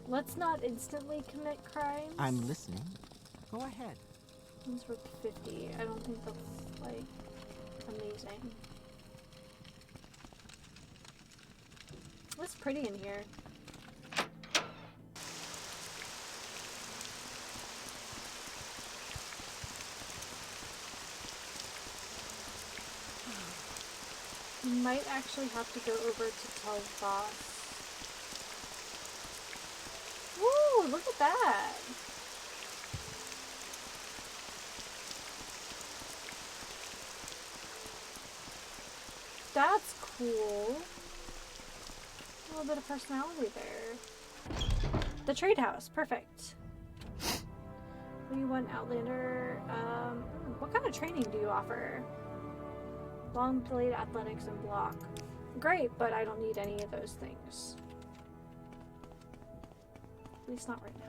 Let's not instantly commit crimes. I'm listening. Go ahead. One's worth 50. I don't think that's, like, amazing. It's pretty in here. Might actually have to go over to Tel Voss. Woo! Look at that! That's cool. A little bit of personality there. The trade house, perfect. We want Outlander. What kind of training do you offer? Long blade athletics and block. Great, but I don't need any of those things. At least not right now.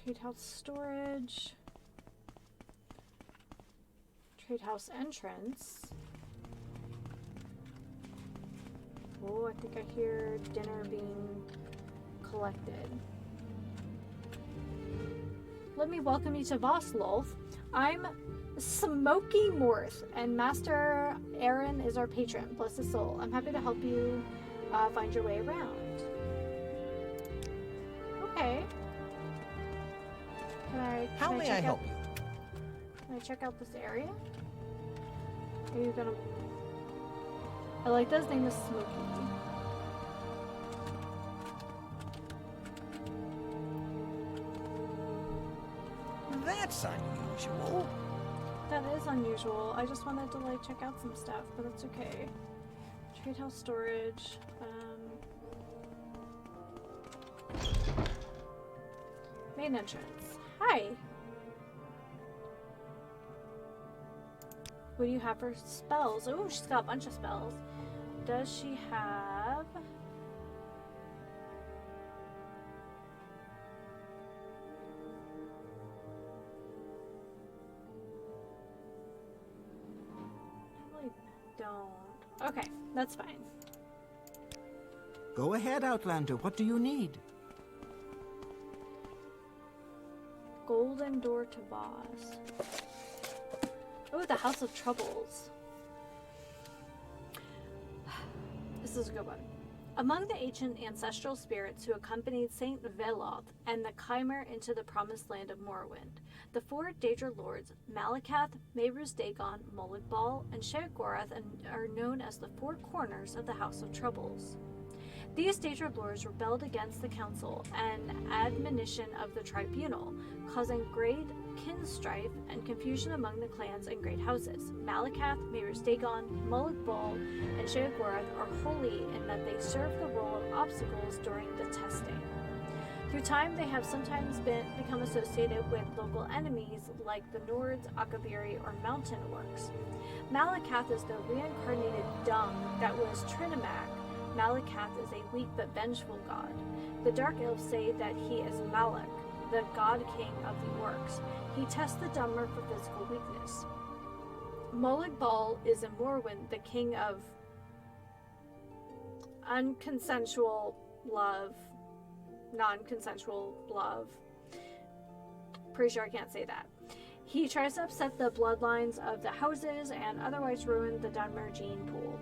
Trade house storage. Trade house entrance. Oh, I think I hear dinner being collected. Let me welcome you to Voslolf. I'm Smoky Morth, and Master Aaron is our patron. Bless his soul. I'm happy to help you find your way around. Okay. How may I help you? Can I check out this area? Are you gonna... I like that his name is Smokey. That's unusual. That is unusual. I just wanted to like check out some stuff, but it's okay. Trade house storage. Main entrance. Hi. What do you have for spells? Oh, she's got a bunch of spells. Does she have... I really don't. Okay, that's fine. Go ahead, Outlander. What do you need? Golden door to boss. Oh, the House of Troubles. This is a good one. Among the ancient ancestral spirits who accompanied Saint Veloth and the Chimer into the promised land of Morrowind, the four Daedra lords, Malakath, Mehruz Dagon, Molag and Sheogorath are known as the Four Corners of the House of Troubles. These Daedra lords rebelled against the council and admonition of the tribunal, causing great kin strife and confusion among the clans and great houses. Malakath, Mehruz Dagon, Molag and Sheogorath are holy in that they serve the role of obstacles during the testing. Through time, they have sometimes become associated with local enemies like the Nords, Akaviri, or Mountain Orcs. Malakath is the reincarnated dung that was Trinimac. Malakath is a weak but vengeful god. The Dark Elves say that he is Malak, the god king of the orcs. He tests the Dunmer for physical weakness. Molag is in Morrowind the king of unconsensual love, non-consensual love. Pretty sure I can't say that. He tries to upset the bloodlines of the houses and otherwise ruin the Dunmer gene pool.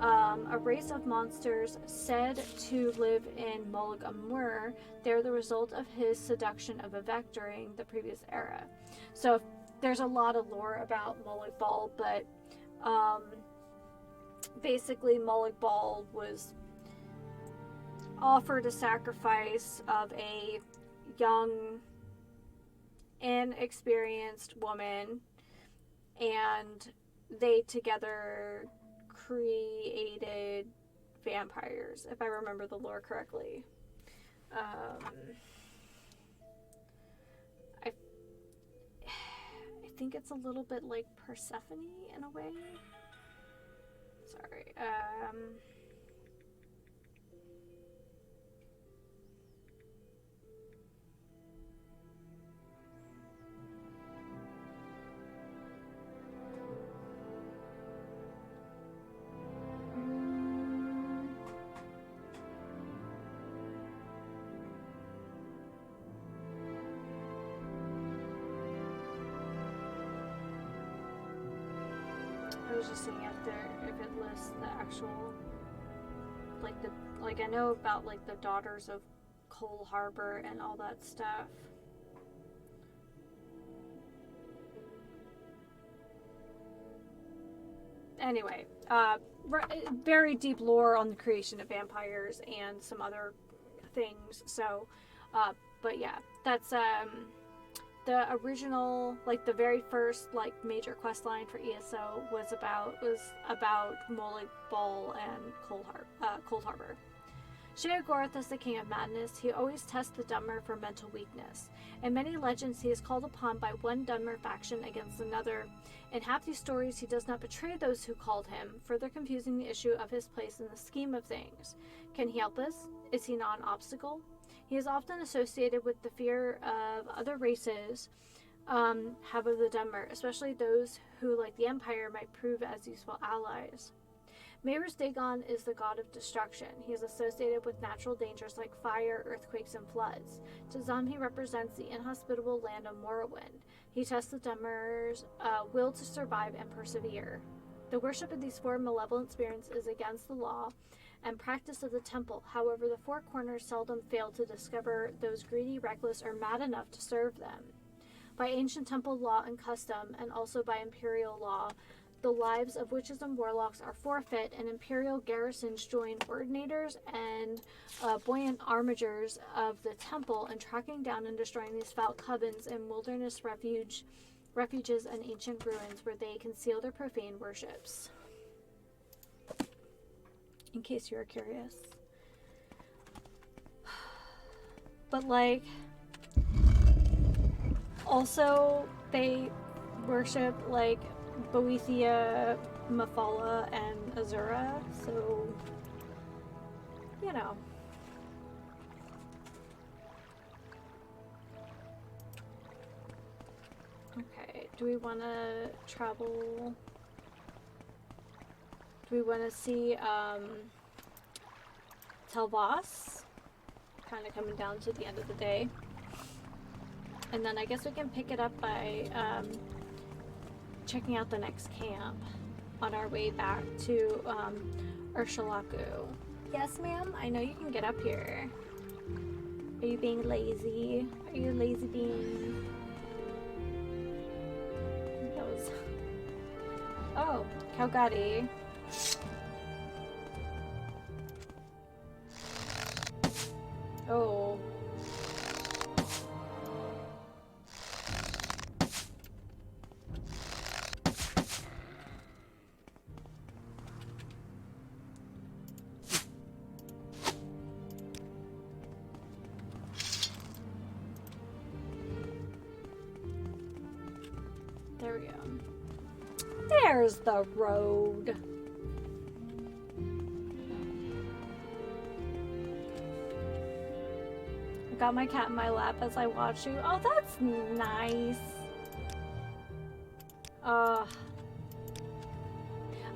A race of monsters said to live in Molag Amur. They're the result of his seduction of Vivek during the previous era. So there's a lot of lore about Molag Bal, but basically Molag Bal was offered a sacrifice of a young, inexperienced woman, and they together created vampires, if I remember the lore correctly. I think it's a little bit like Persephone in a way. Sorry. I was just seeing if it lists the actual, like I know about like the Daughters of Coal Harbor and all that stuff. Anyway, very deep lore on the creation of vampires and some other things. So, but yeah, that's the original, like the very first like major quest line for ESO was about Molag Bal and Cold Harbor. Sheogorath is the king of madness. He always tests the Dunmer for mental weakness. In many legends, he is called upon by one Dunmer faction against another. In half these stories, he does not betray those who called him, further confusing the issue of his place in the scheme of things. Can he help us? Is he not an obstacle? He is often associated with the fear of other races have of the Dunmer, especially those who, like the Empire, might prove as useful allies. Mayor's Dagon is the god of destruction. He is associated with natural dangers like fire, earthquakes, and floods. To some, he represents the inhospitable land of Morrowind. He tests the Dunmer's will to survive and persevere. The worship of these four malevolent spirits is against the law and practice of the temple. However, the Four Corners seldom fail to discover those greedy, reckless, or mad enough to serve them. By ancient temple law and custom, and also by imperial law, the lives of witches and warlocks are forfeit, and imperial garrisons join ordinators and buoyant armigers of the temple in tracking down and destroying these foul covens and wilderness refuges and ancient ruins where they conceal their profane worships. In case you are curious. But like, also they worship like Boethia, Mephala, and Azura, so you know. Okay, do we want to travel? Do we want to see Telvas? Kind of coming down to the end of the day. And then I guess we can pick it up by checking out the next camp on our way back to Urshalaku. Yes, ma'am? I know you can get up here. Are you being lazy? Are you lazy being? That was... Oh, Calgary. Oh. There we go. There's the road. I got my cat in my lap as I watch you. Oh, that's nice.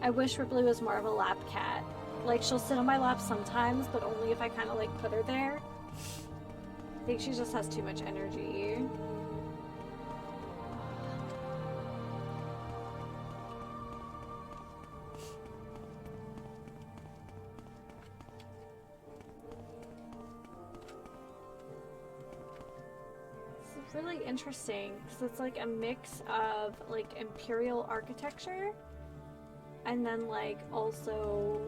I wish Ripley was more of a lap cat. Like, she'll sit on my lap sometimes, but only if I kind of like put her there. I think she just has too much energy. It's really interesting because it's like a mix of like imperial architecture and then like also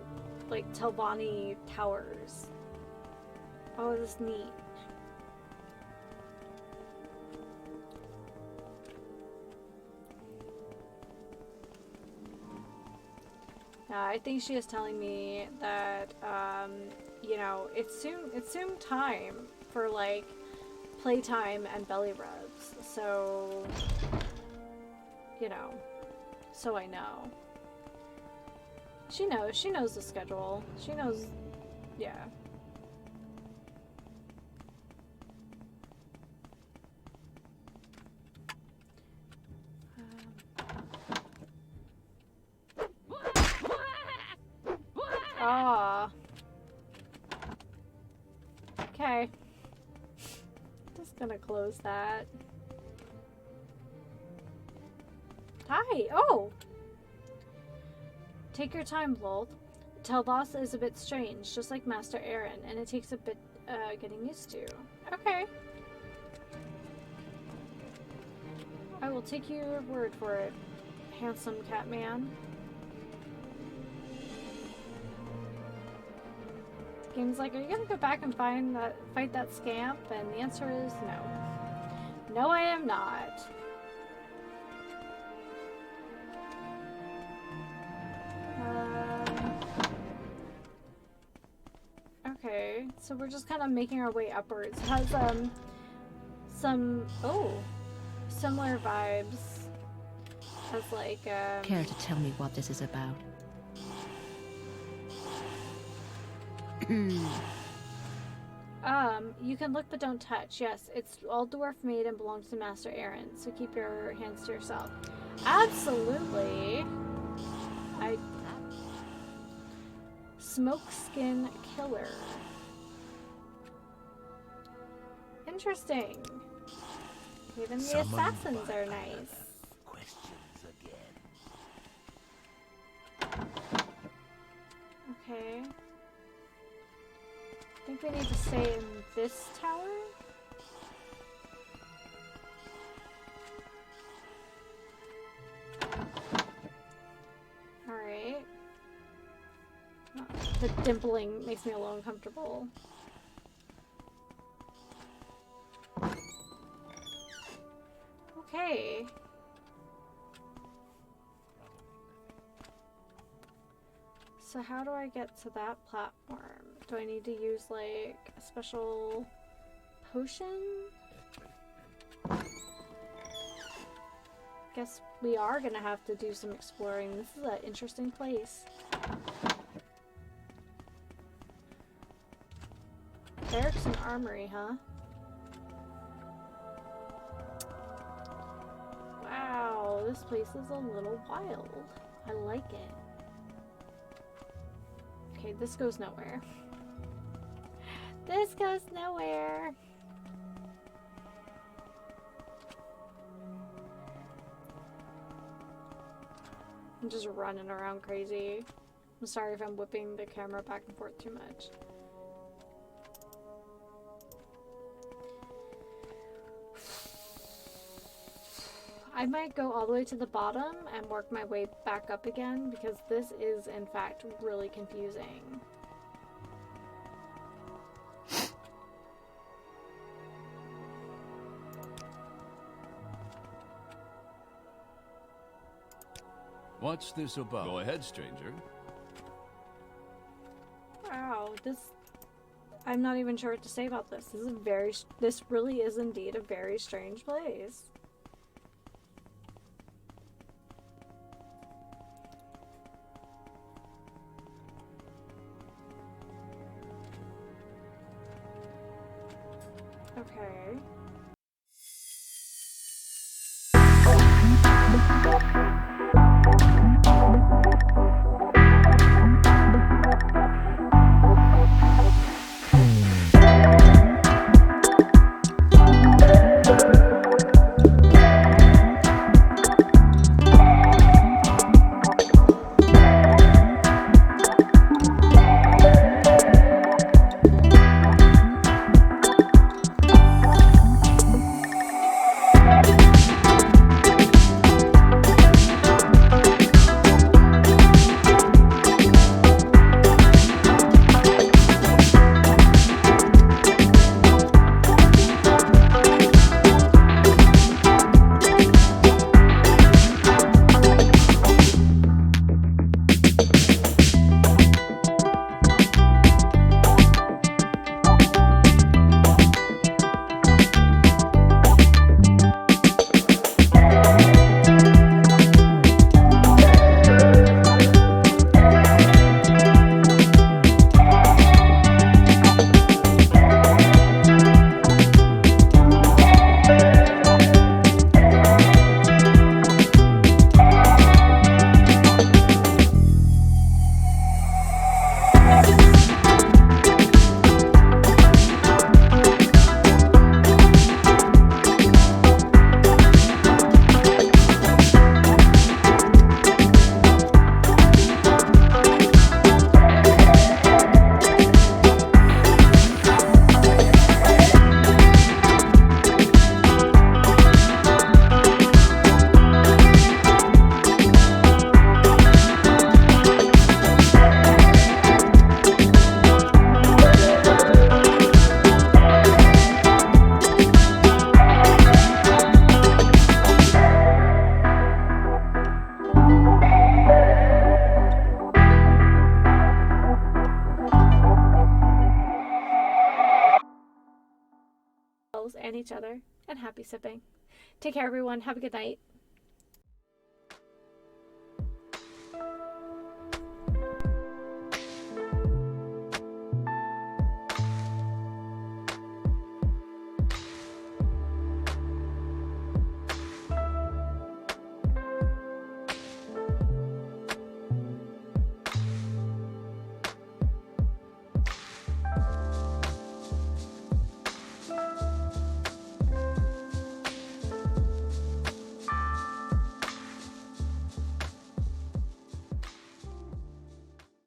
like Telvanni towers. Oh, this is neat. I think she is telling me that you know, it's soon time for like playtime and belly rubs. So, you know, so I know. She knows the schedule. She knows, yeah. Okay. Just gonna close that. Hi! Oh! Take your time, Loth. Telvas is a bit strange, just like Master Aaron, and it takes a bit getting used to. Okay. I will take your word for it, handsome cat man. Game's like, are you gonna go back and fight that scamp? And the answer is no. No, I am not. Okay, so we're just kind of making our way upwards. It has some similar vibes as like Care to tell me what this is about? You can look but don't touch. Yes, it's all dwarf made and belongs to Master Aaron, so keep your hands to yourself. Absolutely. Smokeskin Killer. Interesting. Even the assassins are nice. Questions again. Okay. I think we need to stay in this tower. Alright. The dimpling makes me a little uncomfortable. Okay. So how do I get to that platform? Do I need to use like a special potion? Guess we are gonna have to do some exploring. This is an interesting place. Barracks and armory, huh? Wow, this place is a little wild. I like it. Okay, this goes nowhere. This goes nowhere. I'm just running around crazy. I'm sorry if I'm whipping the camera back and forth too much. I might go all the way to the bottom and work my way back up again because this is in fact really confusing. What's this about? Go ahead, stranger. Wow, I'm not even sure what to say about this. This really is indeed a very strange place. Okay. And each other, and happy sipping. Take care, everyone. Have a good night.